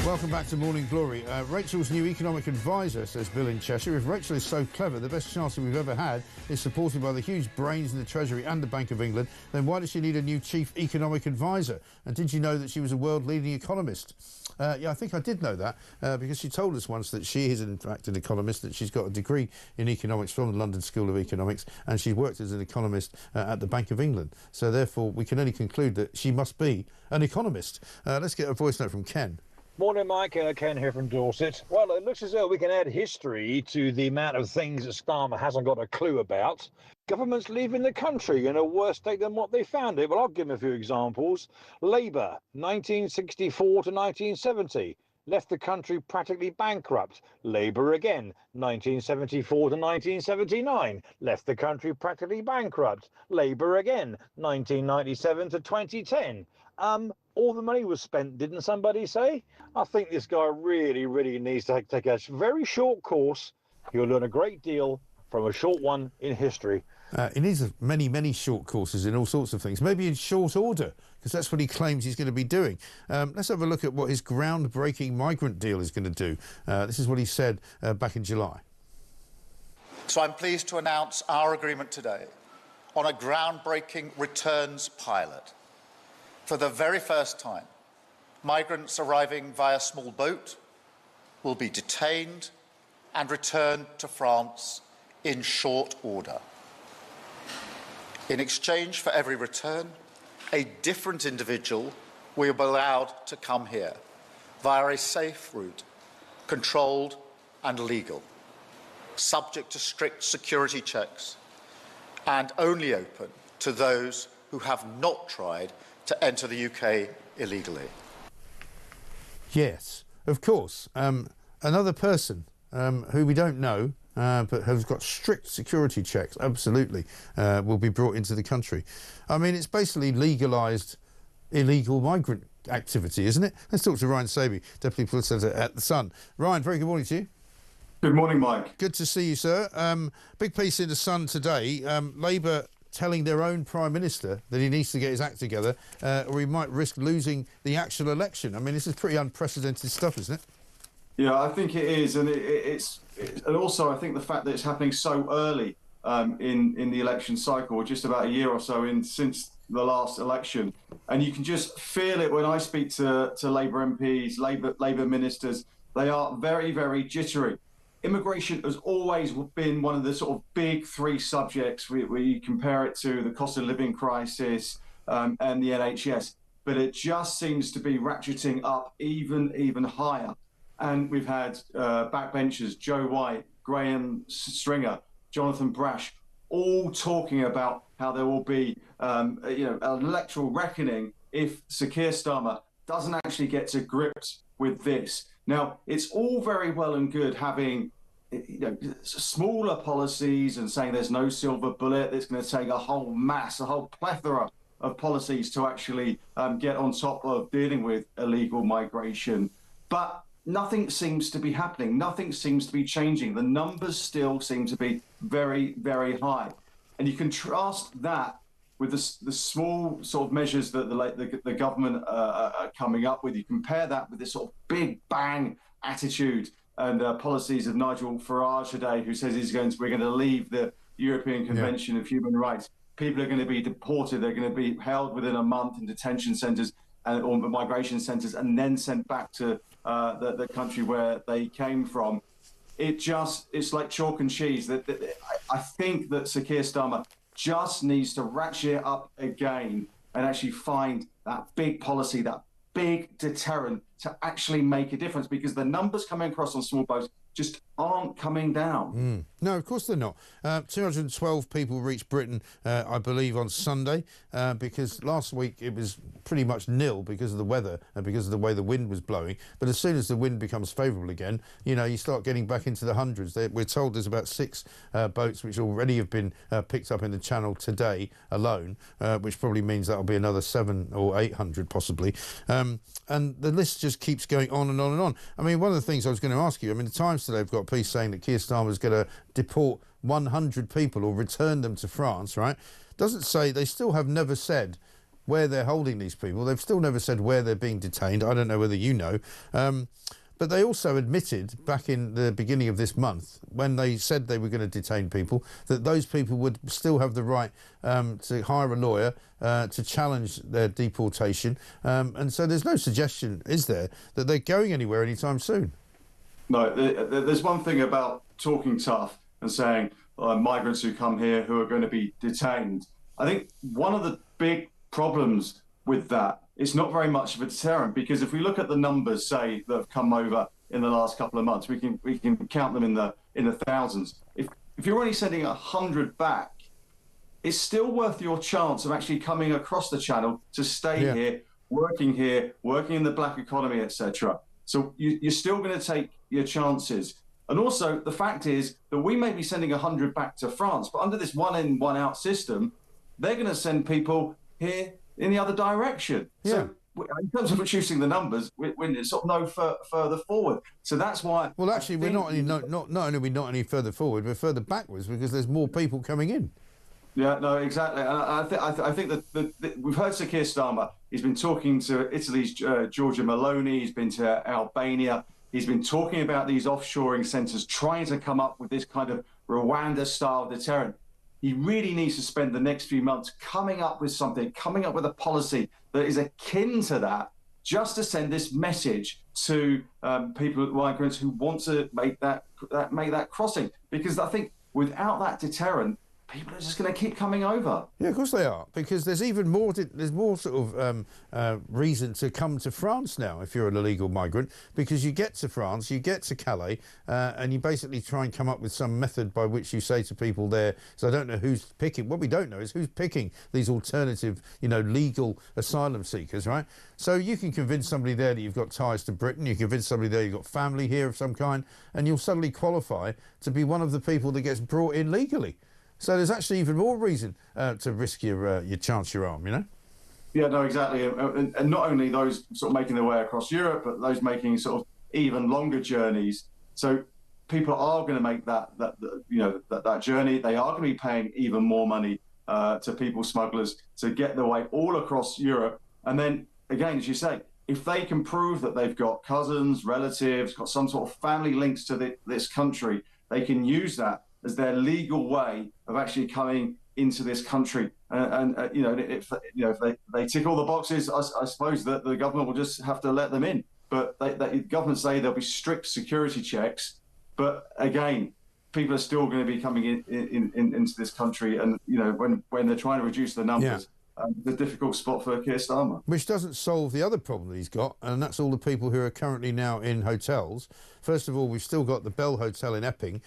Welcome back to Morning Glory. Rachel's new economic advisor, says Bill in Cheshire. If Rachel is so clever, the best chancellor we've ever had is supported by the huge brains in the Treasury and the Bank of England, then why does she need a new chief economic advisor? And did you know that she was a world-leading economist? Yeah, I think I did know that because she told us once that she is in fact an economist, that she's got a degree in economics from the London School of Economics, and she worked as an economist at the Bank of England. So therefore, we can only conclude that she must be an economist. Let's get a voice note from Ken. Morning, Mike. Ken here from Dorset. Well, it looks as though we can add history to the amount of things that Starmer hasn't got a clue about. Government's leaving the country in a worse state than what they found it. Well, I'll give him a few examples. Labour, 1964 to 1970. Left the country practically bankrupt. Labour again, 1974 to 1979. Left the country practically bankrupt. Labour again, 1997 to 2010. All the money was spent, didn't somebody say? I think this guy really, really needs to take a very short course. He'll learn a great deal from a short one in history. He needs many, many short courses in all sorts of things, maybe in short order, because that's what he claims he's going to be doing. Let's have a look at what his groundbreaking migrant deal is going to do. This is what he said back in July. So I'm pleased to announce our agreement today on a groundbreaking returns pilot. For the very first time, migrants arriving via small boat will be detained and returned to France in short order. In exchange for every return, a different individual will be allowed to come here via a safe route, controlled and legal, subject to strict security checks, and only open to those who have not tried to enter the UK illegally. Yes, of course. Another person who we don't know, but has got strict security checks, absolutely, will be brought into the country. I mean, it's basically legalised illegal migrant activity, isn't it? Let's talk to Ryan Saby, Deputy Politics Editor at The Sun. Ryan, very good morning to you. Good morning, Mike. Good to see you, sir. Big piece in The Sun today. Labour telling their own Prime Minister that he needs to get his act together or he might risk losing the actual election. I mean, this is pretty unprecedented stuff, isn't it? Yeah, I think it is, and and also I think the fact that it's happening so early in the election cycle, just about a year or so in since the last election, and you can just feel it when I speak to Labour MPs, Labour ministers. They are very, very jittery. Immigration has always been one of the sort of big three subjects where you compare it to the cost of living crisis and the NHS, but it just seems to be ratcheting up even higher. And we've had backbenchers, Joe White, Graham Stringer, Jonathan Brash, all talking about how there will be, an electoral reckoning if Sir Keir Starmer doesn't actually get to grips with this. Now, it's all very well and good having, smaller policies and saying there's no silver bullet that's going to take a whole plethora of policies to actually get on top of dealing with illegal migration. But nothing seems to be happening. Nothing seems to be changing. The numbers still seem to be very, very high. And you contrast that with the small sort of measures that the government are coming up with. You compare that with this sort of big bang attitude and policies of Nigel Farage today, who says we're going to leave the European Convention of Human Rights. People are going to be deported. They're going to be held within a month in detention centres or migration centres and then sent back to the country where they came from. It's like chalk and cheese. I think that Sir Keir Starmer just needs to ratchet it up again and actually find that big policy, that big deterrent to actually make a difference, because the numbers coming across on small boats just aren't coming down. No, of course they're not. 212 people reached Britain, I believe, on Sunday, because last week it was pretty much nil because of the weather and because of the way the wind was blowing. But as soon as the wind becomes favourable again, you start getting back into the hundreds. We're told there's about 6 boats which already have been picked up in the Channel today alone, which probably means that'll be another 700 or 800 possibly. And the list just keeps going on and on and on. I mean, one of the things I was going to ask you, the Times today have got a piece saying that Keir Starmer's going to deport 100 people or return them to France, right? Doesn't say, they still have never said where they're holding these people. They've still never said where they're being detained. I don't know whether you know. But they also admitted back in the beginning of this month, when they said they were going to detain people, that those people would still have the right to hire a lawyer to challenge their deportation. And so there's no suggestion, is there, that they're going anywhere anytime soon? No, there's one thing about talking tough and saying migrants who come here who are going to be detained. I think one of the big problems with that, it's not very much of a deterrent, because if we look at the numbers, say, that have come over in the last couple of months, we can count them in the thousands. If you're only sending 100 back, it's still worth your chance of actually coming across the Channel to stay here, working in the black economy, etc. So you're still going to take your chances. And also, the fact is that we may be sending 100 back to France, but under this one-in, one-out system, they're going to send people here in the other direction. So in terms of reducing the numbers, we're sort of no further forward. So that's why... Well, actually, we're not only are we not any further forward, we're further backwards, because there's more people coming in. Yeah, no, exactly. And I think that we've heard Sir Keir Starmer. He's been talking to Italy's Giorgia Meloni. He's been to Albania. He's been talking about these offshoring centres, trying to come up with this kind of Rwanda-style deterrent. He really needs to spend the next few months coming up with something, coming up with a policy that is akin to that, just to send this message to people, migrants who want to make that crossing. Because I think without that deterrent, people are just going to keep coming over. Yeah, of course they are, because there's more sort of reason to come to France now if you're an illegal migrant, because you get to France, you get to Calais, and you basically try and come up with some method by which you say to people there, so I don't know who's picking, what we don't know is who's picking these alternative, legal asylum seekers, right? So you can convince somebody there that you've got ties to Britain, you can convince somebody there you've got family here of some kind, and you'll suddenly qualify to be one of the people that gets brought in legally. So there's actually even more reason to risk your chance, your arm, Yeah, no, exactly. And not only those sort of making their way across Europe, but those making sort of even longer journeys. So people are going to make that journey. They are going to be paying even more money to people smugglers to get their way all across Europe. And then, again, as you say, if they can prove that they've got cousins, relatives, got some sort of family links to this country, they can use that as their legal way of actually coming into this country. If they tick all the boxes, I suppose that the government will just have to let them in. But the government say there'll be strict security checks. But again, people are still going to be coming into this country, and when they're trying to reduce the numbers, the difficult spot for Keir Starmer. Which doesn't solve the other problem that he's got, and that's all the people who are currently now in hotels. First of all, we've still got the Bell Hotel in Epping,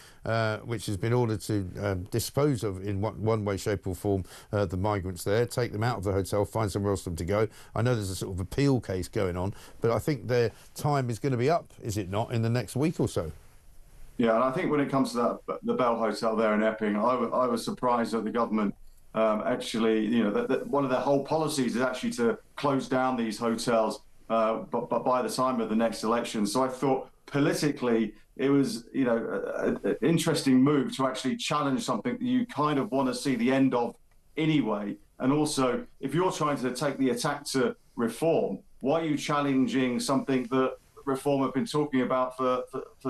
which has been ordered to dispose of in one way, shape or form the migrants there, take them out of the hotel, find somewhere else for them to go. I know there's a sort of appeal case going on, but I think their time is going to be up, is it not, in the next week or so? Yeah, and I think when it comes to the Bell Hotel there in Epping, I was surprised that the government that one of their whole policies is actually to close down these hotels but by the time of the next election. So I thought politically it was an interesting move to actually challenge something that you kind of want to see the end of anyway. And also, if you're trying to take the attack to reform, why are you challenging something that Reform have been talking about for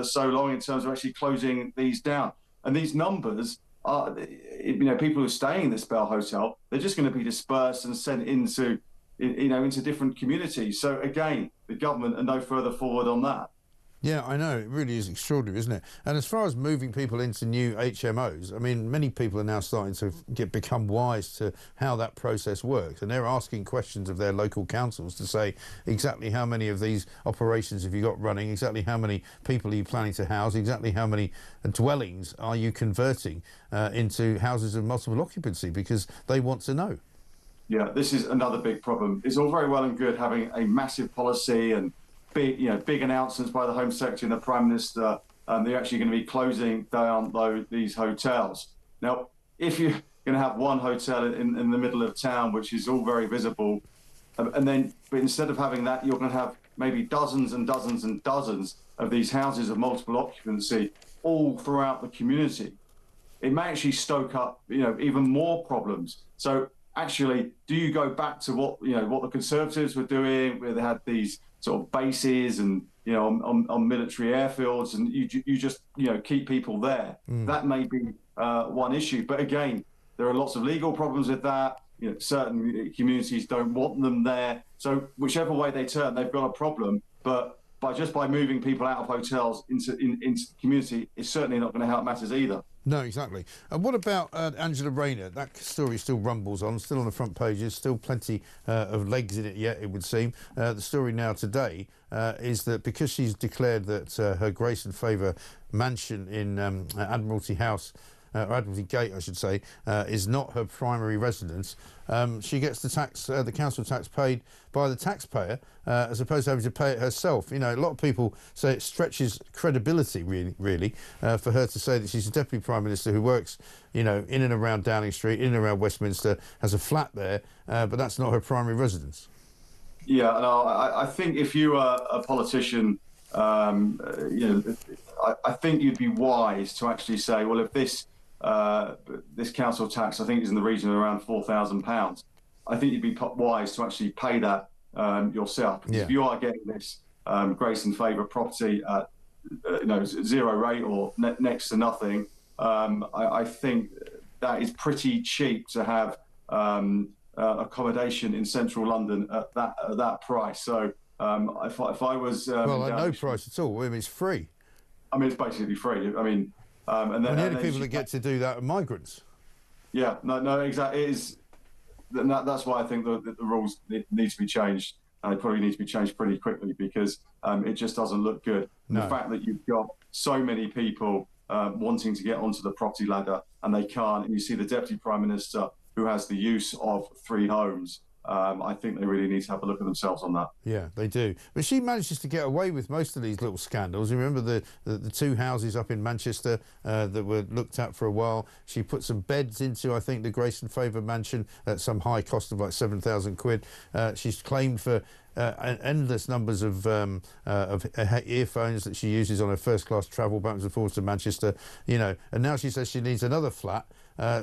so long in terms of actually closing these down? And these numbers are, people who are staying in this Bell Hotel, they're just going to be dispersed and sent into different communities. So again, the government are no further forward on that. Yeah, I know. It really is extraordinary, isn't it? And as far as moving people into new HMOs, I mean, many people are now starting to become wise to how that process works. And they're asking questions of their local councils to say exactly how many of these operations have you got running, exactly how many people are you planning to house, exactly how many dwellings are you converting into houses of multiple occupancy, because they want to know. Yeah, this is another big problem. It's all very well and good having a massive policy and big announcements by the Home Secretary and the Prime Minister. They're actually going to be closing down these hotels. Now, if you're going to have one hotel in the middle of town, which is all very visible, but instead of having that, you're going to have maybe dozens and dozens and dozens of these houses of multiple occupancy all throughout the community. It may actually stoke up, even more problems. So actually, do you go back to what the Conservatives were doing, where they had these sort of bases and on military airfields, and you just keep people there? That may be one issue, but again, there are lots of legal problems with that. Certain communities don't want them there, so whichever way they turn, they've got a problem. But by moving people out of hotels into the community, it's certainly not going to help matters either. No, exactly. And what about Angela Rayner? That story still rumbles on, still on the front pages, still plenty of legs in it yet, it would seem. The story now today is that because she's declared that her Grace and Favour mansion in Admiralty House, or Admiralty Gate, I should say, is not her primary residence, she gets the council tax paid by the taxpayer, as opposed to having to pay it herself. A lot of people say it stretches credibility, really, for her to say that she's a Deputy Prime Minister who works, in and around Downing Street, in and around Westminster, has a flat there, but that's not her primary residence. Yeah, no, I think if you are a politician, I think you'd be wise to actually say, well, if this council tax, I think, is in the region of around £4,000. I think you'd be wise to actually pay that yourself. Because if you are getting this Grace and Favour property at zero rate or next to nothing, I think that is pretty cheap to have accommodation in central London at that price. So if I was at no price at all. I mean, it's free. I mean, it's basically free. I mean. And the only people that get to do that are migrants. Yeah, no, exactly. It is. That's why I think the rules need to be changed. They probably need to be changed pretty quickly, because it just doesn't look good. No. The fact that you've got so many people wanting to get onto the property ladder and they can't, and you see the Deputy Prime Minister who has the use of 3 homes. I think they really need to have a look at themselves on that. Yeah, they do. But she manages to get away with most of these little scandals. You remember the 2 houses up in Manchester that were looked at for a while. She put some beds into, I think, the Grace and Favour mansion at some high cost of like £7,000. She's claimed for endless numbers of earphones that she uses on her first-class travel backwards and forwards to Manchester, and now she says she needs another flat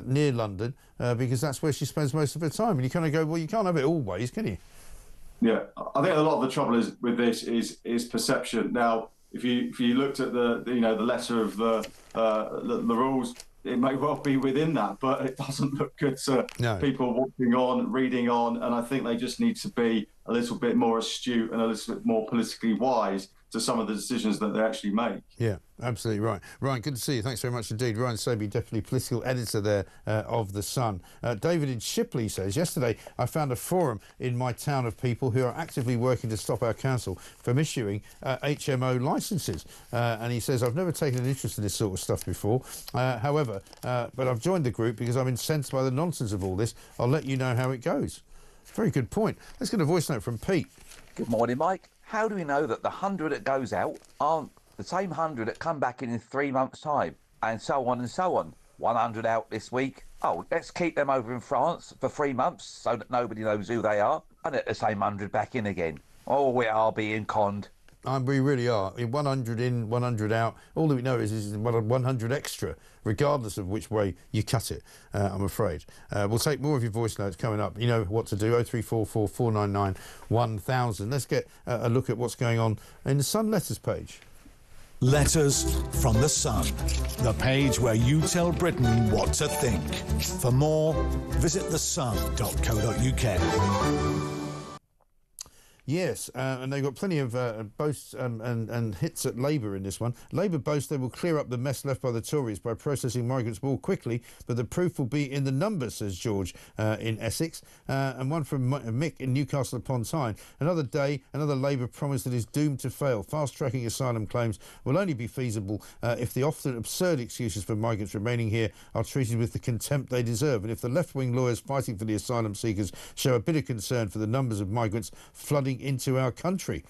near London because that's where she spends most of her time. And you kind of go, well, you can't have it always, can you? Yeah, I think a lot of the trouble with this is perception. Now, if you looked at the letter of the rules, it may well be within that, but it doesn't look good to people watching on, reading on, and I think they just need to be a little bit more astute and a little bit more politically wise to some of the decisions that they actually make. Yeah, absolutely right. Ryan, good to see you. Thanks very much indeed. Ryan Sobey, deputy political editor there of The Sun. David in Shipley says, yesterday I found a forum in my town of people who are actively working to stop our council from issuing HMO licences. And he says, I've never taken an interest in this sort of stuff before. However, but I've joined the group because I'm incensed by the nonsense of all this. I'll let you know how it goes. Very good point. Let's get a voice note from Pete. Good morning, Mike. How do we know that the 100 that goes out aren't the same 100 that come back in 3 months' time? And so on and so on. 100 out this week. Oh, let's keep them over in France for 3 months so that nobody knows who they are. And let the same 100 back in again. Oh, we are being conned. We really are. 100 in, 100 out. All that we know is 100 extra, regardless of which way you cut it, I'm afraid. We'll take more of your voice notes coming up. You know what to do, 0344 499 1000. Let's get a look at what's going on in the Sun Letters page. Letters from the Sun, the page where you tell Britain what to think. For more, visit thesun.co.uk. Yes, and they've got plenty of boasts and hits at Labour in this one. Labour boasts they will clear up the mess left by the Tories by processing migrants more quickly, but the proof will be in the numbers, says George in Essex. And one from Mick in Newcastle upon Tyne. Another day, another Labour promise that is doomed to fail. Fast-tracking asylum claims will only be feasible if the often absurd excuses for migrants remaining here are treated with the contempt they deserve, and if the left-wing lawyers fighting for the asylum seekers show a bit of concern for the numbers of migrants flooding into our country.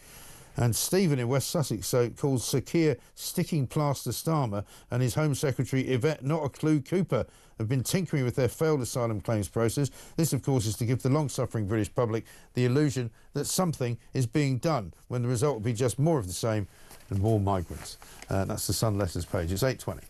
And Stephen in West Sussex calls Sir Keir sticking plaster Starmer and his Home Secretary Yvette not a clue Cooper have been tinkering with their failed asylum claims process. This, of course, is to give the long-suffering British public the illusion that something is being done, when the result will be just more of the same and more migrants. That's the Sun Letters page. It's 8:20.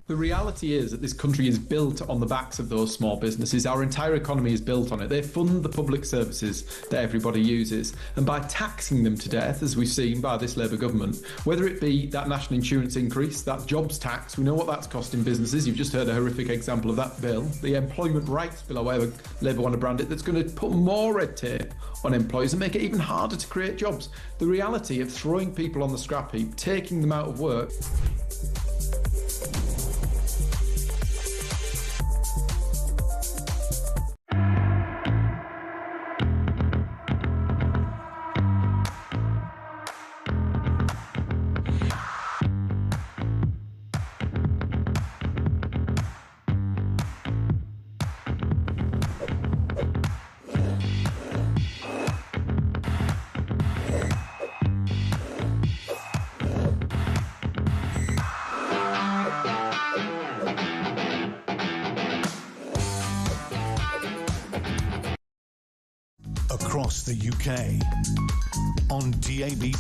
The reality is that this country is built on the backs of those small businesses. Our entire economy is built on it. They fund the public services that everybody uses. And by taxing them to death, as we've seen by this Labour government, whether it be that national insurance increase, that jobs tax, we know what that's costing businesses. You've just heard a horrific example of that bill. The employment rights bill, or whatever Labour want to brand it, that's going to put more red tape on employers and make it even harder to create jobs. The reality of throwing people on the scrap heap, taking them out of work. across the UK, on DAB+,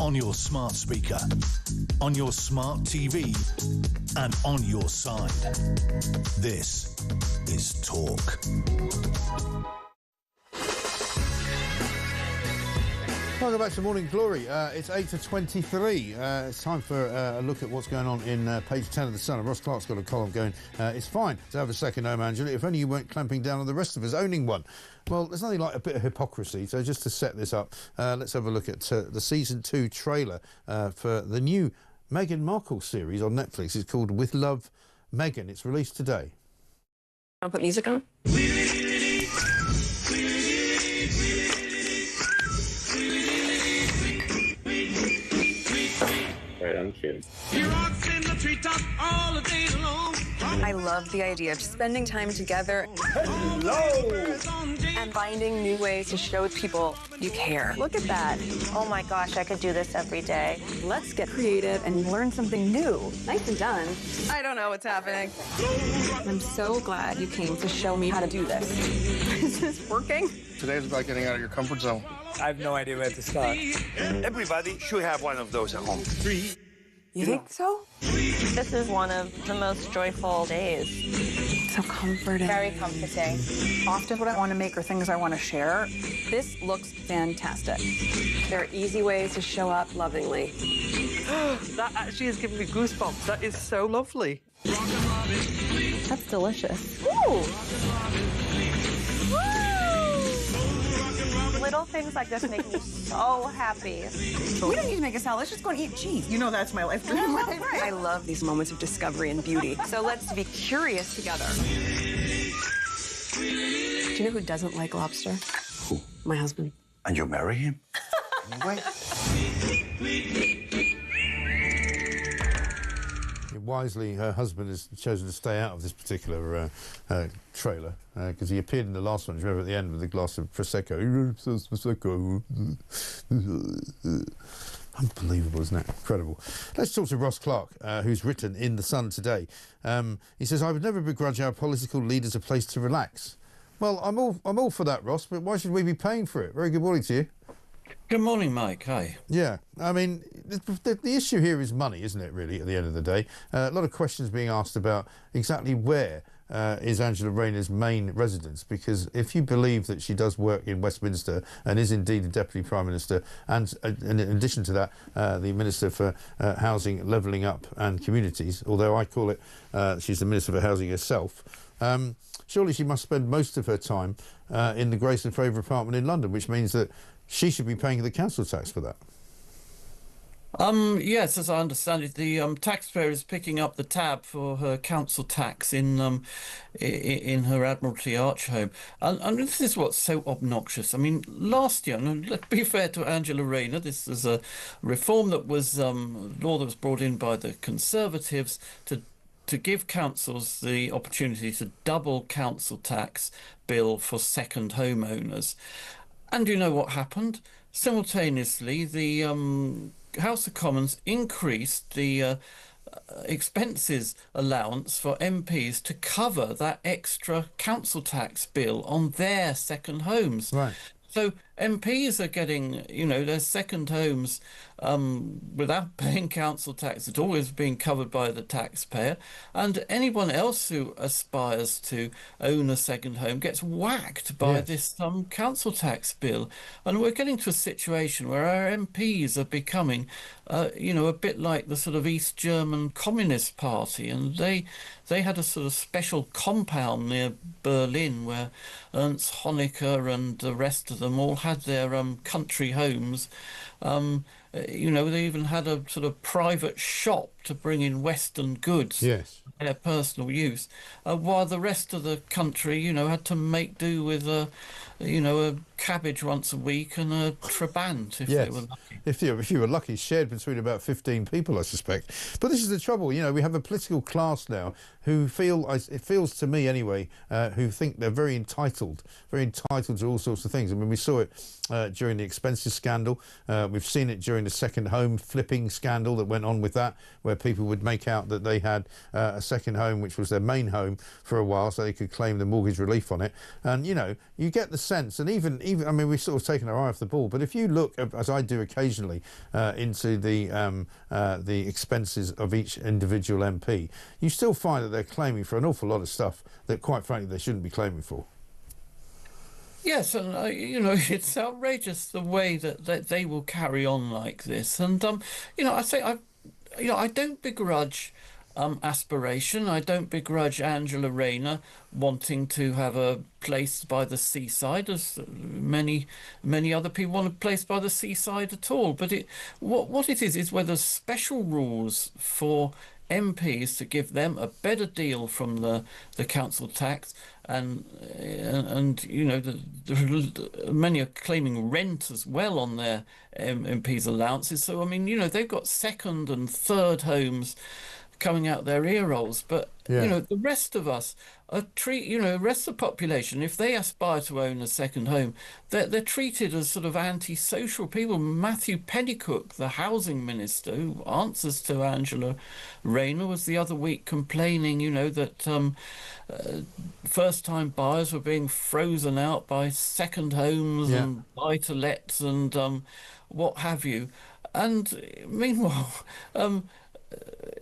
on your smart speaker, on your smart TV, and on your side. This is Talk. Welcome back to Morning Glory. It's 8 to 23. It's time for a look at what's going on in page 10 of The Sun. And Ross Clark's got a column going. It's fine to have a second home, Angela, if only you weren't clamping down on the rest of us owning one. Well, there's nothing like a bit of hypocrisy. So just to set this up, let's have a look at the Season 2 trailer for the new Meghan Markle series on Netflix. It's called With Love, Meghan. It's released today. I'll put music on. I love the idea of spending time together. And finding new ways to show people you care. Look at that. Oh my gosh, I could do this every day. Let's get creative and learn something new. Nicely done. I don't know what's happening. I'm so glad you came to show me how to do this. Is this working? Today's about getting out of your comfort zone. I have no idea where to start. Everybody should have one of those at home. You think so? This is one of the most joyful days. So comforting. Very comforting. Often what I want to make are things I want to share. This looks fantastic. There are easy ways to show up lovingly. That actually is giving me goosebumps. That is so lovely. That's delicious. Ooh. Little things like this make me so happy. We don't need to make a salad. Let's just go and eat cheese. You know that's my life dream. Right. I love these moments of discovery and beauty. So let's be curious together. Do you know who doesn't like lobster? Who? My husband. And you marry him? Anyway. Wisely, her husband has chosen to stay out of this particular trailer because he appeared in the last one. Do you remember at the end with a glass of Prosecco? Prosecco. Unbelievable, isn't it? Incredible. Let's talk to Ross Clark, who's written in The Sun today. He says, I would never begrudge our political leaders a place to relax. Well, I'm all for that, Ross, but why should we be paying for it? Very good morning to you. Good morning, Mike. Hi. Yeah, I mean, the issue here is money, isn't it, really, at the end of the day? A lot of questions being asked about exactly where is Angela Rayner's main residence, because if you believe that she does work in Westminster and is indeed a Deputy Prime Minister, and in addition to that, the Minister for Housing, Levelling Up and Communities, although I call it she's the Minister for Housing herself, surely she must spend most of her time in the Grace and Favour apartment in London, which means that she should be paying the council tax for that. Yes, as I understand it, the taxpayer is picking up the tab for her council tax in her Admiralty Arch home. And this is what's so obnoxious. I mean, last year, and let's be fair to Angela Rayner, this was a reform that was law that was brought in by the Conservatives to give councils the opportunity to double council tax bill for second homeowners. And you know what happened? Simultaneously, the House of Commons increased the expenses allowance for MPs to cover that extra council tax bill on their second homes. Right. So MPs are getting, their second homes without paying council tax at all, is being covered by the taxpayer, and anyone else who aspires to own a second home gets whacked by this council tax bill. And we're getting to a situation where our MPs are becoming, a bit like the sort of East German Communist Party, and they had a sort of special compound near Berlin where Ernst Honecker and the rest of them all had their country homes. They even had a sort of private shop to bring in Western goods for their personal use, while the rest of the country, had to make do with a cabbage once a week and a Trabant if they were lucky. If you were lucky, shared between about 15 people, I suspect. But this is the trouble, we have a political class now who feel, it feels to me anyway, who think they're very entitled to all sorts of things. I mean, we saw it during the expenses scandal. We've seen it during a second home flipping scandal that went on with that, where people would make out that they had a second home which was their main home for a while, so they could claim the mortgage relief on it. And you get the sense, and even I mean, we've sort of taken our eye off the ball, but if you look, as I do occasionally, into the expenses of each individual MP, you still find that they're claiming for an awful lot of stuff that, quite frankly, they shouldn't be claiming for. Yes, and it's outrageous the way that they will carry on like this. And I don't begrudge aspiration. I don't begrudge Angela Rayner wanting to have a place by the seaside, as many other people want a place by the seaside at all. But what it is whether special rules for MPs to give them a better deal from the council tax, and many are claiming rent as well on their MPs' allowances. So I mean, they've got second and third homes coming out their ear holes, but the rest of us are the rest of the population, if they aspire to own a second home, they're treated as sort of antisocial people. Matthew Pennycook, the housing minister who answers to Angela Rayner, was the other week complaining that first-time buyers were being frozen out by second homes and buy-to-lets and what have you. And meanwhile,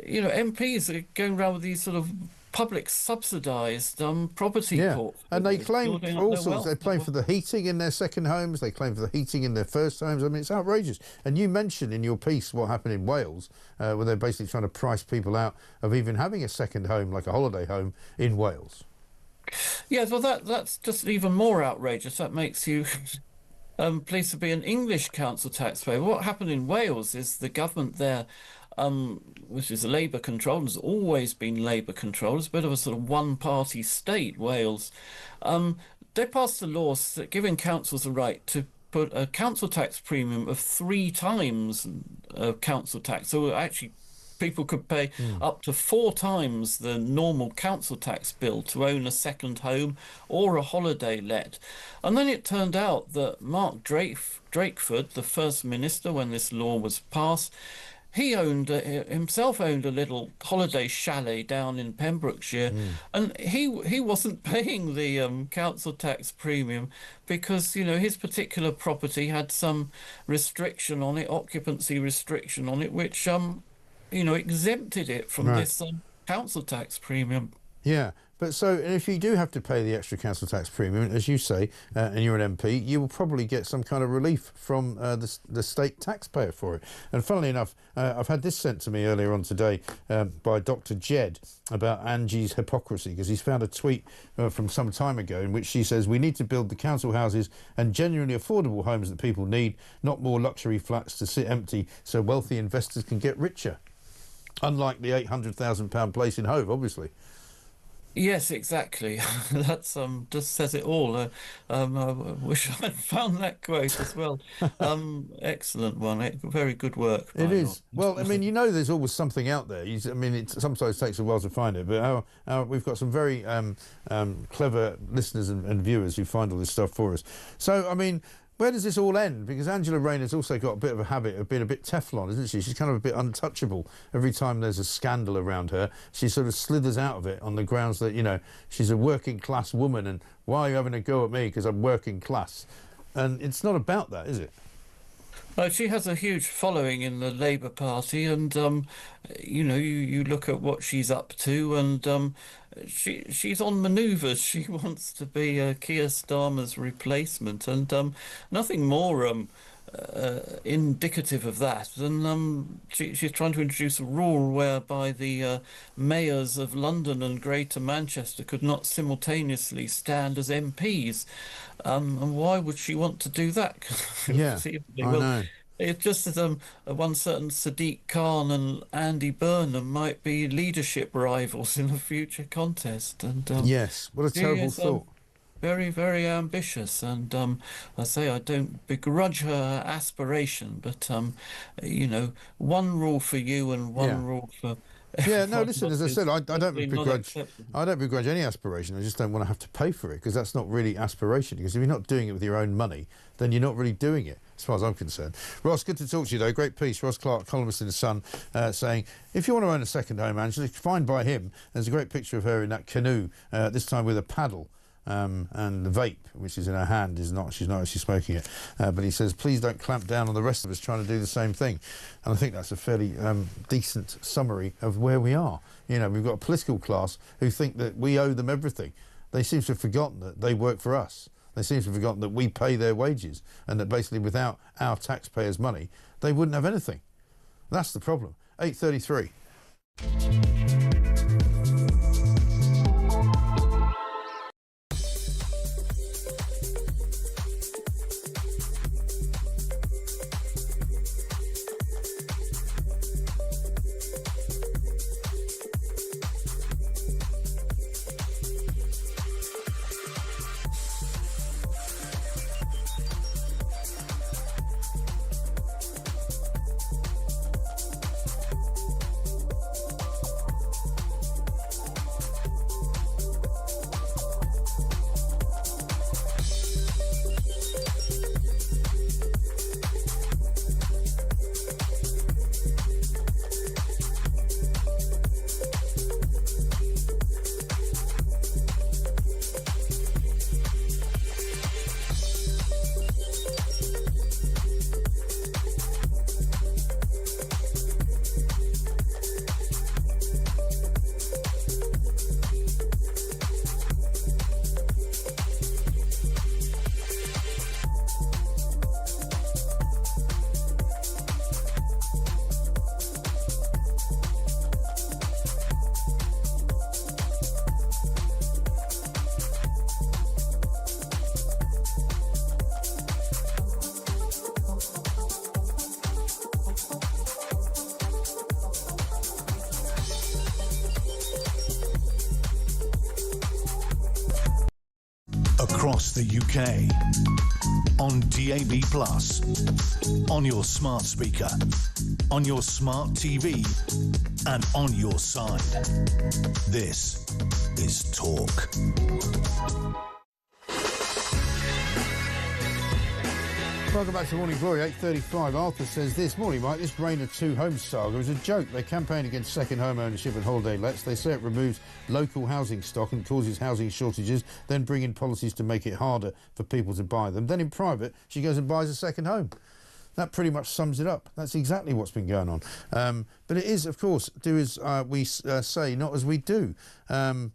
MPs are going around with these sort of public subsidised property portfolios. And they claim all sorts. They claim for the heating in their second homes. They claim for the heating in their first homes. I mean, it's outrageous. And you mentioned in your piece what happened in Wales, where they're basically trying to price people out of even having a second home, like a holiday home, in Wales. Yes, well, that's just even more outrageous. That makes you pleased to be an English council taxpayer. What happened in Wales is the government there, which is Labour controlled, has always been Labour controlled. It's a bit of a sort of one-party state, Wales. They passed a law giving councils the right to put a council tax premium of 3 times council tax. So actually, people could pay up to 4 times the normal council tax bill to own a second home or a holiday let. And then it turned out that Mark Drakeford, the first minister when this law was passed, he himself owned a little holiday chalet down in Pembrokeshire, and he wasn't paying the council tax premium because his particular property had some restriction on it, occupancy restriction on it, which exempted it from this council tax premium. Yeah. But so if you do have to pay the extra council tax premium, as you say, and you're an MP, you will probably get some kind of relief from the state taxpayer for it. And funnily enough, I've had this sent to me earlier on today by Dr. Jed about Angie's hypocrisy, because he's found a tweet from some time ago in which she says, "We need to build the council houses and genuinely affordable homes that people need, not more luxury flats to sit empty so wealthy investors can get richer." Unlike the £800,000 place in Hove, obviously. Yes, exactly. That's just says it all. I wish I'd found that quote as well. Excellent one. Very good work. It is. Well, I mean, there's always something out there. I mean, it sometimes takes a while to find it, but we've got some very clever listeners and viewers who find all this stuff for us. So, I mean, where does this all end? Because Angela Rayner's also got a bit of a habit of being a bit Teflon, isn't she? She's kind of a bit untouchable. Every time there's a scandal around her, she sort of slithers out of it on the grounds that, she's a working class woman and why are you having a go at me because I'm working class? And it's not about that, is it? She has a huge following in the Labour Party, and you look at what she's up to, and she's on manoeuvres. She wants to be Keir Starmer's replacement, and nothing more indicative of that than she's trying to introduce a rule whereby the mayors of London and Greater Manchester could not simultaneously stand as MPs. And why would she want to do that? Yeah, I know. It's just that one certain Sadiq Khan and Andy Burnham might be leadership rivals in a future contest. And yes, what a terrible thought. Very, very ambitious, and I say I don't begrudge her aspiration, but one rule for you and one rule for Yeah, no, listen, as I said, I don't Definitely not begrudge. acceptable. I don't begrudge any aspiration. I just don't want to have to pay for it, because that's not really aspiration. Because if you're not doing it with your own money, then you're not really doing it, as far as I'm concerned. Ross, good to talk to you, though. Great piece. Ross Clark, columnist in The Sun, saying, if you want to own a second home, Angela, fine by him. There's a great picture of her in that canoe, this time with a paddle. And the vape, which is in her hand, she's not actually smoking it. But he says, please don't clamp down on the rest of us trying to do the same thing. And I think that's a fairly decent summary of where we are. You know, we've got a political class who think that we owe them everything. They seem to have forgotten that they work for us. They seem to have forgotten that we pay their wages, and that basically without our taxpayers' money, they wouldn't have anything. That's the problem. 8:33. Across the UK, on DAB+, on your smart speaker, on your smart TV, and on your side. This is Talk. Welcome back to Morning Glory, 8:35. Arthur says this, morning, Mike, this Reign of Two Homes saga is a joke. They campaign against second home ownership and holiday lets. They say it removes local housing stock and causes housing shortages, then bring in policies to make it harder for people to buy them. Then in private, she goes and buys a second home. That pretty much sums it up. That's exactly what's been going on. But it is, of course, do as we say, not as we do.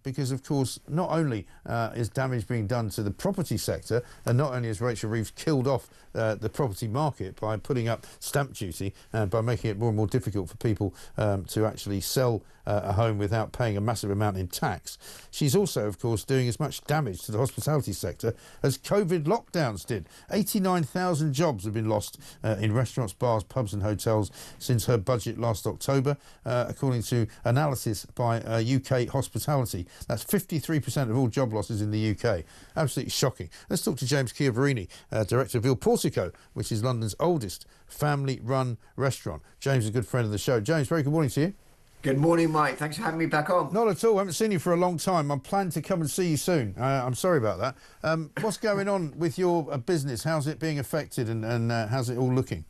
Because, of course, not only is damage being done to the property sector, and not only has Rachel Reeves killed off the property market by putting up stamp duty and by making it more and more difficult for people to actually sell a home without paying a massive amount in tax, she's also, of course, doing as much damage to the hospitality sector as COVID lockdowns did. 89,000 jobs have been lost in restaurants, bars, pubs and hotels since her budget last October, according to analysis by UK Hospitality. That's 53% of all job losses in the UK. Absolutely shocking. Let's talk to James Chiavarini, Director of Il Portico, which is London's oldest family-run restaurant. James is a good friend of the show. James, very good morning to you. Good morning, Mike. Thanks for having me back on. Not at all. I haven't seen you for a long time. I'm planning to come and see you soon. I'm sorry about that. What's going on with your business? How's it being affected, and how's it all looking?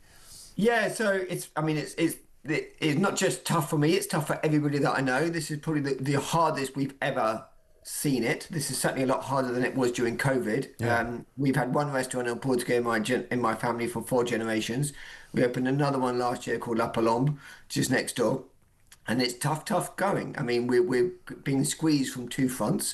Yeah, so it's not just tough for me. It's tough for everybody that I know. This is probably the hardest we've ever seen it. This is certainly a lot harder than it was during COVID. Yeah. We've had one restaurant in Portugal in my family for 4 generations. We opened another one last year called La Palombe, just next door. And it's tough going. I mean, we're being squeezed from 2 fronts.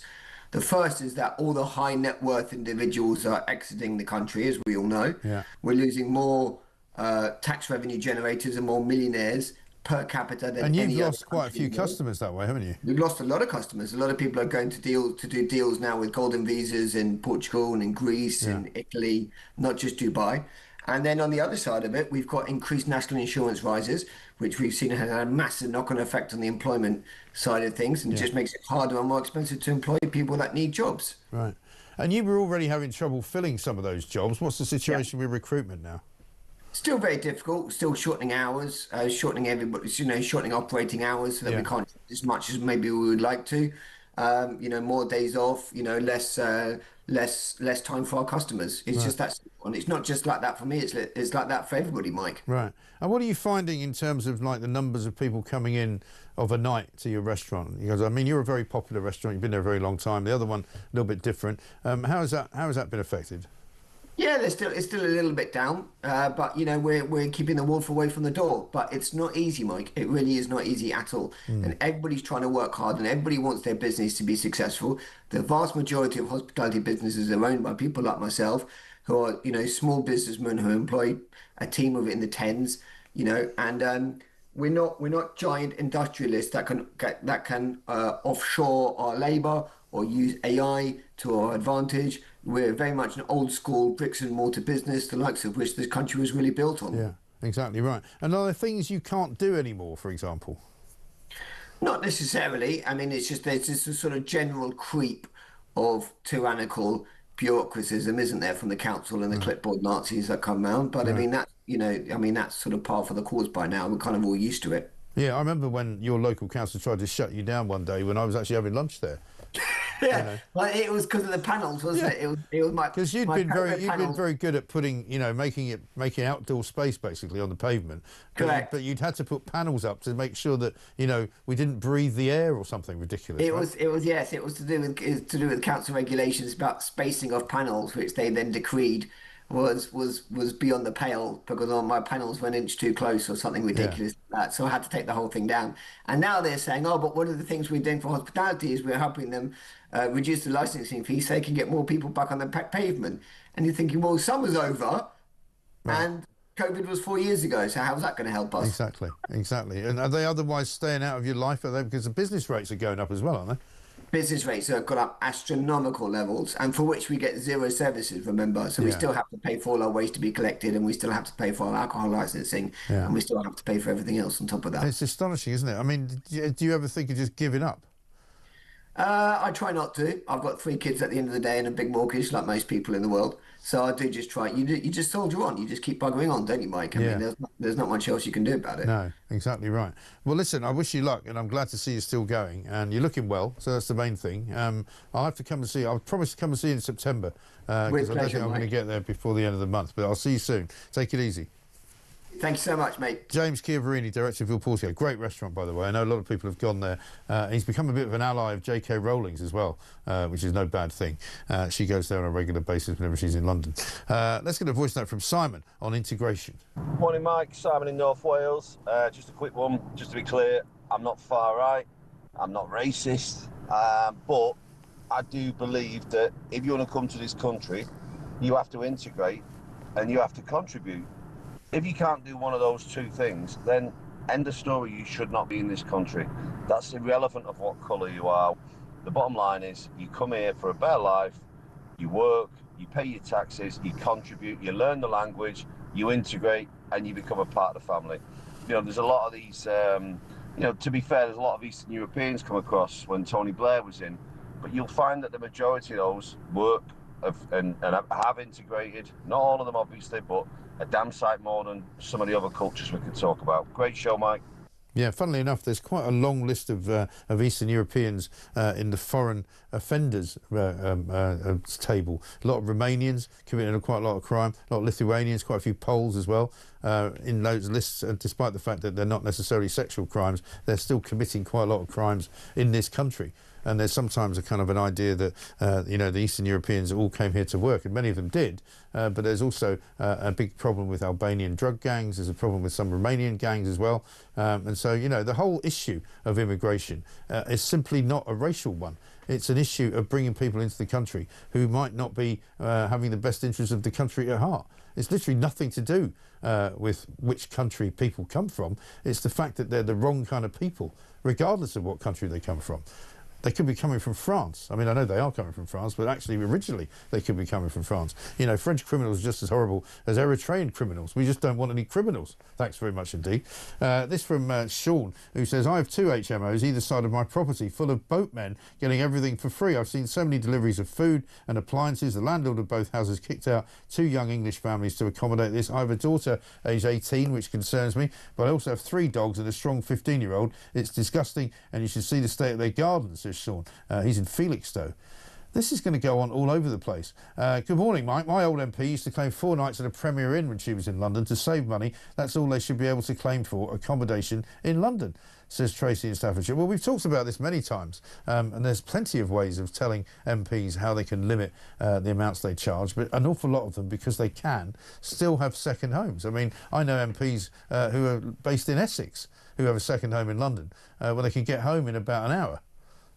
The first is that all the high net worth individuals are exiting the country, as we all know. Yeah. We're losing more tax revenue generators and more millionaires per capita than any other. And you've lost quite a few customers that way, haven't you? We've lost a lot of customers. A lot of people are going to do deals now with golden visas in Portugal and in Greece and Italy, not just Dubai. And then on the other side of it, we've got increased national insurance rises, which we've seen has had a massive knock-on effect on the employment side of things, and just makes it harder and more expensive to employ people that need jobs. Right. And you were already having trouble filling some of those jobs. What's the situation with recruitment now? Still very difficult. Still shortening hours, shortening everybody's, shortening operating hours so that we can't as much as maybe we would like to. More days off. Less time for our customers. It's just that simple. And it's not just like that for me. It's like that for everybody, Mike. Right. And what are you finding in terms of like the numbers of people coming in of a night to your restaurant? Because I mean, you're a very popular restaurant. You've been there a very long time. The other one a little bit different. How has that been affected? Yeah, it's still a little bit down, but we're keeping the wolf away from the door. But it's not easy, Mike. It really is not easy at all. And everybody's trying to work hard, and everybody wants their business to be successful. The vast majority of hospitality businesses are owned by people like myself, who are small businessmen who employ a team of in the tens, and we're not giant industrialists that can offshore our labour or use AI to our advantage. We're very much an old school bricks and mortar business, the likes of which this country was really built on. Yeah, exactly right. And are there things you can't do anymore, for example? Not necessarily. I mean, there's just a sort of general creep of tyrannical bureaucratism, isn't there, from the council and the clipboard Nazis that come round. But I mean, that's sort of par for the course by now. We're kind of all used to it. Yeah, I remember when your local council tried to shut you down one day when I was actually having lunch there. Yeah, well, it was because of the panels, wasn't it? It was my because you'd been very good at putting, making outdoor space basically on the pavement. Correct. But you'd had to put panels up to make sure that we didn't breathe the air or something ridiculous. It was to do with council regulations about spacing of panels, which they then decreed was beyond the pale because all my panels were an inch too close or something ridiculous like that. So I had to take the whole thing down. And now they're saying, but one of the things we're doing for hospitality is we're helping them reduce the licensing fee so they can get more people back on the pavement. And you're thinking, well, summer's over and COVID was 4 years ago, so how's that going to help us? Exactly. And are they otherwise staying out of your life? Are they, because the business rates are going up as well, aren't they? Business rates have got up astronomical levels, and for which we get zero services, remember. So we still have to pay for all our waste to be collected, and we still have to pay for our alcohol licensing, and we still have to pay for everything else on top of that. It's astonishing, isn't it? I mean, do you ever think of just giving up? I try not to. I've got 3 kids at the end of the day and a big mortgage, like most people in the world. So I do just try. You just soldier on. You just keep buggering on, don't you, Mike? I mean, there's not much else you can do about it. No, exactly right. Well, listen, I wish you luck, and I'm glad to see you still going. And you're looking well, so that's the main thing. I'll have to come and see you. I'll promise to come and see you in September, because I don't think I'm going to get there before the end of the month. But I'll see you soon. Take it easy. Thank you so much, mate. James Chiavarini, director of Il Portico. Great restaurant, by the way. I know a lot of people have gone there. He's become a bit of an ally of J.K. Rowling's as well, which is no bad thing. She goes there on a regular basis whenever she's in London. Let's get a voice note from Simon on integration. Morning, Mike. Simon in North Wales. Just a quick one, just to be clear. I'm not far right. I'm not racist. But I do believe that if you want to come to this country, you have to integrate and you have to contribute. If you can't do one of those 2 things, then end of story, you should not be in this country. That's irrelevant of what colour you are. The bottom line is you come here for a better life, you work, you pay your taxes, you contribute, you learn the language, you integrate, and you become a part of the family. There's a lot of these, to be fair, there's a lot of Eastern Europeans come across when Tony Blair was in, but you'll find that the majority of those work and have integrated. Not all of them, obviously, but a damn sight more than some of the other cultures we could talk about. Great show, Mike. Yeah, funnily enough, there's quite a long list of Eastern Europeans in the foreign offenders table. A lot of Romanians committing quite a lot of crime, a lot of Lithuanians, quite a few Poles as well in those lists. And despite the fact that they're not necessarily sexual crimes, they're still committing quite a lot of crimes in this country. And there's sometimes a kind of an idea that, the Eastern Europeans all came here to work, and many of them did. But there's also a big problem with Albanian drug gangs. There's a problem with some Romanian gangs as well. And so, the whole issue of immigration is simply not a racial one. It's an issue of bringing people into the country who might not be having the best interests of the country at heart. It's literally nothing to do with which country people come from. It's the fact that they're the wrong kind of people, regardless of what country they come from. They could be coming from France. I mean, I know they are coming from France, but actually, originally, they could be coming from France. You know, French criminals are just as horrible as Eritrean criminals. We just don't want any criminals. Thanks very much indeed. This from Sean, who says, I have 2 HMOs either side of my property, full of boatmen getting everything for free. I've seen so many deliveries of food and appliances. The landlord of both houses kicked out 2 young English families to accommodate this. I have a daughter, aged 18, which concerns me, but I also have 3 dogs and a strong 15-year-old. It's disgusting, and you should see the state of their gardens, says Sean. He's in Felixstowe. This is going to go on all over the place. Good morning, Mike. My old MP used to claim 4 nights at a Premier Inn when she was in London to save money. That's all they should be able to claim for accommodation in London, says Tracy in Staffordshire. Well, we've talked about this many times, and there's plenty of ways of telling MPs how they can limit the amounts they charge, but an awful lot of them, because they can, still have second homes. I mean, I know MPs who are based in Essex who have a second home in London where they can get home in about an hour.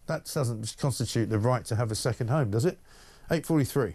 That doesn't constitute the right to have a second home, does it? 8:43.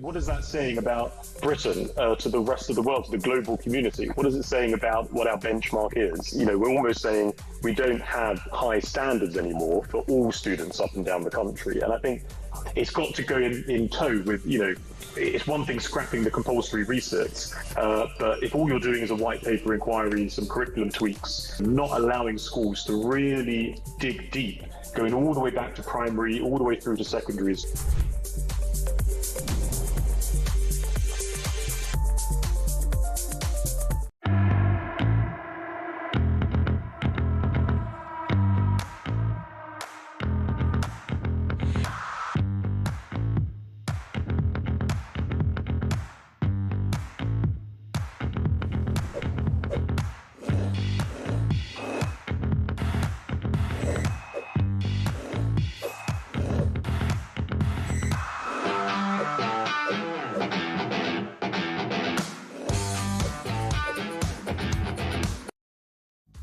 What is that saying about Britain to the rest of the world, to the global community? What is it saying about what our benchmark is? You know, we're almost saying we don't have high standards anymore for all students up and down the country. And I think it's got to go in tow with, you know, it's one thing scrapping the compulsory research, but if all you're doing is a white paper inquiry, some curriculum tweaks, not allowing schools to really dig deep, going all the way back to primary, all the way through to secondaries.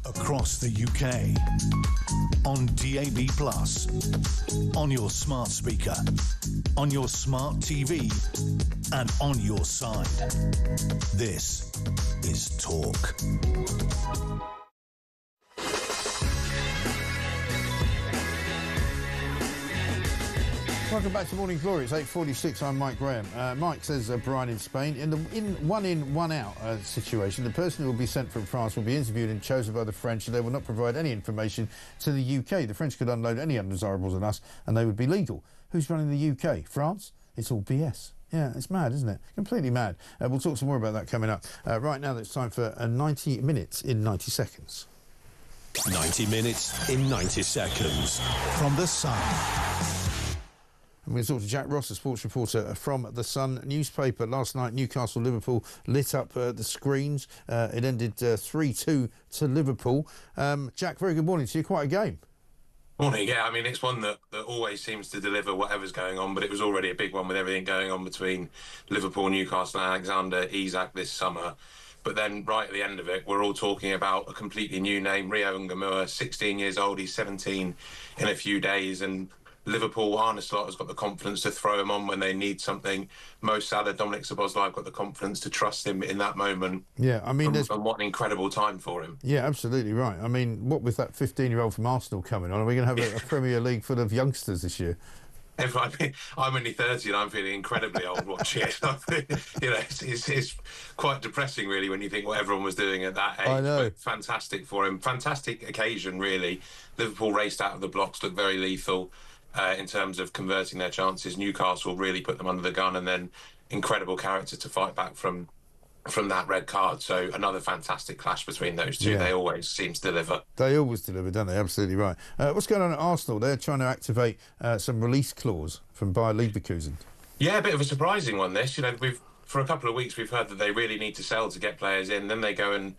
Across the UK, on DAB+, on your smart speaker, on your smart TV, and on your side. This is Talk. Welcome back to Morning Glory. It's 8:46. I'm Mike Graham. Mike says Brian in Spain. In one out situation, the person who will be sent from France will be interviewed and chosen by the French, and they will not provide any information to the UK. The French could unload any undesirables on us, and they would be legal. Who's running the UK? France? It's all BS. Yeah, it's mad, isn't it? Completely mad. We'll talk some more about that coming up. Right now, it's time for 90 minutes in 90 seconds. 90 minutes in 90 seconds from The Sun. I'm going to talk to Jack Ross, a sports reporter from The Sun newspaper. Last night, Newcastle-Liverpool lit up the screens. It ended 3-2 to Liverpool. Jack, very good morning to you. Quite a game. Morning, yeah. I mean, it's one that always seems to deliver whatever's going on, but it was already a big one with everything going on between Liverpool, Newcastle and Alexander Isak this summer. But then right at the end of it, we're all talking about a completely new name, Rio Ngamua, 16 years old. He's 17 in a few days, and Liverpool, Arne Slot has got the confidence to throw him on when they need something. Mo Salah, Dominic Szoboszlai have got the confidence to trust him in that moment. Yeah, I mean, and what an incredible time for him. Yeah, absolutely right. I mean, what with that 15-year-old from Arsenal coming on, are we going to have a Premier League full of youngsters this year? I'm only 30 and I'm feeling incredibly old watching it. You know, it's quite depressing, really, when you think what everyone was doing at that age. I know. But fantastic for him. Fantastic occasion, really. Liverpool raced out of the blocks, looked very lethal in terms of converting their chances. Newcastle really put them under the gun, and then incredible character to fight back from that red card. So another fantastic clash between those two. Yeah. They always seem to deliver. They always deliver, don't they? Absolutely right. What's going on at Arsenal? They're trying to activate some release clause from Bayer Leverkusen. Yeah, a bit of a surprising one, this. You know, for a couple of weeks we've heard that they really need to sell to get players in. Then they go and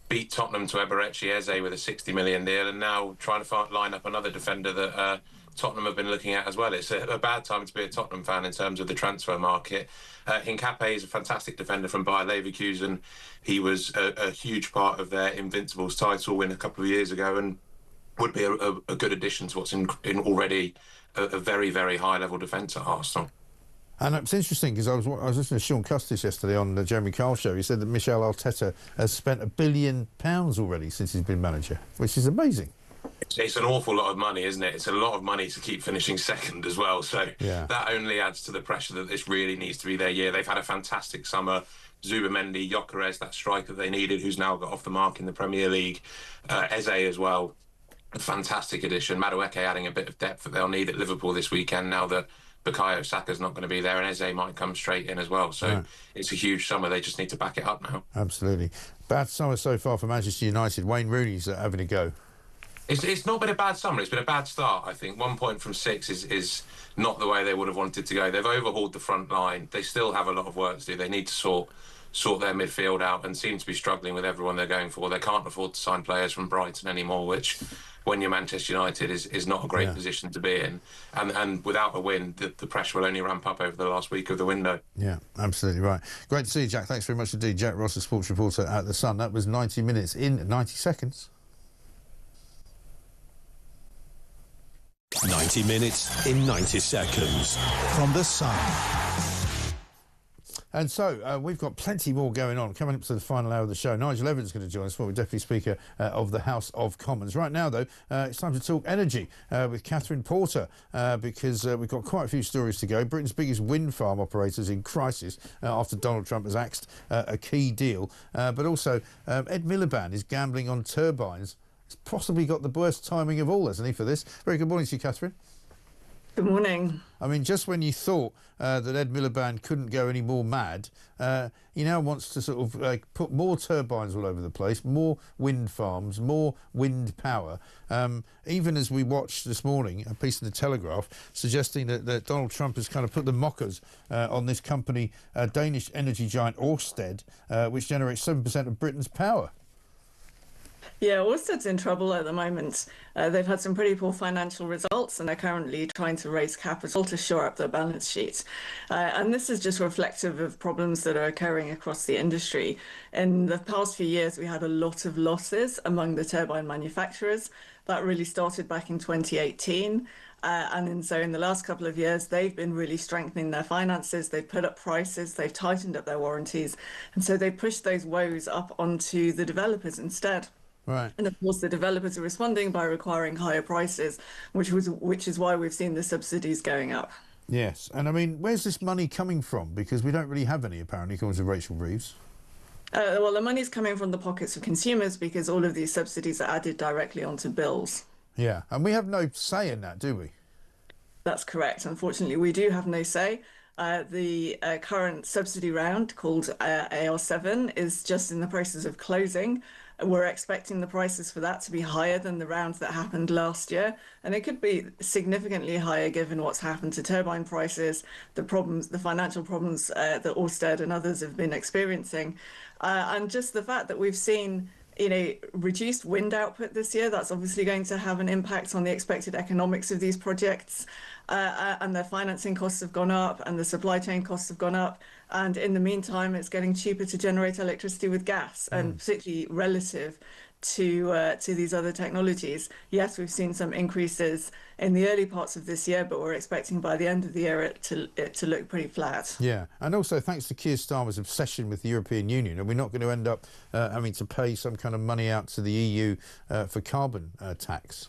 beat Tottenham to Eberechi Eze with a 60 million deal, and now trying to line up another defender that Tottenham have been looking at as well. It's a bad time to be a Tottenham fan in terms of the transfer market. Hincapié is a fantastic defender from Bayer Leverkusen. He was a huge part of their Invincibles title win a couple of years ago, and would be a good addition to what's in already a very, very high-level defence at Arsenal. And it's interesting because I was listening to Sean Custis yesterday on the Jeremy Kyle show. He said that Michel Arteta has spent £1 billion already since he's been manager, which is amazing. It's an awful lot of money, isn't it? It's a lot of money to keep finishing second as well. So that only adds to the pressure that this really needs to be their year. They've had a fantastic summer. Zubamendi, Gyökeres, that striker they needed, who's now got off the mark in the Premier League. Eze as well. A fantastic addition. Madueke adding a bit of depth that they'll need at Liverpool this weekend now that Bukayo Saka's not going to be there, and Eze might come straight in as well. So it's a huge summer. They just need to back it up now. Absolutely. Bad summer so far for Manchester United. Wayne Rooney's having a go. It's not been a bad summer. It's been a bad start, I think. 1 point from 6 is not the way they would have wanted to go. They've overhauled the front line. They still have a lot of work to do. They need to sort their midfield out and seem to be struggling with everyone they're going for. They can't afford to sign players from Brighton anymore, which, when you're Manchester United, is not a great position to be in. And without a win, the pressure will only ramp up over the last week of the window. Yeah, absolutely right. Great to see you, Jack. Thanks very much indeed. Jack Ross, a sports reporter at The Sun. That was 90 minutes in 90 seconds. 90 minutes in 90 seconds from The Sun. And so we've got plenty more going on. Coming up to the final hour of the show, Nigel Evans is going to join us, former Deputy Speaker of the House of Commons. Right now, though, it's time to talk energy with Catherine Porter because we've got quite a few stories to go. Britain's biggest wind farm operators in crisis after Donald Trump has axed a key deal. But also, Ed Miliband is gambling on turbines. He's possibly got the worst timing of all, hasn't he, for this? Very good morning to you, Catherine. Good morning. I mean, just when you thought that Ed Miliband couldn't go any more mad, he now wants to sort of put more turbines all over the place, more wind farms, more wind power. Even as we watched this morning, a piece in the Telegraph suggesting that Donald Trump has kind of put the mockers on this company, Danish energy giant Ørsted, which generates 7% of Britain's power. Yeah, Ørsted's in trouble at the moment. They've had some pretty poor financial results and they're currently trying to raise capital to shore up their balance sheet. And this is just reflective of problems that are occurring across the industry. In the past few years, we had a lot of losses among the turbine manufacturers. That really started back in 2018. So in the last couple of years, they've been really strengthening their finances. They've put up prices, they've tightened up their warranties. And so they pushed those woes up onto the developers instead. Right. And of course, the developers are responding by requiring higher prices, which is why we've seen the subsidies going up. Yes. And I mean, where's this money coming from? Because we don't really have any, apparently, according to Rachel Reeves. Well, the money's coming from the pockets of consumers because all of these subsidies are added directly onto bills. Yeah. And we have no say in that, do we? That's correct. Unfortunately, we do have no say. The current subsidy round, called AR7, is just in the process of closing. We're expecting the prices for that to be higher than the round that happened last year. And it could be significantly higher given what's happened to turbine prices, the financial problems that Ørsted and others have been experiencing. And just the fact that we've seen reduced wind output this year, that's obviously going to have an impact on the expected economics of these projects. And their financing costs have gone up and the supply chain costs have gone up. And in the meantime, it's getting cheaper to generate electricity with gas, and particularly relative to these other technologies. Yes, we've seen some increases in the early parts of this year, but we're expecting by the end of the year it to look pretty flat. Yeah, and also thanks to Keir Starmer's obsession with the European Union, are we not going to end up having to pay some kind of money out to the EU for carbon tax?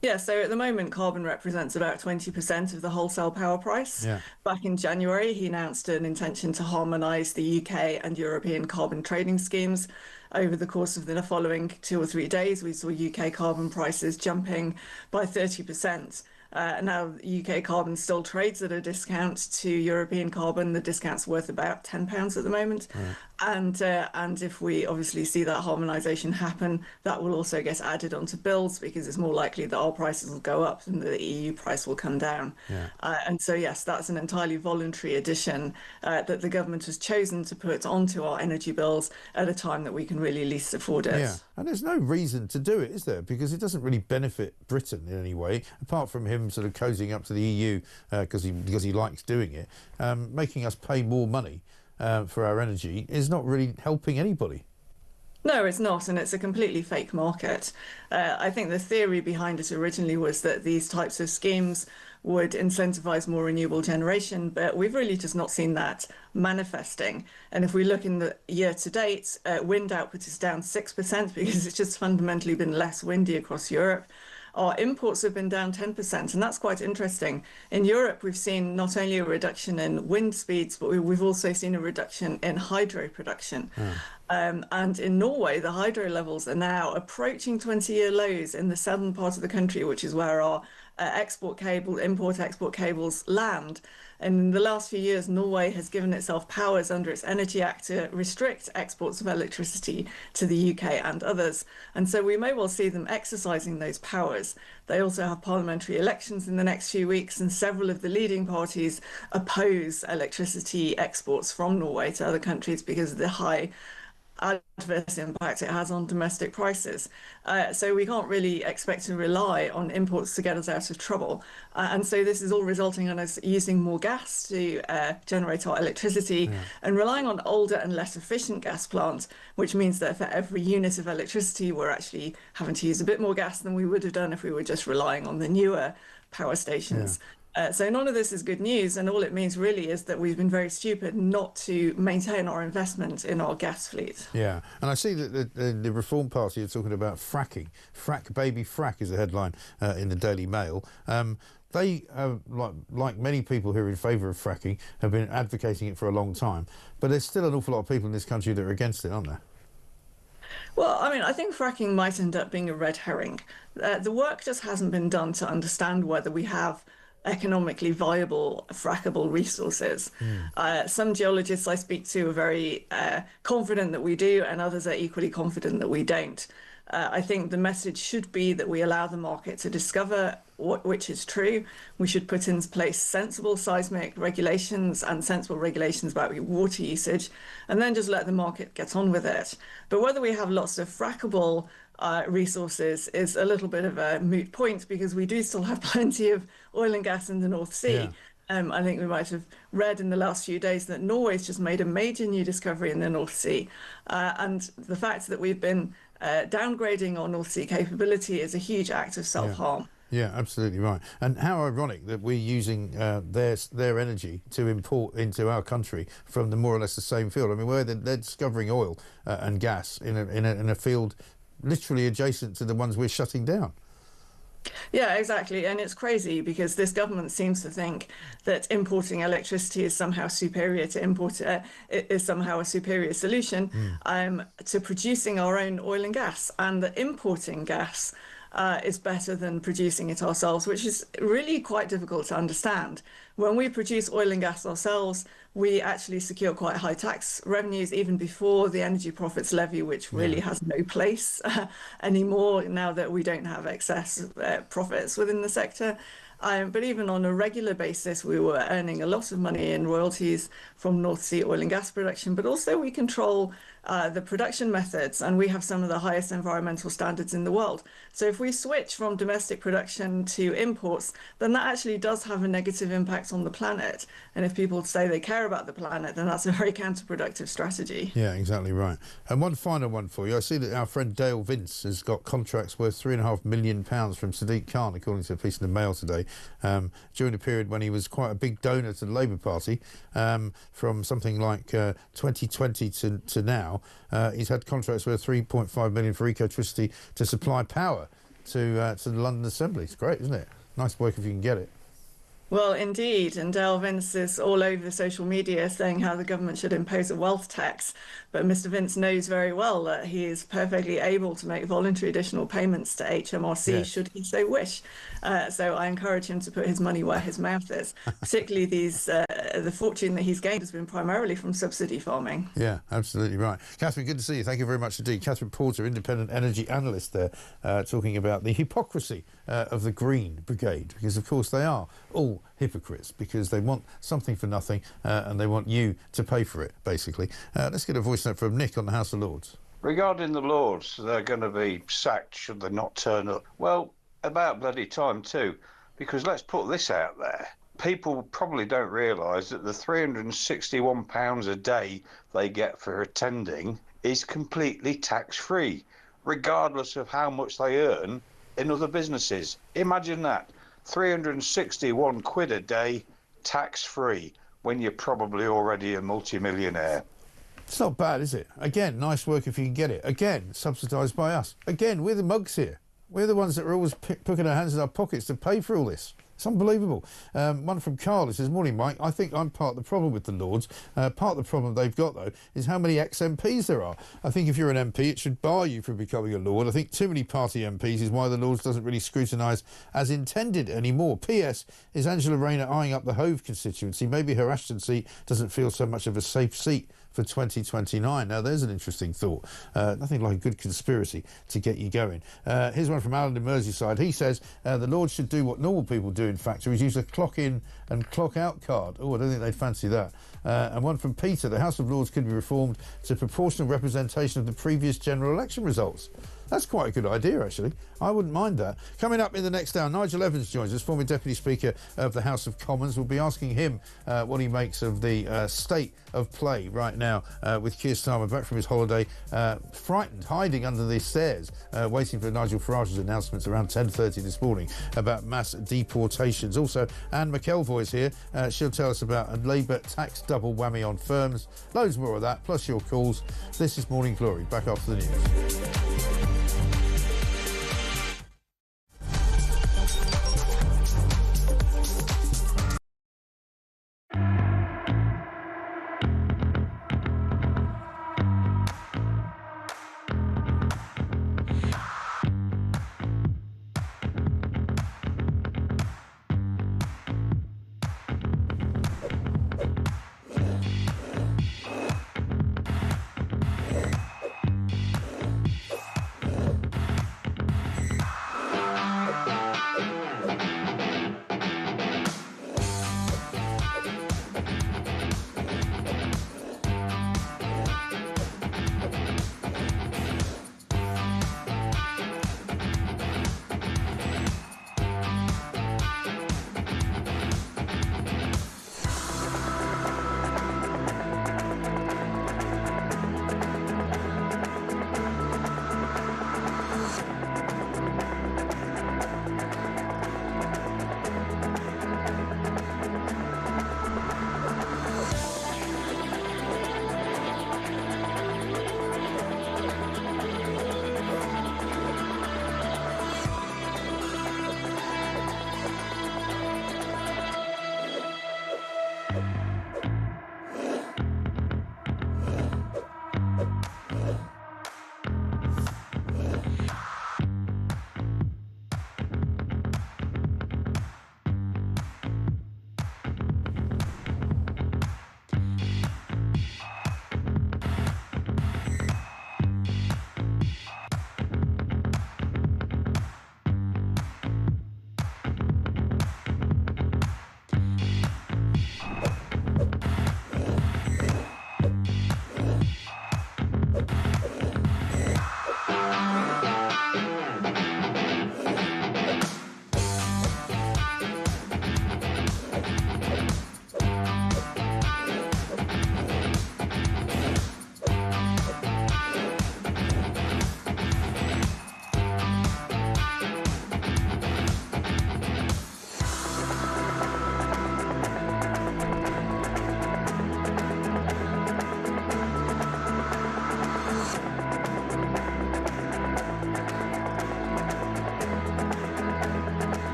Yeah, so at the moment, carbon represents about 20% of the wholesale power price. Yeah. Back in January, he announced an intention to harmonise the UK and European carbon trading schemes. Over the course of the following 2 or 3 days, we saw UK carbon prices jumping by 30%. Now, UK carbon still trades at a discount to European carbon. The discount's worth about £10 at the moment. Right. And if we obviously see that harmonisation happen, that will also get added onto bills because it's more likely that our prices will go up and the EU price will come down. Yeah. And so, yes, that's an entirely voluntary addition that the government has chosen to put onto our energy bills at a time that we can really least afford it. Yeah, and there's no reason to do it, is there? Because it doesn't really benefit Britain in any way, apart from him sort of cozying up to the EU because he likes doing it. Making us pay more money for our energy is not really helping anybody. No, it's not, and it's a completely fake market. I think the theory behind it originally was that these types of schemes would incentivize more renewable generation, but we've really just not seen that manifesting. And if we look in the year to date, wind output is down 6% because it's just fundamentally been less windy across Europe. Our imports have been down 10%, and that's quite interesting. In Europe, we've seen not only a reduction in wind speeds, but we've also seen a reduction in hydro production. And in Norway, the hydro levels are now approaching 20-year lows in the southern part of the country, which is where our import-export cables land. And in the last few years, Norway has given itself powers under its Energy Act to restrict exports of electricity to the UK and others. And so we may well see them exercising those powers. They also have parliamentary elections in the next few weeks, and several of the leading parties oppose electricity exports from Norway to other countries because of the high adverse impact it has on domestic prices. So we can't really expect to rely on imports to get us out of trouble. And so this is all resulting in us using more gas to generate our electricity and relying on older and less efficient gas plants, which means that for every unit of electricity, we're actually having to use a bit more gas than we would have done if we were just relying on the newer power stations. So none of this is good news, and all it means really is that we've been very stupid not to maintain our investment in our gas fleet. Yeah, and I see that the Reform Party are talking about fracking. Frack, baby, frack is the headline in the Daily Mail. They, like many people who are in favour of fracking, have been advocating it for a long time. But there's still an awful lot of people in this country that are against it, aren't there? Well, I mean, I think fracking might end up being a red herring. The work just hasn't been done to understand whether we have economically viable frackable resources. Some geologists I speak to are very confident that we do, and others are equally confident that we don't. I think the message should be that we allow the market to discover which is true. We should put in place sensible seismic regulations and sensible regulations about water usage, and then just let the market get on with it. But whether we have lots of frackable resources is a little bit of a moot point, because we do still have plenty of oil and gas in the North Sea. I think we might have read in the last few days that Norway's just made a major new discovery in the North Sea. And the fact that we've been downgrading our North Sea capability is a huge act of self-harm. Yeah, absolutely right. And how ironic that we're using their energy to import into our country from the more or less the same field. I mean, they're discovering oil and gas in a field literally adjacent to the ones we're shutting down. Yeah, exactly. And it's crazy because this government seems to think that importing electricity is somehow superior to is somehow a superior solution to producing our own oil and gas, and that importing gas is better than producing it ourselves, which is really quite difficult to understand. When we produce oil and gas ourselves, we actually secure quite high tax revenues even before the energy profits levy, which really has no place anymore now that we don't have excess profits within the sector. But even on a regular basis, we were earning a lot of money in royalties from North Sea oil and gas production, but also we control the production methods, and we have some of the highest environmental standards in the world. So if we switch from domestic production to imports, then that actually does have a negative impact on the planet. And if people say they care about the planet, then that's a very counterproductive strategy. Yeah, exactly right. And one final one for you. I see that our friend Dale Vince has got contracts worth £3.5 million from Sadiq Khan, according to a piece in the Mail today, during a period when he was quite a big donor to the Labour Party, from something like 2020 to now. He's had contracts worth £3.5 million for Ecotricity to supply power to the London Assembly. It's great, isn't it? Nice work if you can get it. Well, indeed, and Dale Vince is all over social media saying how the government should impose a wealth tax. But Mr. Vince knows very well that he is perfectly able to make voluntary additional payments to HMRC should he so wish. So I encourage him to put his money where his mouth is. Particularly the fortune that he's gained has been primarily from subsidy farming. Yeah, absolutely right. Catherine, good to see you. Thank you very much indeed. Catherine Porter, independent energy analyst there, talking about the hypocrisy of the Green Brigade, because of course they are all hypocrites, because they want something for nothing and they want you to pay for it, basically. Let's get a voice note from Nick on the House of Lords. Regarding the Lords, they're going to be sacked should they not turn up. Well, about bloody time too, because let's put this out there. People probably don't realise that the £361 a day they get for attending is completely tax-free, regardless of how much they earn in other businesses. Imagine that. 361 quid a day, tax-free, when you're probably already a multimillionaire. It's not bad, is it? Again, nice work if you can get it. Again, subsidised by us. Again, we're the mugs here. We're the ones that are always putting our hands in our pockets to pay for all this. It's unbelievable. One from Carl, who says, morning, Mike. I think I'm part of the problem with the Lords. Part of the problem they've got, though, is how many ex-MPs there are. I think if you're an MP, it should bar you from becoming a Lord. I think too many party MPs is why the Lords doesn't really scrutinise as intended anymore. P.S. Is Angela Rayner eyeing up the Hove constituency? Maybe her Ashton seat doesn't feel so much of a safe seat for 2029. Now, there's an interesting thought. Nothing like a good conspiracy to get you going. Here's one from Alan in Merseyside. He says the Lords should do what normal people do in factories, use a clock in and clock out card. Oh, I don't think they'd fancy that. And one from Peter. The House of Lords could be reformed to proportional representation of the previous general election results. That's quite a good idea, actually. I wouldn't mind that. Coming up in the next hour, Nigel Evans joins us, former Deputy Speaker of the House of Commons. We'll be asking him what he makes of the state of play right now with Keir Starmer back from his holiday, frightened, hiding under the stairs, waiting for Nigel Farage's announcements around 10:30 this morning about mass deportations. Also, Anne McElvoy is here. She'll tell us about a Labour tax double whammy on firms. Loads more of that, plus your calls. This is Morning Glory. Back after the news.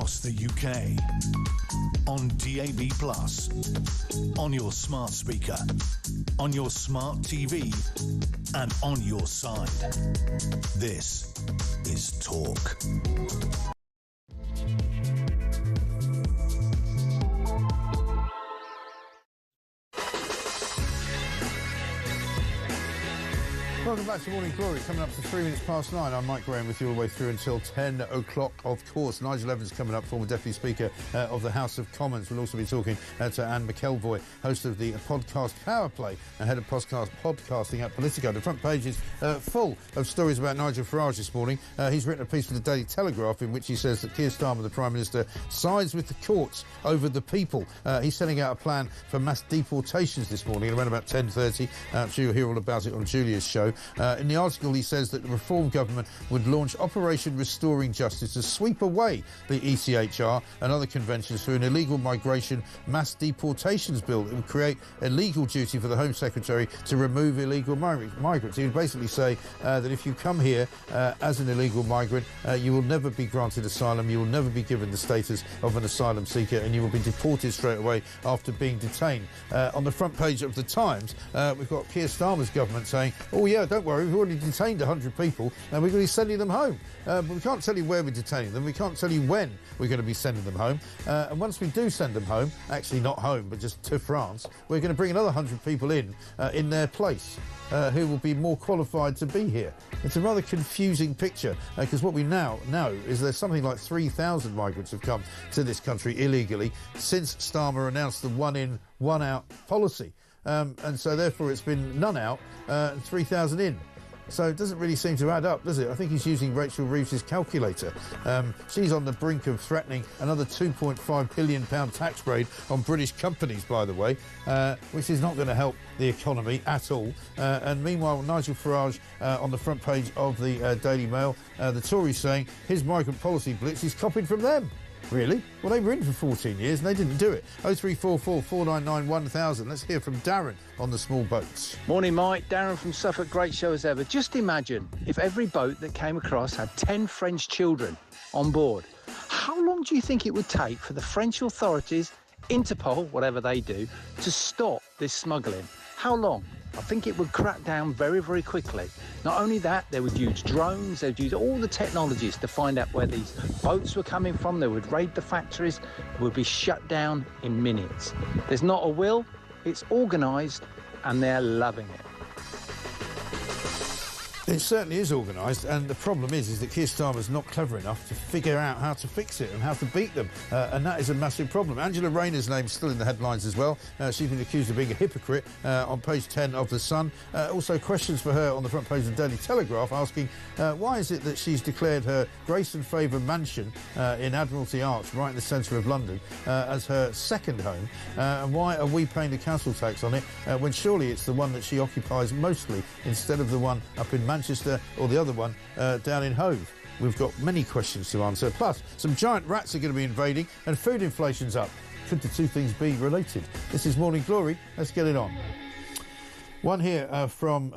across the UK. On DAB+, on your smart speaker, on your smart TV, and on your side. This is Talk. Welcome back to Morning Glory. Coming up to 3 minutes past 9. I'm Mike Graham with you all the way through until 10 o'clock, of course. Nigel Evans coming up, former Deputy Speaker of the House of Commons. We'll also be talking to Anne McElvoy, host of the podcast Power Play and head of podcasting at Politico. The front page is full of stories about Nigel Farage this morning. He's written a piece for the Daily Telegraph in which he says that Keir Starmer, the Prime Minister, sides with the courts over the people. He's setting out a plan for mass deportations this morning around about 10:30. I'm sure you'll hear all about it on Julia's show. In the article, he says that the Reform government would launch Operation Restoring Justice to sweep away the ECHR and other conventions through an illegal migration mass deportations bill that would create a legal duty for the Home Secretary to remove illegal migrants. He would basically say that if you come here as an illegal migrant, you will never be granted asylum, you will never be given the status of an asylum seeker, and you will be deported straight away after being detained. On the front page of the Times, we've got Keir Starmer's government saying, oh yeah, don't worry, we've already detained 100 people and we're going to be sending them home. But we can't tell you where we're detaining them. We can't tell you when we're going to be sending them home. And once we do send them home, actually not home, but just to France, we're going to bring another 100 people in their place who will be more qualified to be here. It's a rather confusing picture because what we now know is there's something like 3,000 migrants have come to this country illegally since Starmer announced the one-in, one-out policy. And so therefore it's been none out and 3,000 in. So it doesn't really seem to add up, does it? I think he's using Rachel Reeves' calculator. She's on the brink of threatening another £2.5 billion tax raid on British companies, by the way, which is not going to help the economy at all. And meanwhile, Nigel Farage on the front page of the Daily Mail, the Tories saying his migrant policy blitz is copied from them. Really? Well, they were in for 14 years and they didn't do it. 0344 499 1000. Let's hear from Darren on the small boats. Morning, Mike. Darren from Suffolk. Great show as ever. Just imagine if every boat that came across had 10 French children on board. How long do you think it would take for the French authorities, Interpol, whatever they do, to stop this smuggling? How long? I think it would crack down very, very quickly. Not only that, they would use drones, they would use all the technologies to find out where these boats were coming from. They would raid the factories, it would be shut down in minutes. There's not a will, it's organised, and they're loving it. It certainly is organised, and the problem is that Keir Starmer's not clever enough to figure out how to fix it and how to beat them, and that is a massive problem. Angela Rayner's name's still in the headlines as well. She's been accused of being a hypocrite on page 10 of The Sun. Also questions for her on the front page of the Daily Telegraph asking why is it that she's declared her Grace and Favour mansion in Admiralty Arch, right in the centre of London, as her second home, and why are we paying the council tax on it when surely it's the one that she occupies mostly instead of the one up in Manchester or the other one down in Hove. We've got many questions to answer. Plus, some giant rats are going to be invading and food inflation's up. Could the two things be related? This is Morning Glory. Let's get it on. One here from,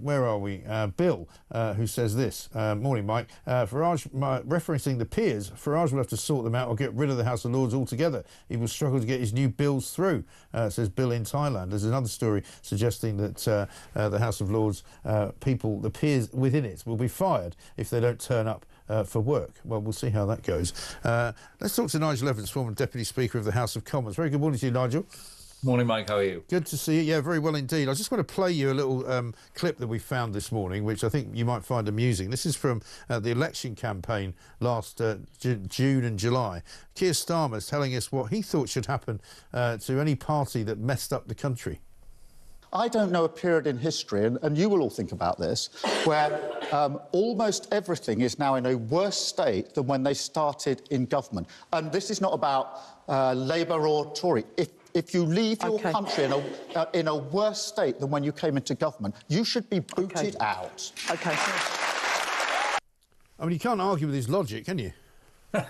where are we? Bill, who says this. Morning, Mike. Farage, referencing the peers, Farage will have to sort them out or get rid of the House of Lords altogether. He will struggle to get his new bills through, says Bill in Thailand. There's another story suggesting that the House of Lords people, the peers within it, will be fired if they don't turn up for work. Well, we'll see how that goes. Let's talk to Nigel Evans, former Deputy Speaker of the House of Commons. Very good morning to you, Nigel. Morning, Mike. How are you? Good to see you. Yeah, very well indeed. I just want to play you a little clip that we found this morning, which I think you might find amusing. This is from the election campaign last June and July. Keir Starmer is telling us what he thought should happen to any party that messed up the country. I don't know a period in history, and you will all think about this, where almost everything is now in a worse state than when they started in government. And this is not about Labour or Tory. If you leave your country in a worse state than when you came into government, you should be booted out. OK. I mean, you can't argue with his logic, can you? No,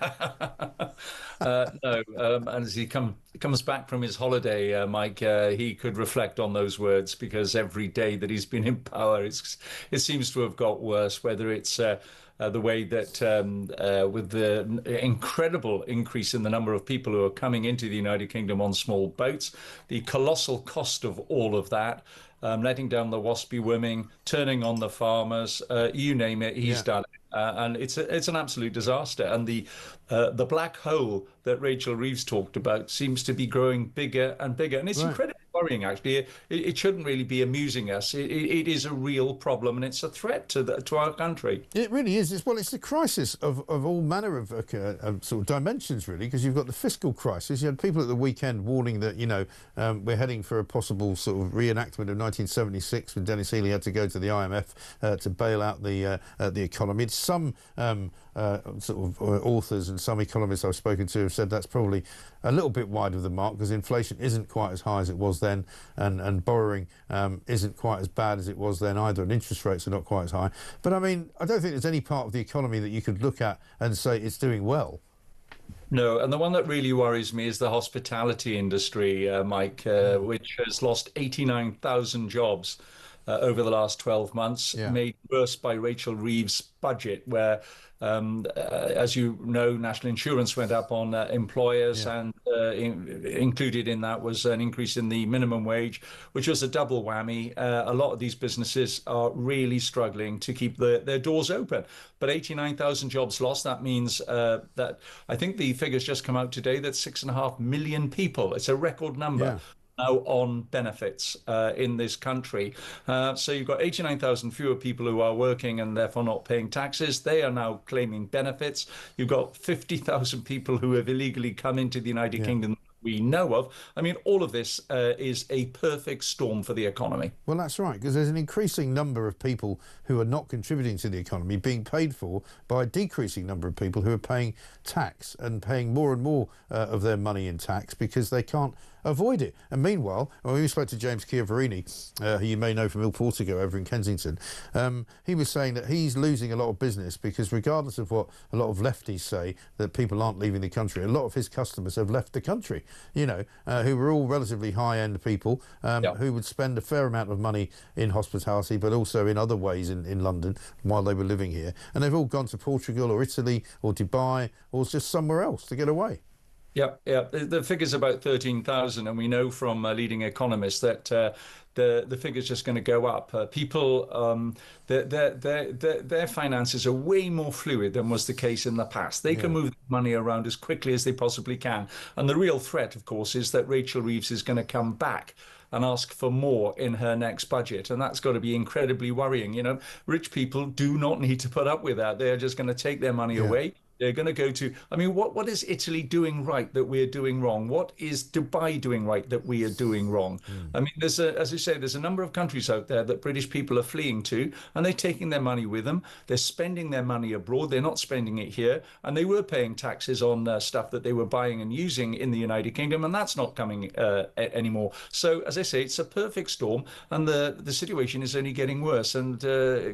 and as he comes back from his holiday, Mike, he could reflect on those words, because every day that he's been in power, it seems to have got worse, whether it's the way that with the incredible increase in the number of people who are coming into the United Kingdom on small boats, the colossal cost of all of that, letting down the waspy women, turning on the farmers, you name it, he's done it. And it's an absolute disaster. And the black hole that Rachel Reeves talked about seems to be growing bigger and bigger. And it's incredibly worrying, actually. It shouldn't really be amusing us. It is a real problem, and it's a threat to our country. It really is. It's the crisis of all manner of sort of dimensions, really, because you've got the fiscal crisis. You had people at the weekend warning that, we're heading for a possible sort of reenactment of 1976 when Dennis Healey had to go to the IMF to bail out the economy. It's some sort of authors and some economists I've spoken to have said that's probably a little bit wide of the mark because inflation isn't quite as high as it was then, and borrowing isn't quite as bad as it was then either, and interest rates are not quite as high. But I mean, I don't think there's any part of the economy that you could look at and say it's doing well. No, and the one that really worries me is the hospitality industry, Mike, which has lost 89,000 jobs over the last 12 months, made worse by Rachel Reeves' budget, where, as you know, national insurance went up on employers, and included in that was an increase in the minimum wage, which was a double whammy. A lot of these businesses are really struggling to keep their doors open. But 89,000 jobs lost, that means that I think the figures just come out today that 6.5 million people, it's a record number, now on benefits in this country. So you've got 89,000 fewer people who are working and therefore not paying taxes. They are now claiming benefits. You've got 50,000 people who have illegally come into the United Kingdom we know of. I mean, all of this is a perfect storm for the economy. Well, that's right, because there's an increasing number of people who are not contributing to the economy being paid for by a decreasing number of people who are paying tax and paying more and more of their money in tax because they can't avoid it. And meanwhile, when we spoke to James Chiavarini, who you may know from Il Portico over in Kensington, he was saying that he's losing a lot of business because regardless of what a lot of lefties say, that people aren't leaving the country, a lot of his customers have left the country, who were all relatively high-end people who would spend a fair amount of money in hospitality, but also in other ways in London while they were living here. And they've all gone to Portugal or Italy or Dubai or just somewhere else to get away. Yeah. The figure's about 13,000, and we know from leading economists that the figure's just going to go up. People, their finances are way more fluid than was the case in the past. They can move money around as quickly as they possibly can. And the real threat, of course, is that Rachel Reeves is going to come back and ask for more in her next budget. And that's got to be incredibly worrying. Rich people do not need to put up with that. They're just going to take their money away. They're going to go to, I mean, what is Italy doing right that we're doing wrong? What is Dubai doing right that we are doing wrong? I mean, as you say, there's a number of countries out there that British people are fleeing to, and they're taking their money with them. They're spending their money abroad. They're not spending it here. And they were paying taxes on stuff that they were buying and using in the United Kingdom, and that's not coming anymore. So, as I say, it's a perfect storm, and the situation is only getting worse. And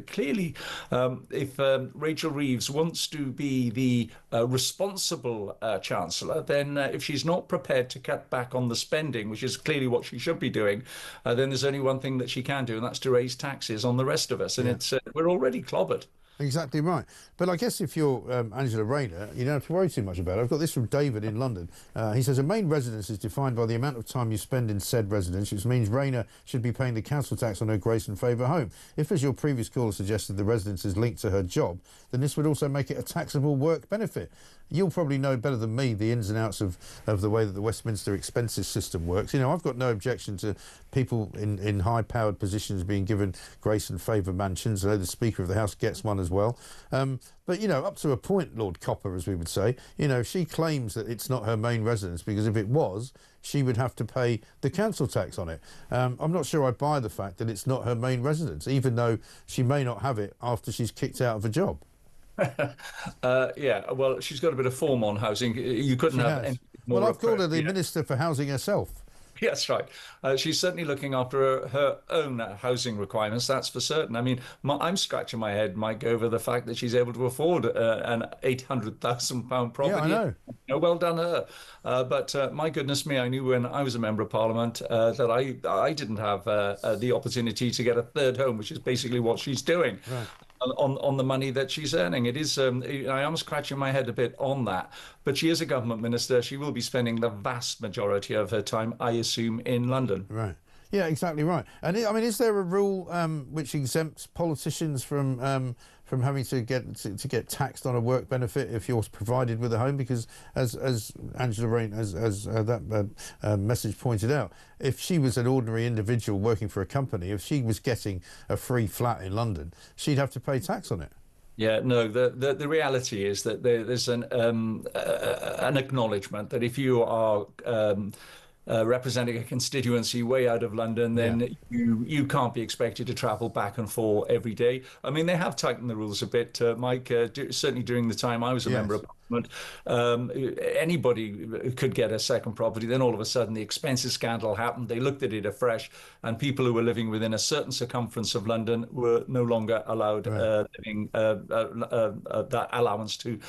clearly, if Rachel Reeves wants to be the responsible Chancellor, then if she's not prepared to cut back on the spending, which is clearly what she should be doing, then there's only one thing that she can do, and that's to raise taxes on the rest of us. And it's we're already clobbered. Exactly right. But I guess if you're Angela Rayner, you don't have to worry too much about it. I've got this from David in London. He says, a main residence is defined by the amount of time you spend in said residence, which means Rayner should be paying the council tax on her grace and favour home. If, as your previous caller suggested, the residence is linked to her job, then this would also make it a taxable work benefit. You'll probably know better than me the ins and outs of the way that the Westminster expenses system works. I've got no objection to people in high-powered positions being given grace and favour mansions. I know the Speaker of the House gets one as well. But, up to a point, Lord Copper, as we would say, she claims that it's not her main residence because if it was, she would have to pay the council tax on it. I'm not sure I buy the fact that it's not her main residence, even though she may not have it after she's kicked out of a job. Well, she's got a bit of form on housing. You couldn't have any more. Well, I've called her the Minister for Housing herself. Yes, right. She's certainly looking after her own housing requirements, that's for certain. I mean, I'm scratching my head, Mike, over the fact that she's able to afford an £800,000 property. Yeah, I know. Well done her. But my goodness me, I knew when I was a Member of Parliament that I didn't have the opportunity to get a third home, which is basically what she's doing. Right. on the money that she's earning. It is, I am scratching my head a bit on that. But she is a government minister. She will be spending the vast majority of her time, I assume, in London. Right. Yeah, exactly right. And I mean, is there a rule which exempts politicians from having to get taxed on a work benefit if you're provided with a home? Because as Angela Rain, as that message pointed out, if she was an ordinary individual working for a company, if she was getting a free flat in London, she'd have to pay tax on it. Yeah, no, the reality is that there's an acknowledgement that if you are representing a constituency way out of London, then you can't be expected to travel back and forth every day. I mean, they have tightened the rules a bit, Mike, certainly during the time I was a member of Parliament. Anybody could get a second property. Then all of a sudden the expenses scandal happened. They looked at it afresh, and people who were living within a certain circumference of London were no longer allowed that allowance to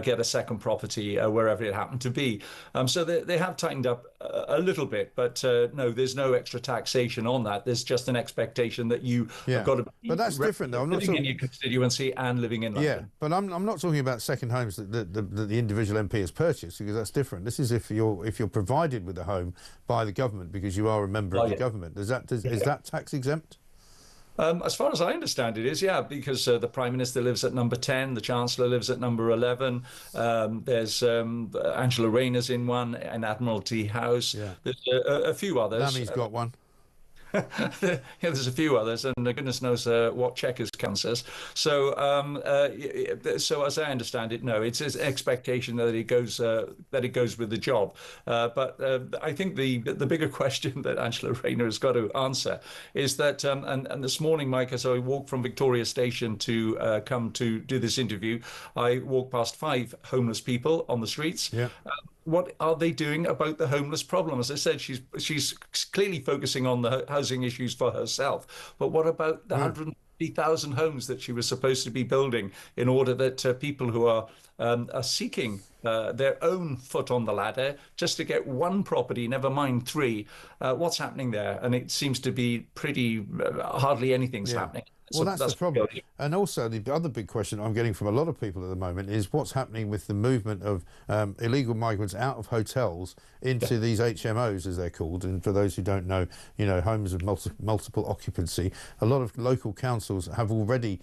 get a second property wherever it happened to be. So they have tightened up a little bit, but no, there's no extra taxation on that. There's just an expectation that you have got to be, but that's different though. I'm not living in your constituency and living in London. Yeah, but I'm not talking about second homes that the individual MP has purchased, because that's different. This is if you're provided with a home by the government because you are a member of the government. Is that tax exempt? As far as I understand it is, yeah, because the Prime Minister lives at number 10, the Chancellor lives at number 11, there's Angela Rayner's in one, an Admiralty House, there's a few others. Lammy's got one. Yeah, there's a few others, and goodness knows what Chequers counts as. So, so as I understand it, no, it's an expectation that it goes with the job. But I think the bigger question that Angela Rayner has got to answer is that, and this morning, Mike, as I walked from Victoria Station to come to do this interview, I walked past 5 homeless people on the streets. Yeah. What are they doing about the homeless problem? As I said, she's clearly focusing on the housing issues for herself. But what about the 150,000 homes that she was supposed to be building in order that people who are seeking their own foot on the ladder just to get one property, never mind 3, what's happening there? And it seems to be pretty hardly anything's happening. Well, that's the problem. And also the other big question I'm getting from a lot of people at the moment is what's happening with the movement of illegal migrants out of hotels into these HMOs, as they're called. And for those who don't know, homes of multiple occupancy. A lot of local councils have already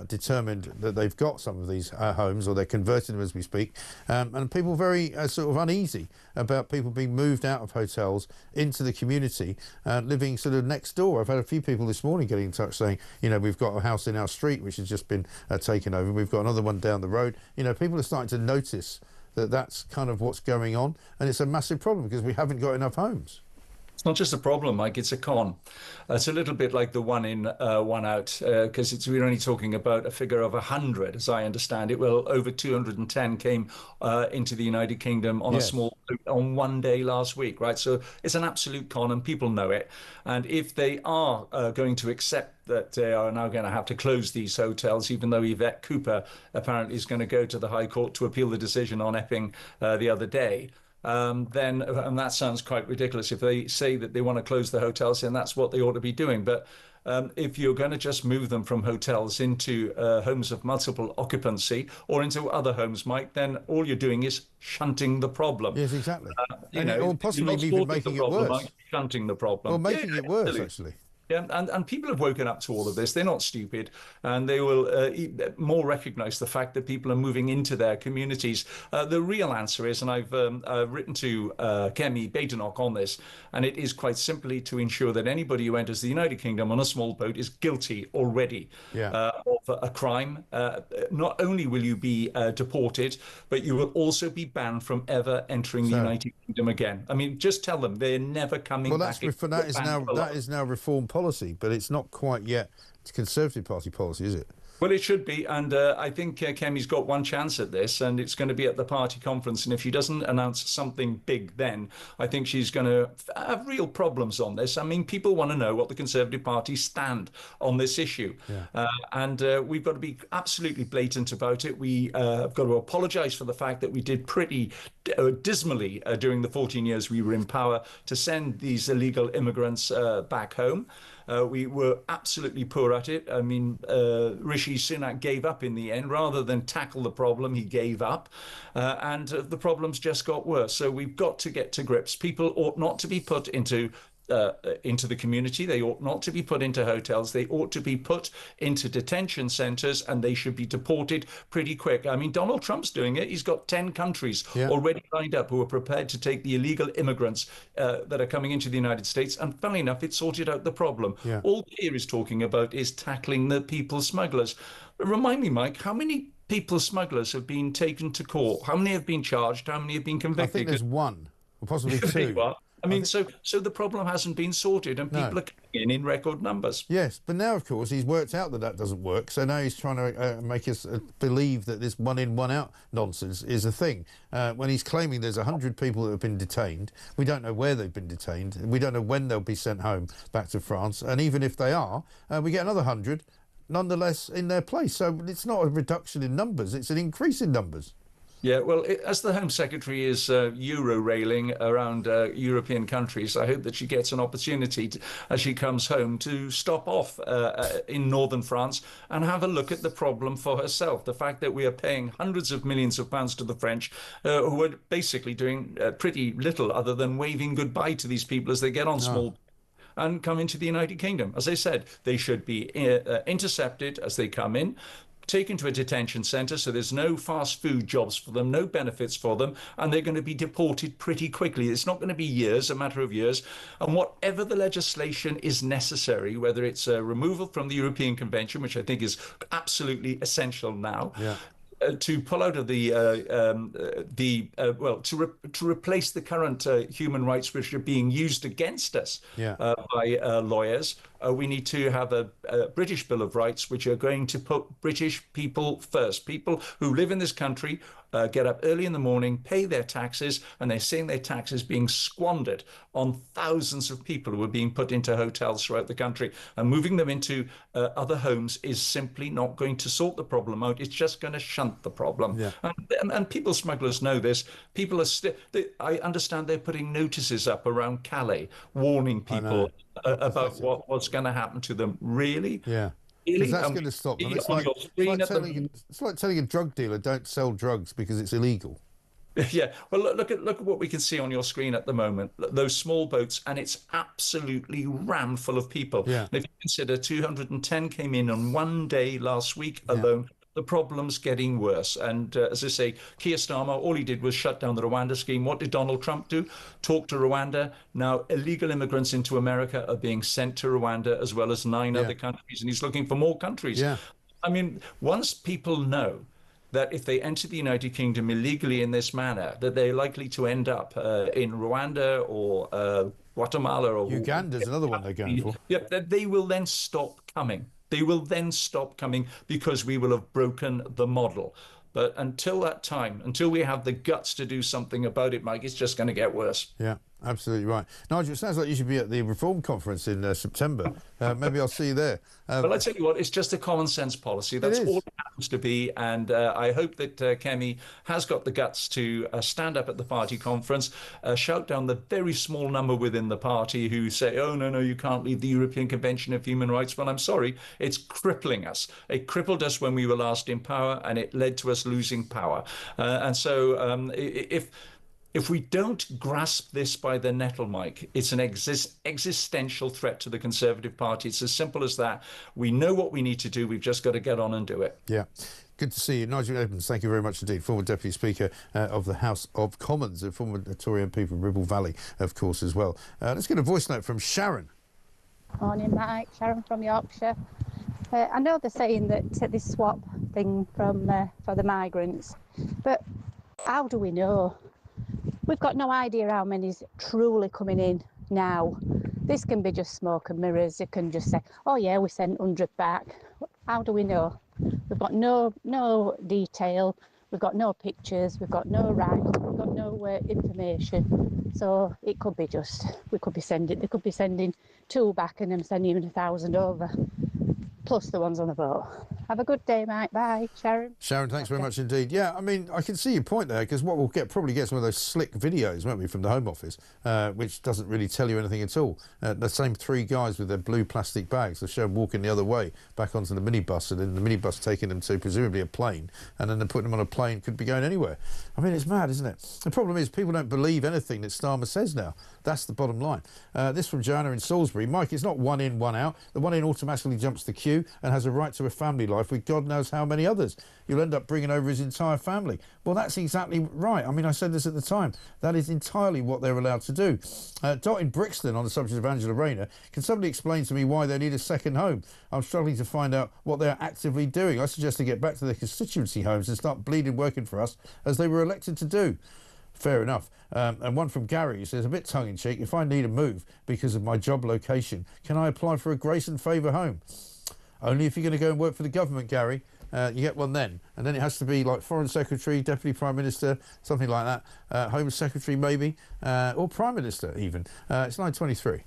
determined that they've got some of these homes, or they're converting them as we speak, and people very sort of uneasy about people being moved out of hotels into the community, living sort of next door. I've had a few people this morning getting in touch saying, we've got a house in our street which has just been taken over, we've got another one down the road. People are starting to notice that that's kind of what's going on, and it's a massive problem because we haven't got enough homes. It's not just a problem, Mike, it's a con. It's a little bit like the one in, one out, because we're only talking about a figure of 100, as I understand it. Well, over 210 came into the United Kingdom on a small boat on one day last week, right? So it's an absolute con, and people know it. And if they are going to accept that they are now going to have to close these hotels, even though Yvette Cooper apparently is going to go to the High Court to appeal the decision on Epping the other day, then, and that sounds quite ridiculous, if they say that they want to close the hotels, then that's what they ought to be doing. But if you're going to just move them from hotels into homes of multiple occupancy or into other homes, Mike, then all you're doing is shunting the problem. Yes, exactly. Or possibly even making it worse. Mike, shunting the problem. Or making it worse, actually. Yeah, and people have woken up to all of this. They're not stupid, and they will more recognise the fact that people are moving into their communities. The real answer is, and I've written to Kemi Badenoch on this, and it is quite simply to ensure that anybody who enters the United Kingdom on a small boat is guilty already of a crime. Not only will you be deported, but you will also be banned from ever entering the United Kingdom again. I mean, just tell them they're never coming back. That is now reform policy, but it's not quite yet Conservative Party policy, is it? Well, it should be, and I think Kemi's got one chance at this, and it's going to be at the party conference. And if she doesn't announce something big then, I think she's going to have real problems on this. I mean, people want to know what the Conservative Party stand on this issue. And we've got to be absolutely blatant about it. We have got to apologise for the fact that we did pretty dismally during the 14 years we were in power to send these illegal immigrants back home. We were absolutely poor at it. I mean, Rishi Sunak gave up in the end. Rather than tackle the problem, he gave up. And the problems just got worse. So we've got to get to grips. People ought not to be put into the community. They ought not to be put into hotels. They ought to be put into detention centres, and they should be deported pretty quick. I mean, Donald Trump's doing it. He's got 10 countries already lined up who are prepared to take the illegal immigrants that are coming into the United States. And funnily enough, it sorted out the problem. All Keir is talking about is tackling the people smugglers. Remind me, Mike, how many people smugglers have been taken to court? How many have been charged? How many have been convicted? I think there's one, or possibly two. I mean, so the problem hasn't been sorted, and people are coming in record numbers. Yes, but now, of course, he's worked out that doesn't work. So now he's trying to make us believe that this one in, one out nonsense is a thing. When he's claiming there's 100 people that have been detained, we don't know where they've been detained. We don't know when they'll be sent home back to France. And even if they are, we get another 100, nonetheless, in their place. So it's not a reduction in numbers; it's an increase in numbers. Yeah, well, as the Home Secretary is Euro-railing around European countries, I hope that she gets an opportunity as she comes home to stop off in northern France and have a look at the problem for herself. The fact that we are paying hundreds of millions of pounds to the French, who are basically doing pretty little other than waving goodbye to these people as they get on small and come into the United Kingdom. As I said, they should be intercepted as they come in, taken to a detention centre, so there's no fast food jobs for them, no benefits for them, and they're going to be deported pretty quickly. It's not going to be years, a matter of years. And whatever the legislation is necessary, whether it's a removal from the European Convention, which I think is absolutely essential now, to pull out of to replace the current human rights which are being used against us by lawyers. We need to have a British Bill of Rights which are going to put British people first. People who live in this country get up early in the morning, pay their taxes, and they're seeing their taxes being squandered on thousands of people who are being put into hotels throughout the country. And moving them into other homes is simply not going to sort the problem out. It's just going to shunt the problem. And people smugglers know this. People are I understand they're putting notices up around Calais, warning people about what's going to happen to them. Really? Yeah. Because that's going to stop them. It's like telling a drug dealer don't sell drugs because it's illegal. Yeah, well, look at what we can see on your screen at the moment. Those small boats, and it's absolutely rammed full of people. And if you consider 210 came in on one day last week alone, the problem's getting worse. And as I say, Keir Starmer, all he did was shut down the Rwanda scheme. What did Donald Trump do? Talk to Rwanda. Now, illegal immigrants into America are being sent to Rwanda as well as 9 other countries, and he's looking for more countries. I mean, once people know that if they enter the United Kingdom illegally in this manner, that they're likely to end up in Rwanda or Guatemala or Uganda's another one they're going for. Yeah, they will then stop coming. They will then stop coming because we will have broken the model. But until that time, until we have the guts to do something about it, Mike, it's just going to get worse. Yeah, absolutely right. Nigel, it sounds like you should be at the Reform Conference in September. Maybe I'll see you there. Well, I tell you what, it's just a common sense policy. That's all it happens to be. And I hope that Kemi has got the guts to stand up at the party conference, shout down the very small number within the party who say, oh, no, you can't leave the European Convention of Human Rights. Well, I'm sorry, it's crippling us. It crippled us when we were last in power, and it led to us losing power. And so if we don't grasp this by the nettle, Mike, it's an existential threat to the Conservative Party. It's as simple as that. We know what we need to do. We've just got to get on and do it. Yeah. Good to see you. Nigel Evans, thank you very much indeed. Former Deputy Speaker of the House of Commons, a former Tory MP from Ribble Valley, of course, as well. Let's get a voice note from Sharon. Morning, Mike. Sharon from Yorkshire. I know they're saying that this swap thing for the migrants, but how do we know? We've got no idea how many's truly coming in now. This can be just smoke and mirrors. You can just say, oh yeah, we sent 100 back. How do we know? We've got no detail. We've got no pictures. We've got no rights. We've got no information. So it could be they could be sending 2 back and then sending 1,000 over, plus the ones on the boat. Have a good day, Mike. Bye, Sharon. Sharon, thanks very much indeed. Yeah, I mean, I can see your point there, because what we'll probably get some of those slick videos, won't we, from the Home Office, which doesn't really tell you anything at all. The same three guys with their blue plastic bags, they show them walking the other way back onto the minibus, and then the minibus taking them to presumably a plane, and then they're putting them on a plane, could be going anywhere. I mean, it's mad, isn't it? The problem is people don't believe anything that Starmer says now. That's the bottom line. This from Joanna in Salisbury. Mike, it's not one in, one out. The one in automatically jumps the queue and has a right to a family life with God knows how many others. You'll end up bringing over his entire family. Well, that's exactly right. I mean, I said this at the time. That is entirely what they're allowed to do. Dot in Brixton, on the subject of Angela Rayner, can somebody explain to me why they need a second home? I'm struggling to find out what they're actively doing. I suggest they get back to their constituency homes and start bleeding working for us as they were elected to do. Fair enough. And one from Gary, he says, a bit tongue-in-cheek, if I need a move because of my job location, can I apply for a grace and favour home? Only if you're going to go and work for the government, Gary. You get one then. And then it has to be like Foreign Secretary, Deputy Prime Minister, something like that. Home Secretary maybe, or Prime Minister even. It's 9:23.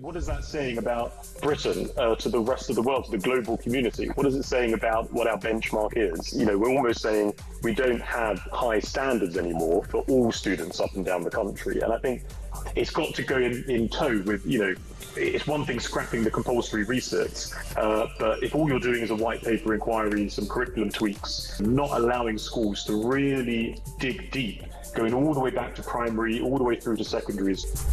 What is that saying about Britain to the rest of the world, to the global community? What is it saying about what our benchmark is? You know, we're almost saying we don't have high standards anymore for all students up and down the country. And I think it's got to go in tow with, you know, it's one thing scrapping the compulsory research, but if all you're doing is a white paper inquiry, some curriculum tweaks, not allowing schools to really dig deep, going all the way back to primary, all the way through to secondaries.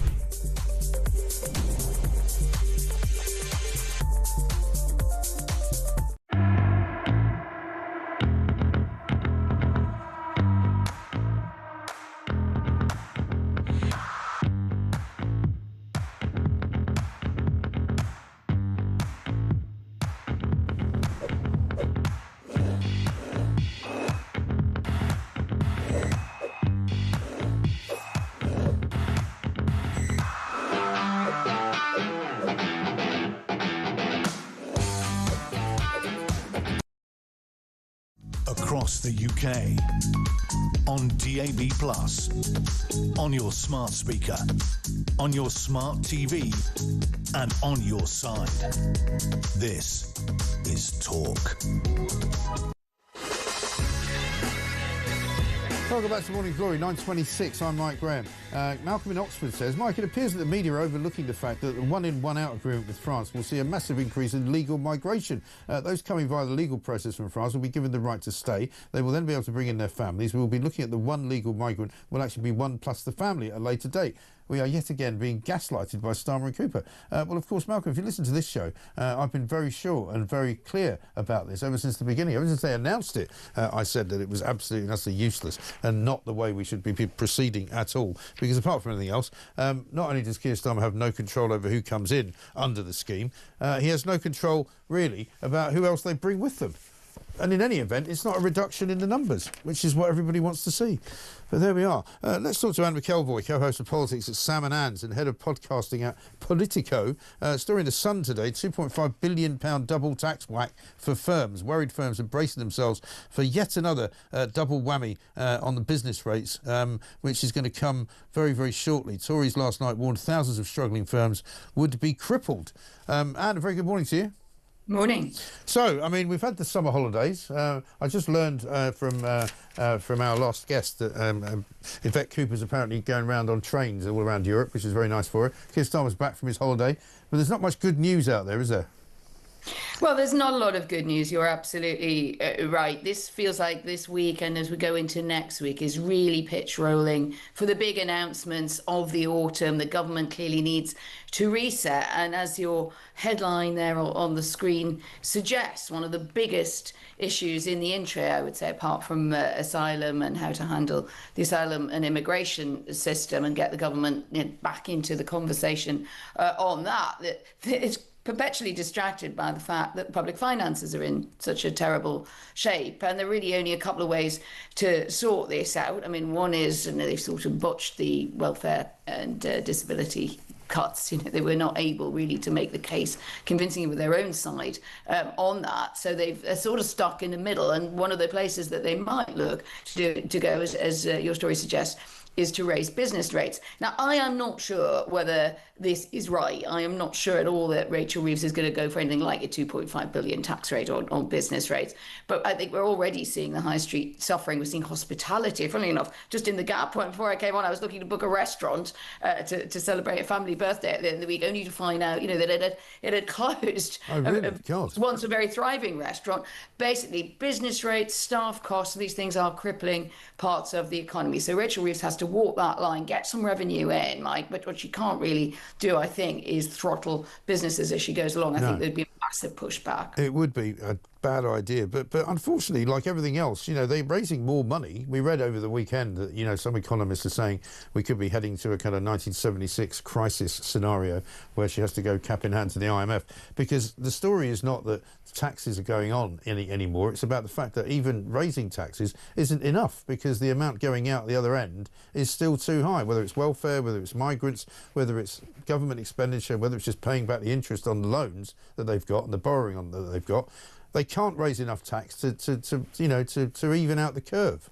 Across the UK, on DAB+, on your smart speaker, on your smart TV, and on your side. This is Talk. Welcome back to Morning Glory, 9:26. I'm Mike Graham. Malcolm in Oxford says, Mike, it appears that the media are overlooking the fact that the one-in, one-out agreement with France will see a massive increase in legal migration. Those coming via the legal process from France will be given the right to stay. They will then be able to bring in their families. We will be looking at the one legal migrant will actually be one plus the family at a later date. We are yet again being gaslighted by Starmer and Cooper. Well, of course, Malcolm, if you listen to this show, I've been very sure and very clear about this ever since the beginning. Ever since they announced it, I said that it was absolutely and utterly useless. and not the way we should be proceeding at all. Because apart from anything else, not only does Keir Starmer have no control over who comes in under the scheme, he has no control really about who else they bring with them. And in any event, it's not a reduction in the numbers, which is what everybody wants to see. But there we are. Let's talk to Anne McElvoy, co-host of Politics at Sam & Anne's and head of podcasting at Politico. Story in The Sun today, £2.5 billion double tax whack for firms. Worried firms are bracing themselves for yet another double whammy on the business rates, which is going to come very, very shortly. Tories last night warned thousands of struggling firms would be crippled. Anne, a very good morning to you. Morning. So, I mean, we've had the summer holidays. I just learned from our last guest that Yvette Cooper's apparently going around on trains all around Europe, which is very nice for her. Keir Starmer's back from his holiday, but there's not much good news out there, is there? Well, there's not a lot of good news. You're absolutely right. This feels like this week, and as we go into next week, is really pitch rolling for the big announcements of the autumn. The government clearly needs to reset. And as your headline there on the screen suggests, one of the biggest issues in the intro, I would say, apart from asylum and how to handle the asylum and immigration system and get the government back into the conversation on that it's perpetually distracted by the fact that public finances are in such a terrible shape. And there are really only a couple of ways to sort this out. I mean, one is, and they've sort of botched the welfare and disability cuts. They were not able really to make the case convincingly with their own side on that. So they're sort of stuck in the middle. And one of the places that they might look to go, as your story suggests, is to raise business rates. Now, I am not sure whether this is right. I am not sure at all that Rachel Reeves is going to go for anything like a 2.5 billion tax rate on business rates. But I think we're already seeing the high street suffering. We're seeing hospitality. Funnily enough, just in the Gap, before I came on, I was looking to book a restaurant to celebrate a family birthday at the end of the week, only to find out, that it had closed. Oh, really? God. Once a very thriving restaurant. Basically, business rates, staff costs, these things are crippling parts of the economy. So Rachel Reeves has to walk that line, get some revenue in, Mike, but what she can't really do, I think, is throttle businesses as she goes along. I think there'd be a massive pushback. It would be a bad idea, but unfortunately, like everything else, they're raising more money. We read over the weekend that some economists are saying we could be heading to a kind of 1976 crisis scenario where she has to go cap in hand to the IMF, because the story is not that taxes are going on anymore. It's about the fact that even raising taxes isn't enough, because the amount going out the other end is still too high, whether it's welfare, whether it's migrants, whether it's government expenditure, whether it's just paying back the interest on the loans that they've got and the borrowing on that they've got. They can't raise enough tax to even out the curve.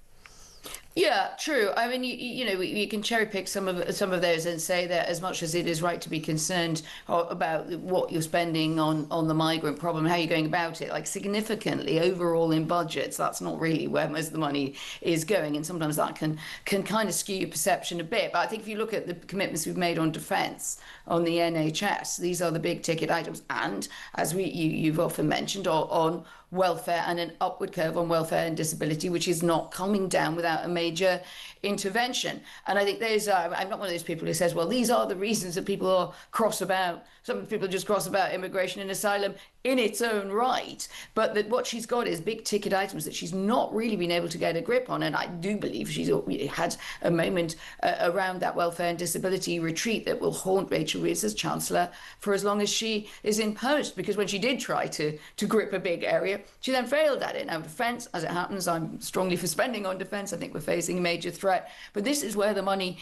Yeah, true. I mean, you can cherry pick some of those and say that as much as it is right to be concerned about what you're spending on the migrant problem, how you're going about it, like significantly overall in budgets, that's not really where most of the money is going, and sometimes that can kind of skew your perception a bit. But I think if you look at the commitments we've made on defence, on the NHS, these are the big ticket items, and as you've often mentioned, on welfare and an upward curve on welfare and disability, which is not coming down without a major intervention. And I think I'm not one of those people who says, well, these are the reasons that people are cross about. Some people just cross about immigration and asylum in its own right, but that what she's got is big ticket items that she's not really been able to get a grip on. And I do believe she's had a moment around that welfare and disability retreat that will haunt Rachel Reeves as Chancellor for as long as she is in post, because when she did try to grip a big area, she then failed at it. Now, defence, as it happens, I'm strongly for spending on defence. I think we're facing a major threat, but this is where the money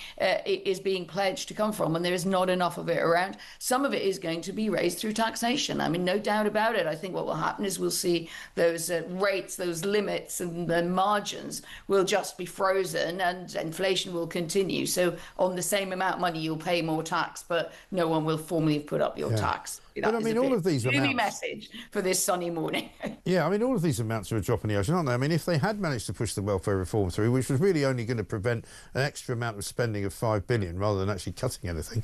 is being pledged to come from, and there is not enough of it around. Some of it is going to be raised through taxation. I mean, no doubt about it. I think what will happen is we'll see those rates, those limits and the margins will just be frozen, and inflation will continue. So on the same amount of money, you'll pay more tax, but no one will formally put up your tax. But I mean, all of these amounts... message for this sunny morning. Yeah, I mean, all of these amounts are a drop in the ocean, aren't they? I mean, if they had managed to push the welfare reform through, which was really only going to prevent an extra amount of spending of $5 billion rather than actually cutting anything,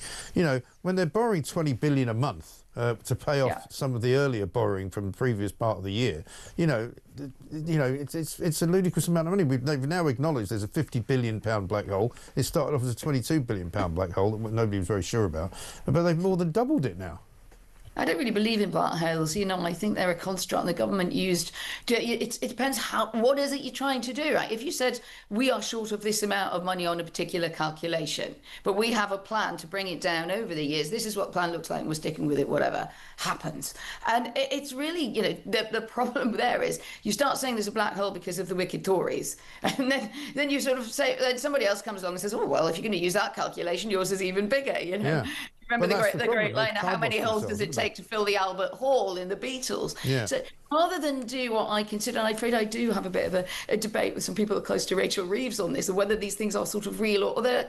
when they're borrowing $20 billion a month to pay off some of the earlier borrowing from the previous part of the year, it's a ludicrous amount of money. They've now acknowledged there's a £50 billion black hole. It started off as a £22 billion black hole that nobody was very sure about, but they've more than doubled it now. I don't really believe in black holes. I think they're a construct and the government used. It depends what is it you're trying to do, right? If you said we are short of this amount of money on a particular calculation, but we have a plan to bring it down over the years. This is what plan looks like, and we're sticking with it. Whatever happens, and it's really, the problem there is you start saying there's a black hole because of the wicked Tories, and then you sort of say, then somebody else comes along and says, oh well, if you're going to use that calculation, yours is even bigger. Yeah. Remember the great line, how many holes does it take to fill the Albert Hall in the Beatles? Yeah. So rather than do what I consider, and I'm afraid I do have a bit of a debate with some people that are close to Rachel Reeves on this, or whether these things are sort of real or they're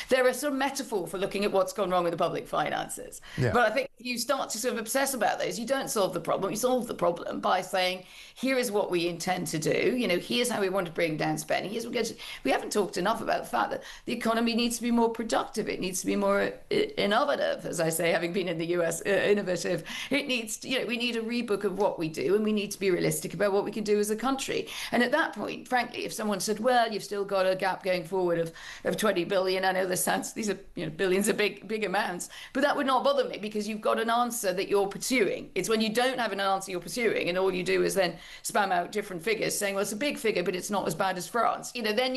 they're a sort of metaphor for looking at what's gone wrong with the public finances. Yeah. But I think if you start to sort of obsess about those, you don't solve the problem. You solve the problem by saying, here is what we intend to do. Here's how we want to bring down spending. We haven't talked enough about the fact that the economy needs to be more productive. It needs to be more innovative, as I say, having been in the US, innovative. It needs, we need a rebook of what we do, and we need to be realistic about what we can do as a country. And at that point, frankly, if someone said, well, you've still got a gap going forward of 20 billion, I know these are, billions are big amounts, but that would not bother me because you've got an answer that you're pursuing. It's when you don't have an answer you're pursuing and all you do is then spam out different figures saying, well, it's a big figure, but it's not as bad as France. Then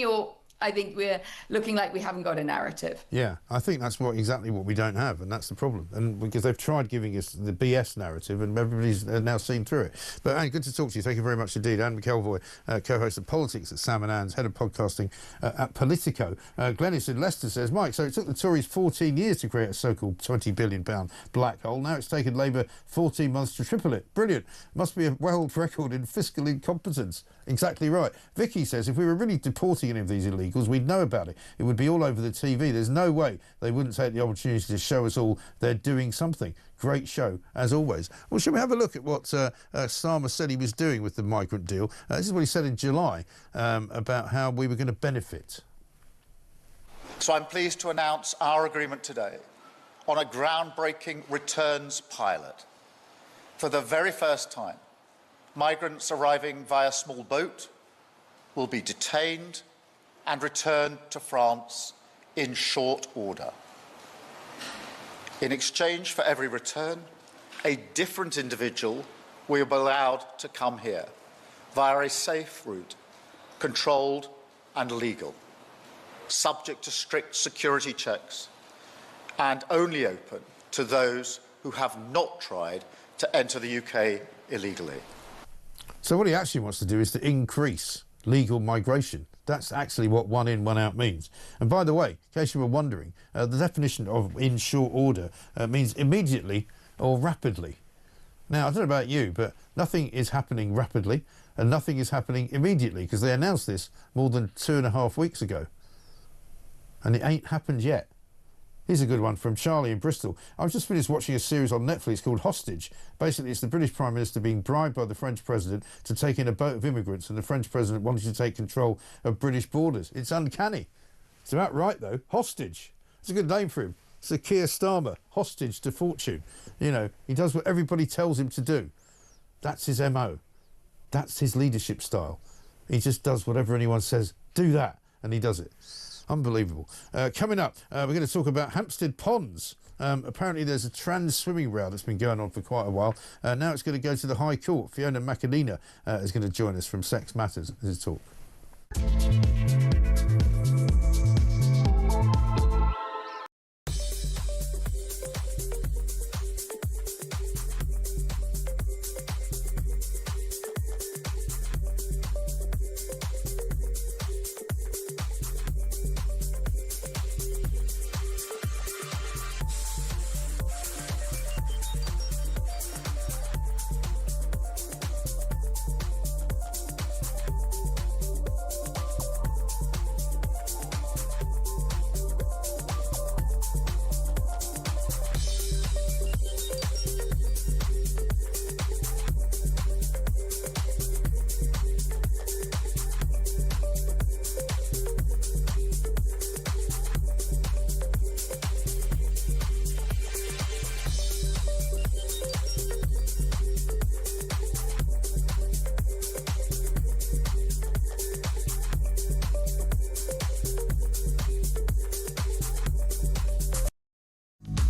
I think we're looking like we haven't got a narrative. Yeah, I think that's exactly what we don't have, and that's the problem. And because they've tried giving us the BS narrative, and everybody's now seen through it. But Anne, good to talk to you. Thank you very much indeed. Anne McElvoy, co-host of Politics at Sam & Anne's, head of podcasting at Politico. Glenys in Leicester says, Mike, so it took the Tories 14 years to create a so-called £20 billion black hole. Now it's taken Labour 14 months to triple it. Brilliant. Must be a world record in fiscal incompetence. Exactly right. Vicky says, if we were really deporting any of these illegals, we'd know about it. It would be all over the TV. There's no way they wouldn't take the opportunity to show us all they're doing something. Great show, as always. Well, shall we have a look at what Starmer said he was doing with the migrant deal? This is what he said in July about how we were going to benefit. So I'm pleased to announce our agreement today on a groundbreaking returns pilot. For the very first time, migrants arriving via small boat will be detained and returned to France in short order. In exchange for every return, a different individual will be allowed to come here via a safe route, controlled and legal, subject to strict security checks, and only open to those who have not tried to enter the UK illegally. So what he actually wants to do is to increase legal migration. That's actually what one in, one out means. And by the way, in case you were wondering, the definition of in short order means immediately or rapidly. Now, I don't know about you, but nothing is happening rapidly and nothing is happening immediately because they announced this more than 2.5 weeks ago. And it ain't happened yet. Here's a good one from Charlie in Bristol. I've just finished watching a series on Netflix called Hostage. Basically, it's the British Prime Minister being bribed by the French President to take in a boat of immigrants, and the French President wanted to take control of British borders. It's uncanny. It's about right, though. Hostage. It's a good name for him. It's a Keir Starmer. Hostage to fortune. He does what everybody tells him to do. That's his MO. That's his leadership style. He just does whatever anyone says. Do that. And he does it. Unbelievable. Coming up, we're going to talk about Hampstead Ponds. Apparently there's a trans swimming row that's been going on for quite a while. Now it's going to go to the High Court. Fiona McAleener is going to join us from Sex Matters. This is Talk.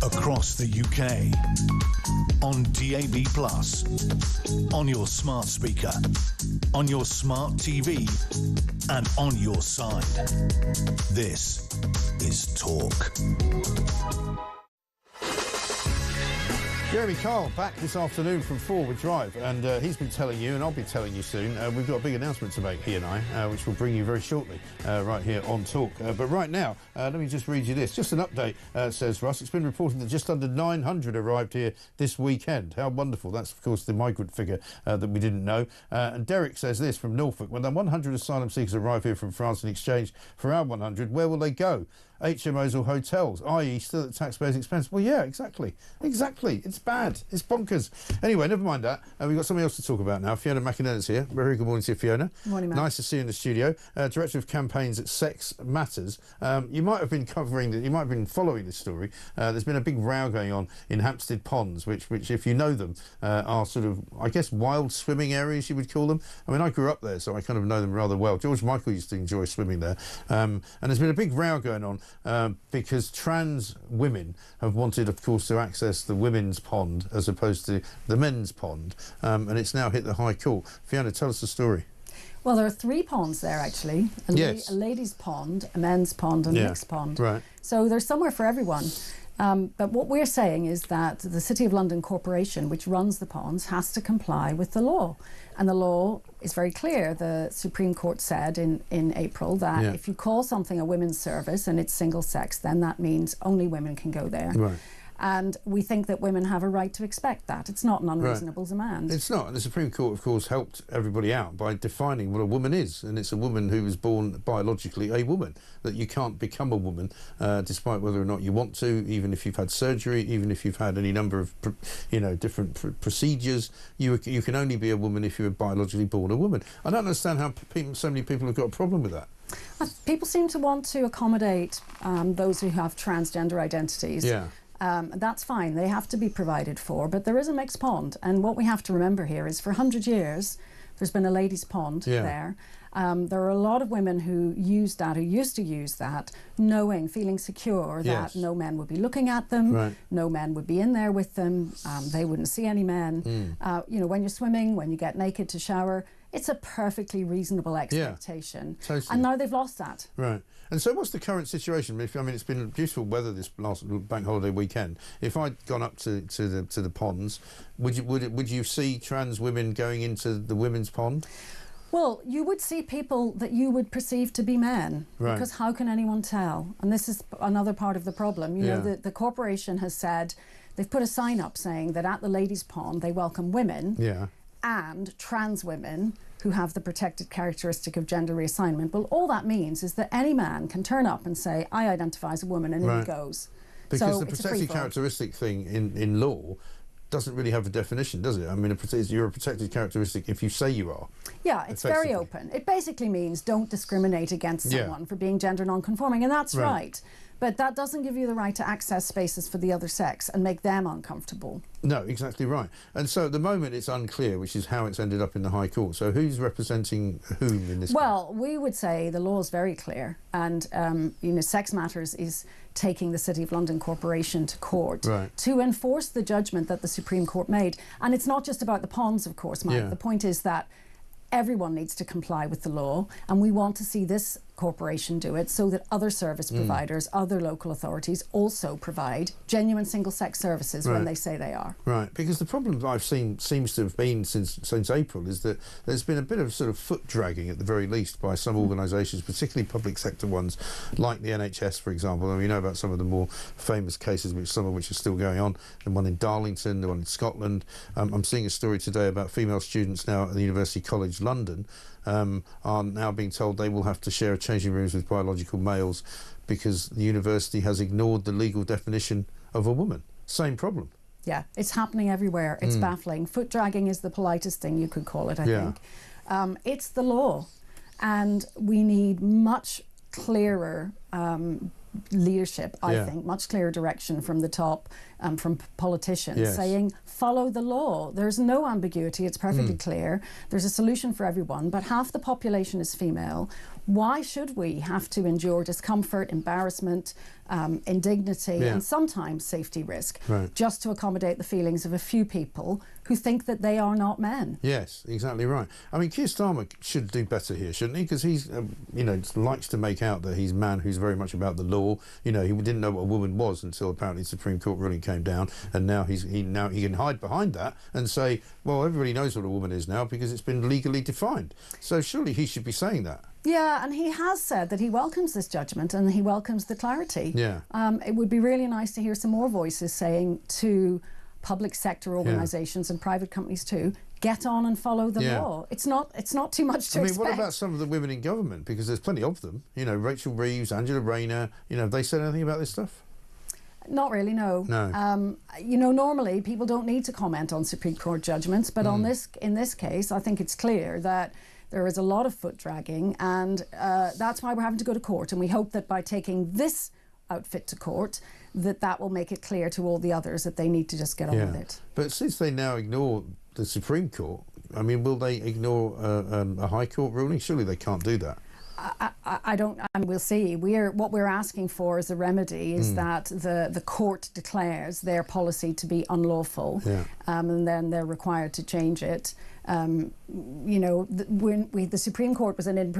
across the UK. On DAB+, on your smart speaker, on your smart TV, and on your side. This is Talk. Jeremy Kyle back this afternoon from Forward Drive, and he's been telling you, and I'll be telling you soon, we've got a big announcement to make, he and I, which we'll bring you very shortly, right here on Talk. But right now, let me just read you this. Just an update, says Russ. It's been reported that just under 900 arrived here this weekend. How wonderful. That's, of course, the migrant figure that we didn't know. And Derek says this from Norfolk. When the 100 asylum seekers arrive here from France in exchange for our 100, where will they go? HMOs or hotels, i.e. still at taxpayers' expense. Well, yeah, exactly. It's bad. It's bonkers. Anyway, never mind that. We've got something else to talk about now. Fiona McInerney's here. Very good morning to you, Fiona. Morning, Matt. Nice to see you in the studio. Director of Campaigns at Sex Matters. You might have been following this story. There's been a big row going on in Hampstead Ponds, which if you know them, are sort of, I guess, wild swimming areas, you would call them. I mean, I grew up there, so I kind of know them rather well. George Michael used to enjoy swimming there. And there's been a big row going on because trans women have wanted, of course, to access the women's pond as opposed to the men's pond, and it's now hit the High Court. Fiona, tell us the story. Well, there are 3 ponds there, actually. A ladies' pond, a men's pond, and a mixed pond. Right. So there's somewhere for everyone. But what we're saying is that the City of London Corporation, which runs the ponds, has to comply with the law. And the law is very clear. The Supreme Court said in April that if you call something a women's service and it's single sex, then that means only women can go there. Right. And we think that women have a right to expect that. It's not an unreasonable demand. It's not. And the Supreme Court, of course, helped everybody out by defining what a woman is. And it's a woman who was born biologically a woman, that you can't become a woman despite whether or not you want to, even if you've had surgery, even if you've had any number of, different procedures. You can only be a woman if you're biologically born a woman. I don't understand how so many people have got a problem with that. People seem to want to accommodate those who have transgender identities. Yeah. That's fine, they have to be provided for, but there is a mixed pond, and what we have to remember here is for 100 years there's been a ladies' pond there. There are a lot of women who used to use that, feeling secure that no men would be looking at them, no men would be in there with them, they wouldn't see any men. When you're swimming, when you get naked to shower, it's a perfectly reasonable expectation. Yeah, totally. And now they've lost that. Right. And so what's the current situation? I mean, it's been beautiful weather this last bank holiday weekend. If I'd gone up to the ponds, would you see trans women going into the women's pond? Well, you would see people that you would perceive to be men, because how can anyone tell? And this is another part of the problem. The corporation has said, they've put a sign up saying that at the ladies' pond they welcome women and trans women who have the protected characteristic of gender reassignment. Well, all that means is that any man can turn up and say, I identify as a woman, and in he goes. Because the protected characteristic thing in law doesn't really have a definition, does it? I mean, you're a protected characteristic if you say you are. Yeah, it's very open. It basically means don't discriminate against someone for being gender non-conforming, and that's right. But that doesn't give you the right to access spaces for the other sex and make them uncomfortable. No, exactly right. And so at the moment it's unclear, which is how it's ended up in the High Court. So who's representing whom in this case? Well, we would say the law is very clear, and Sex Matters is taking the City of London Corporation to court to enforce the judgment that the Supreme Court made. And it's not just about the ponds, of course, Mike. The point is that everyone needs to comply with the law, and we want to see this corporation do it so that other service providers, other local authorities also provide genuine single-sex services when they say they are. Right, because the problem I've seen seems to have been since April is that there's been a bit of sort of foot dragging at the very least by some organisations, particularly public sector ones like the NHS, for example. And we know about some of the more famous cases, some of which are still going on, the one in Darlington, the one in Scotland. I'm seeing a story today about female students now at the University College London are now being told they will have to share changing rooms with biological males because the university has ignored the legal definition of a woman. Same problem. Yeah, it's happening everywhere. It's baffling. Foot dragging is the politest thing you could call it, I think. It's the law, and we need much clearer leadership, I think, much clearer direction from the top, from politicians, saying, follow the law. There's no ambiguity. It's perfectly clear. There's a solution for everyone, but half the population is female. Why should we have to endure discomfort, embarrassment, indignity, and sometimes safety risk just to accommodate the feelings of a few people who think that they are not men? Yes, exactly right. I mean, Keir Starmer should do better here, shouldn't he? Because he's, you know, likes to make out that he's a man who's very much about the law. You know, he didn't know what a woman was until apparently the Supreme Court ruling came down, and now he can hide behind that and say, well, everybody knows what a woman is now because it's been legally defined. So surely he should be saying that. Yeah, and he has said that he welcomes this judgment and he welcomes the clarity. Yeah. It would be really nice to hear some more voices saying to public sector organisations and private companies too, get on and follow the law. It's not too much to expect. What about some of the women in government? Because there's plenty of them. You know, Rachel Reeves, Angela Rayner, you know, have they said anything about this stuff? Not really, no. You know, normally people don't need to comment on Supreme Court judgments, but in this case, I think it's clear that there is a lot of foot dragging, and that's why we're having to go to court. And we hope that by taking this outfit to court, that will make it clear to all the others that they need to just get on with it. But since they now ignore the Supreme Court, I mean, will they ignore a High Court ruling? Surely they can't do that. I don't. I mean, we'll see. What we're asking for as a remedy is that the court declares their policy to be unlawful, and then they're required to change it. You know, the Supreme Court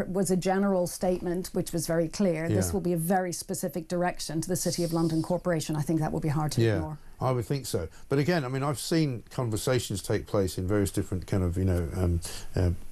was a general statement which was very clear. This will be a very specific direction to the City of London Corporation. I think that will be hard to ignore. I would think so. But again, I mean, I've seen conversations take place in various different kind of, you know,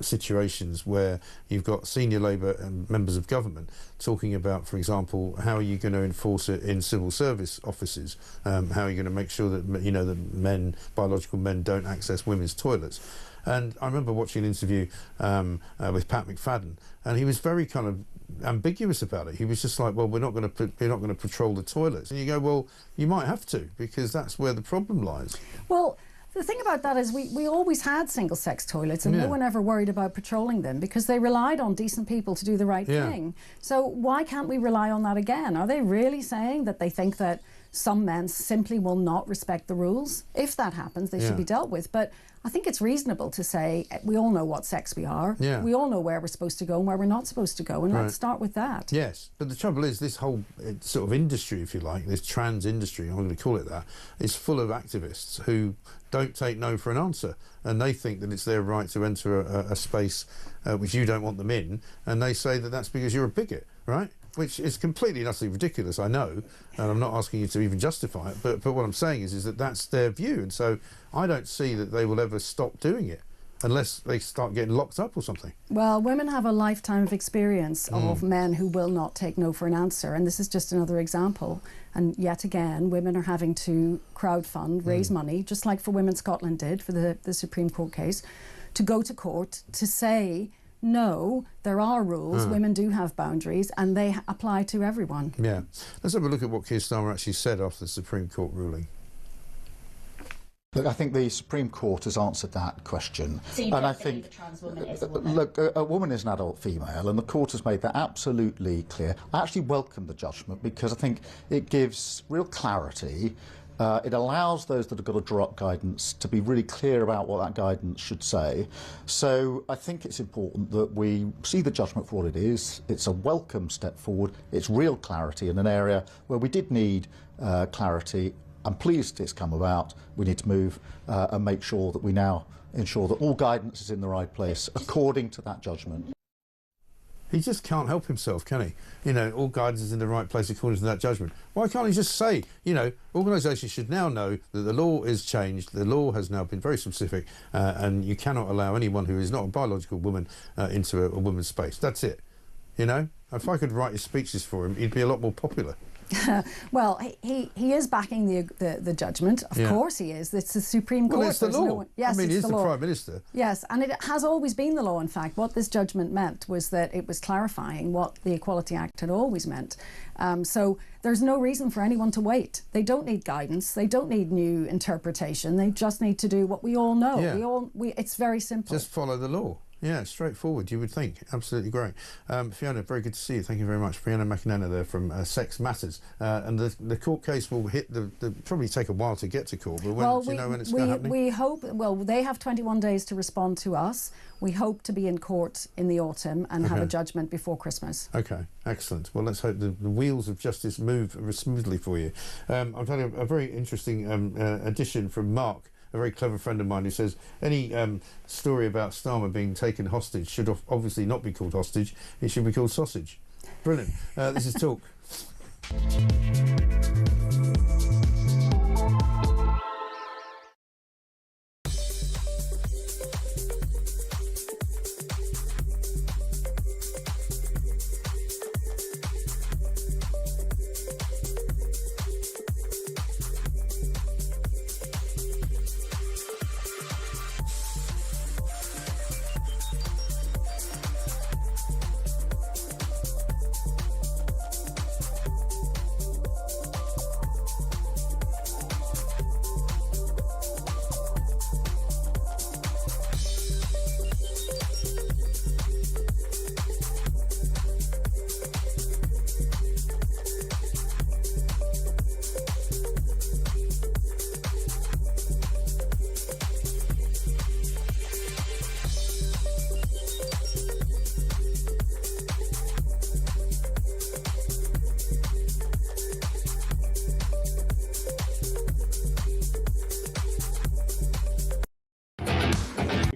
situations where you've got senior Labour and members of government talking about, for example, how are you going to enforce it in civil service offices? How are you going to make sure that, you know, that biological men don't access women's toilets? And I remember watching an interview with Pat McFadden, and he was very kind of ambiguous about it. He was just like, well, we're not going to patrol the toilets. And you go, well, you might have to, because that's where the problem lies. Well, the thing about that is we always had single-sex toilets, and no one ever worried about patrolling them because they relied on decent people to do the right thing. So why can't we rely on that again? Are they really saying that they think that some men simply will not respect the rules? If that happens, they should be dealt with. But I think it's reasonable to say we all know what sex we are. We all know where we're supposed to go and where we're not supposed to go, and let's start with that. Yes, but the trouble is this whole sort of industry, if you like, this trans industry, I'm going to call it that, is full of activists who don't take no for an answer, and they think that it's their right to enter a space which you don't want them in, and they say that that's because you're a bigot, right? Which is completely and utterly ridiculous, I know, and I'm not asking you to even justify it, but what I'm saying is that that's their view, and so I don't see that they will ever stop doing it unless they start getting locked up or something. Well, women have a lifetime of experience of men who will not take no for an answer, and this is just another example. And yet again, women are having to crowdfund, raise money, just like for Women Scotland did for the Supreme Court case, to go to court to say, no, there are rules, women do have boundaries, and they apply to everyone. Yeah. Let's have a look at what Keir Starmer actually said after the Supreme Court ruling. Look, I think the Supreme Court has answered that question. So you don't think a trans woman is a woman? Look, a woman is an adult female, and the court has made that absolutely clear. I actually welcome the judgment because I think it gives real clarity. It allows those that have got to draw up guidance to be really clear about what that guidance should say. So I think it's important that we see the judgment for what it is. It's a welcome step forward. It's real clarity in an area where we did need clarity. I'm pleased it's come about. We need to move and make sure that we now ensure that all guidance is in the right place according to that judgment. He just can't help himself, can he? You know, all guidance is in the right place according to that judgment. Why can't he just say, you know, organisations should now know that the law is changed, the law has now been very specific, and you cannot allow anyone who is not a biological woman into a woman's space. That's it. You know? If I could write his speeches for him, he'd be a lot more popular. Well, he is backing the judgment. Of course he is. It's the Supreme Court. Well, it's the law. Yes, I mean, he's the law. Prime Minister. Yes, and it has always been the law, in fact. What this judgment meant was that it was clarifying what the Equality Act had always meant. So there's no reason for anyone to wait. They don't need guidance. They don't need new interpretation. They just need to do what we all know. Yeah. It's very simple. Just follow the law. Yeah, straightforward, you would think. Absolutely great. Fiona, very good to see you. Thank you very much. Fiona McInerney there from Sex Matters. And the court case will hit probably take a while to get to court, but when, do you know when it's going to happen? We hope, well, they have 21 days to respond to us. We hope to be in court in the autumn and have a judgment before Christmas. Okay, excellent. Well, let's hope the wheels of justice move smoothly for you. I've had a very interesting addition from Mark, a very clever friend of mine, who says any story about Starmer being taken hostage should obviously not be called hostage. It should be called sausage. Brilliant. This is Talk.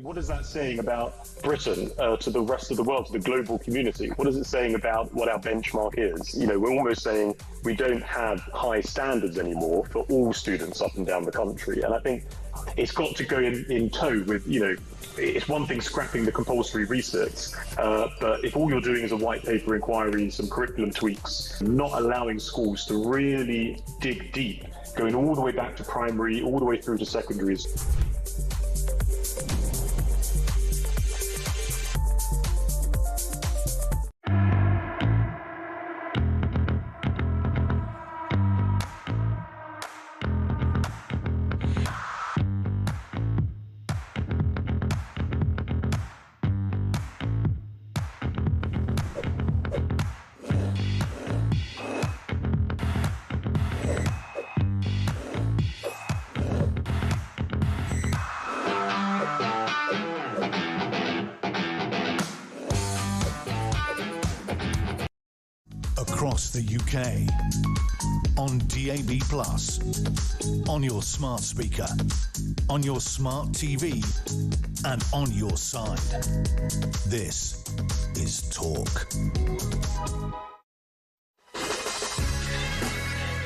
What is that saying about Britain to the rest of the world, to the global community? What is it saying about what our benchmark is? You know, we're almost saying we don't have high standards anymore for all students up and down the country. And I think it's got to go in tow with, you know, it's one thing scrapping the compulsory research, but if all you're doing is a white paper inquiry, some curriculum tweaks, not allowing schools to really dig deep, going all the way back to primary, all the way through to secondaries. Across the UK, on DAB+, on your smart speaker, on your smart TV, and on your side. This is Talk.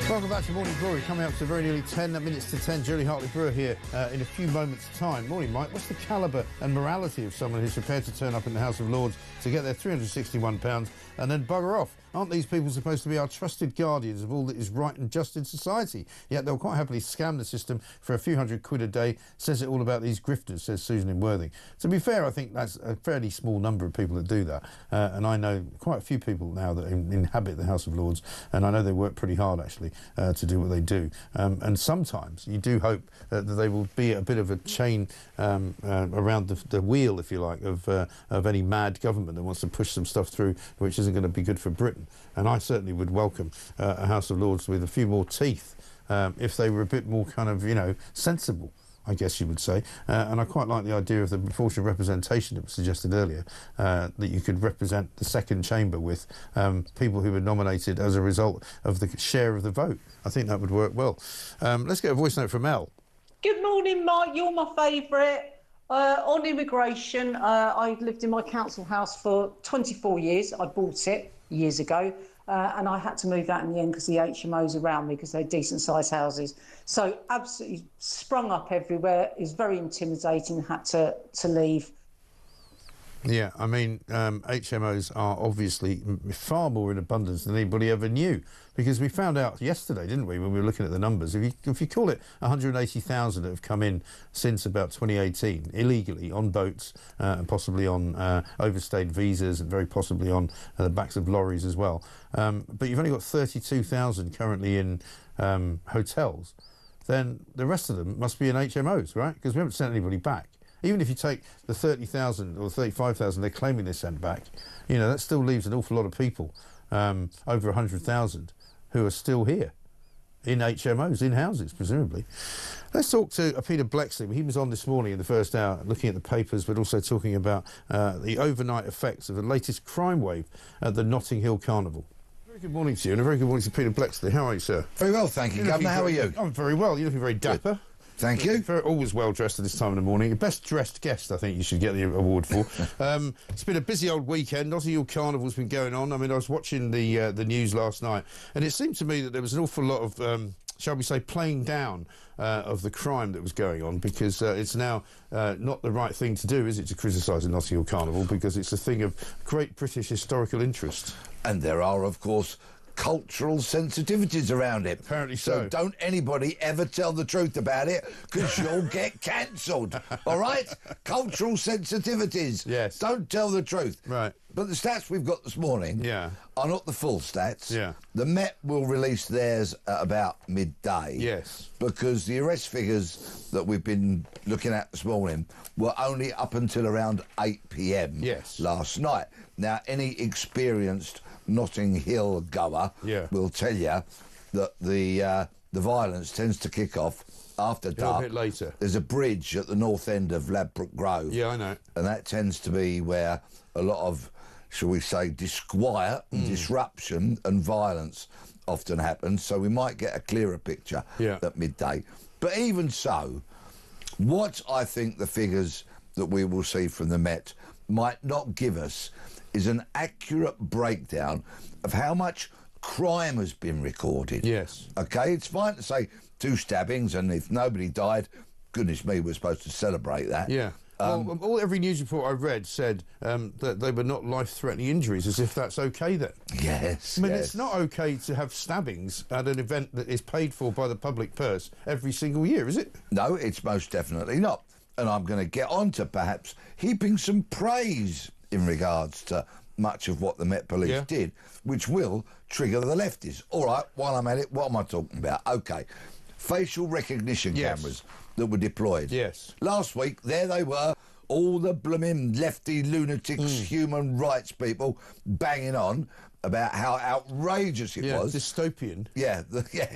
Welcome back to Morning Glory. Coming up to very nearly 10 minutes to 10. Julie Hartley-Brewer here in a few moments' time. Morning, Mike. What's the calibre and morality of someone who's prepared to turn up in the House of Lords to get their £361 and then bugger off? Aren't these people supposed to be our trusted guardians of all that is right and just in society? Yet they'll quite happily scam the system for a few £100 a day. Says it all about these grifters, says Susan in Worthing. To be fair, I think that's a fairly small number of people that do that. And I know quite a few people now that inhabit the House of Lords, and I know they work pretty hard, actually, to do what they do. And sometimes you do hope that they will be a bit of a chain around the wheel, if you like, of any mad government that wants to push some stuff through which isn't going to be good for Britain. And I certainly would welcome a House of Lords with a few more teeth if they were a bit more kind of, you know, sensible, I guess you would say. And I quite like the idea of the proportional representation that was suggested earlier, that you could represent the second chamber with people who were nominated as a result of the share of the vote. I think that would work well. Let's get a voice note from Elle. Good morning, Mike. You're my favourite. On immigration, I lived in my council house for 24 years. I bought it years ago, and I had to move out in the end because the HMOs around me, because they're decent-sized houses. So absolutely sprung up everywhere. It's very intimidating. Had to leave. Yeah, I mean, HMOs are obviously far more in abundance than anybody ever knew, because we found out yesterday, didn't we, when we were looking at the numbers, if you call it 180,000 that have come in since about 2018, illegally, on boats and possibly on overstayed visas and very possibly on the backs of lorries as well. But you've only got 32,000 currently in hotels, then the rest of them must be in HMOs, right? Because we haven't sent anybody back. even if you take the 30,000 or 35,000 they're claiming they sent back, you know, that still leaves an awful lot of people, over 100,000, who are still here in HMOs, in houses, presumably. Let's talk to Peter Blexley. He was on this morning in the first hour looking at the papers, but also talking about the overnight effects of the latest crime wave at the Notting Hill Carnival. Very good morning to you, and a very good morning to Peter Blexley. How are you, sir? Very well, thank you, Governor. How are you? I'm very well. You're looking very dapper. Good. Thank you. Always well dressed at this time of the morning. Your best dressed guest, I think you should get the award for. It's been a busy old weekend. Notting Hill Carnival's been going on. I mean, I was watching the news last night, and it seemed to me that there was an awful lot of, shall we say, playing down of the crime that was going on, because it's now not the right thing to do, is it, to criticise the Notting Hill Carnival, because it's a thing of great British historical interest. And there are, of course, cultural sensitivities around it. Apparently so. So don't anybody ever tell the truth about it, because you'll get cancelled. All right? Cultural sensitivities. Yes. Don't tell the truth. Right. But the stats we've got this morning are not the full stats. Yeah. The Met will release theirs at about midday. Yes. Because the arrest figures that we've been looking at this morning were only up until around 8 p.m. last night. Now, any experienced Notting Hill goer will tell you that the violence tends to kick off after dark. A bit later. There's a bridge at the north end of Ladbroke Grove. Yeah, I know. And that tends to be where a lot of, shall we say, disquiet and disruption and violence often happens. So we might get a clearer picture at midday. But even so, what I think the figures that we will see from the Met might not give us is an accurate breakdown of how much crime has been recorded. Yes. OK, it's fine to say 2 stabbings, and if nobody died, goodness me, we're supposed to celebrate that. Yeah. Every news report I read said that they were not life-threatening injuries, as if that's OK then. Yes. I mean, it's not OK to have stabbings at an event that is paid for by the public purse every single year, is it? No, it's most definitely not. And I'm going to get on to perhaps heaping some praise in regards to much of what the Met Police did, which will trigger the lefties. All right, while I'm at it, what am I talking about? OK, facial recognition cameras that were deployed. Yes. Last week, there they were, all the blooming lefty lunatics, human rights people banging on about how outrageous it was. Dystopian. Yeah,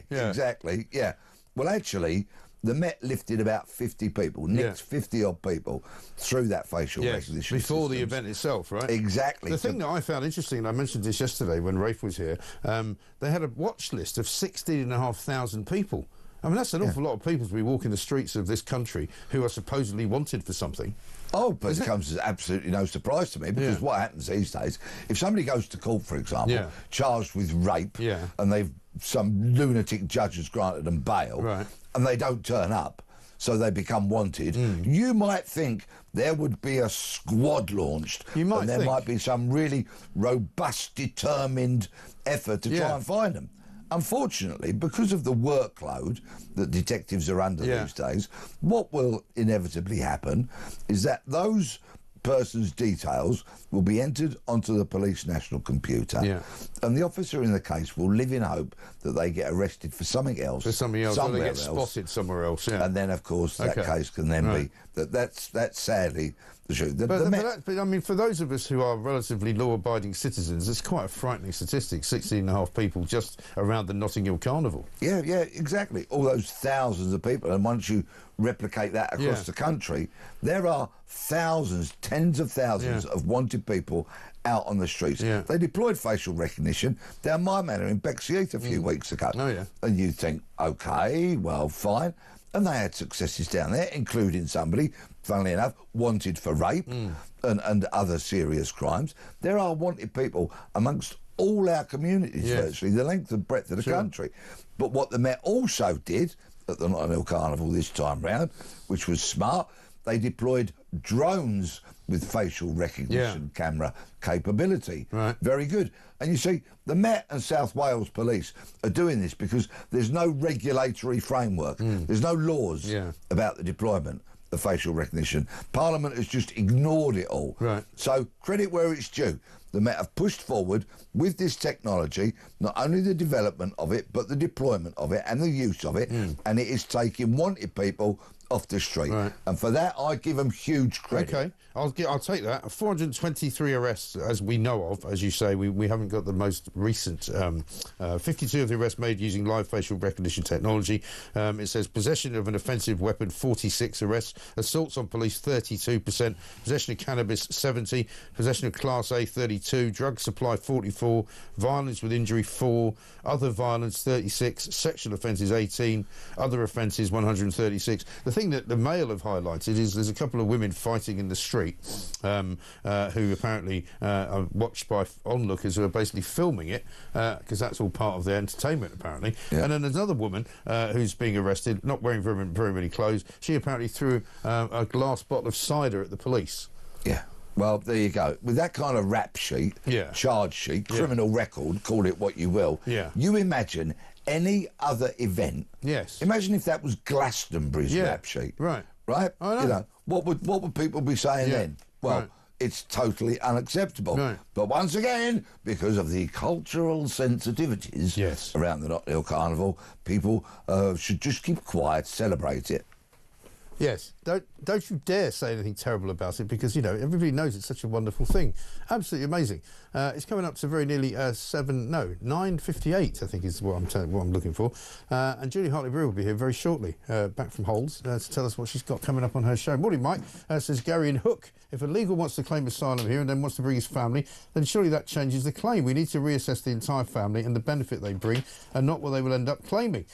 exactly, yeah. Well, actually, the Met lifted about 50 people, nicked 50-odd people through that facial recognition before the systems. event itself, right? Exactly. The thing that I found interesting, and I mentioned this yesterday when Rafe was here, they had a watch list of 16,500 people. I mean, that's an awful lot of people to be walking the streets of this country who are supposedly wanted for something. Oh, but it comes as absolutely no surprise to me, because what happens these days, if somebody goes to court, for example, charged with rape, and some lunatic judge has granted them bail, and they don't turn up, so they become wanted, you might think there would be a squad launched, and there might be some really robust, determined effort to try and find them. Unfortunately, because of the workload that detectives are under these days, what will inevitably happen is that those person's details will be entered onto the police national computer, and the officer in the case will live in hope that they get arrested for something else. For something else, or they get spotted somewhere else, and then, of course, that case can then be... That's sadly the truth. But I mean, for those of us who are relatively law-abiding citizens, it's quite a frightening statistic, 16.5 people just around the Notting Hill Carnival. Yeah, exactly. All those thousands of people, and once you replicate that across the country, there are thousands, tens of thousands of wanted people out on the streets. They deployed facial recognition down my manor in Bexleyheath a few weeks ago. And you think, OK, well, fine. And they had successes down there, including somebody, funnily enough, wanted for rape and other serious crimes. There are wanted people amongst all our communities, virtually, the length and breadth of the country. But what the Met also did at the Notting Hill Carnival this time round, which was smart, they deployed drones with facial recognition camera capability. Very good. And you see, the Met and South Wales Police are doing this because there's no regulatory framework. There's no laws about the deployment of facial recognition. Parliament has just ignored it all. So credit where it's due. the Met have pushed forward with this technology, not only the development of it, but the deployment of it and the use of it, and it is taking wanted people off the street. And for that, I give them huge credit. Okay, I'll take that. 423 arrests, as we know of. As you say, we haven't got the most recent. 52 of the arrests made using live facial recognition technology. It says possession of an offensive weapon, 46 arrests. Assaults on police, 32%. Possession of cannabis, 70. Possession of Class A, 32. Drug supply, 44. Violence with injury, 4. Other violence, 36. Sexual offences, 18. Other offences, 136. The thing that the Mail have highlighted is there's a couple of women fighting in the street who apparently are watched by onlookers who are basically filming it because that's all part of their entertainment, apparently. And then another woman who's being arrested, not wearing very many clothes. She apparently threw a glass bottle of cider at the police. Yeah. Well, there you go. With that kind of rap sheet, charge sheet, criminal record, call it what you will, you imagine any other event. Yes. Imagine if that was Glastonbury's rap sheet. Right. I know. You know, what would people be saying then? Well, it's totally unacceptable. But once again, because of the cultural sensitivities around the Notting Hill Carnival, people should just keep quiet, celebrate it. Yes, don't you dare say anything terrible about it, because, you know, everybody knows it's such a wonderful thing. Absolutely amazing. It's coming up to very nearly 9:58, I think is what I'm looking for. And Julie Hartley-Brewer will be here very shortly, back from Holds, to tell us what she's got coming up on her show. Morning, Mike. Says Gary in Hook. If a legal wants to claim asylum here and then wants to bring his family, then surely that changes the claim. We need to reassess the entire family and the benefit they bring, and not what they will end up claiming.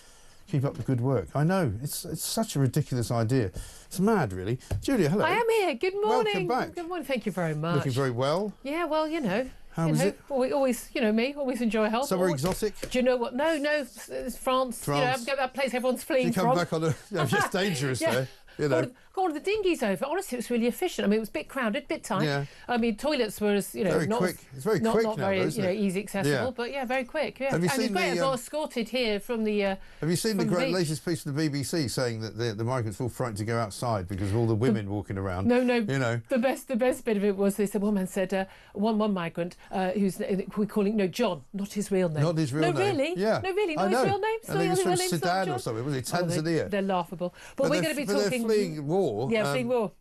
Keep up the good work. I know, it's such a ridiculous idea. It's mad, really. Julia, hello. I am here. Good morning. Welcome back. Good morning. Thank you very much. Looking very well. Yeah, well, you know. How was it? Always, you know me, always enjoy health. Somewhere exotic? Do you know what? No, it's France. You know, that place everyone's fleeing from. You come back on it's dangerous there. You know. Got all the dinghies over. Honestly, it was really efficient. I mean, it was a bit crowded, a bit tight. Yeah. I mean, toilets were, you know, very not quick. It's very quick not now, very, isn't it? easy accessible. Yeah. But yeah, very quick. Yeah. Have you and seen it's great. the, I got escorted here from the. Have you seen the great beach. latest piece of the BBC saying that the migrants are all frightened to go outside because of all the women walking around? No. You know. The best bit of it was this. One man said, one migrant who's we're calling John, not his real name. Not his real name. Really? Yeah. No, really, not I know. his real name. I think it's from Sudan or something. Was it Tanzania? They're laughable. But we're going to be talking. They're fleeing war. Yeah, fleeing war.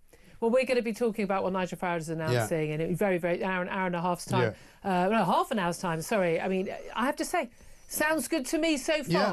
Well, we're going to be talking about what Nigel Farage is announcing in a very, very hour and a half's time. No, half an hour's time, sorry. I mean, I have to say, sounds good to me so far. Yeah.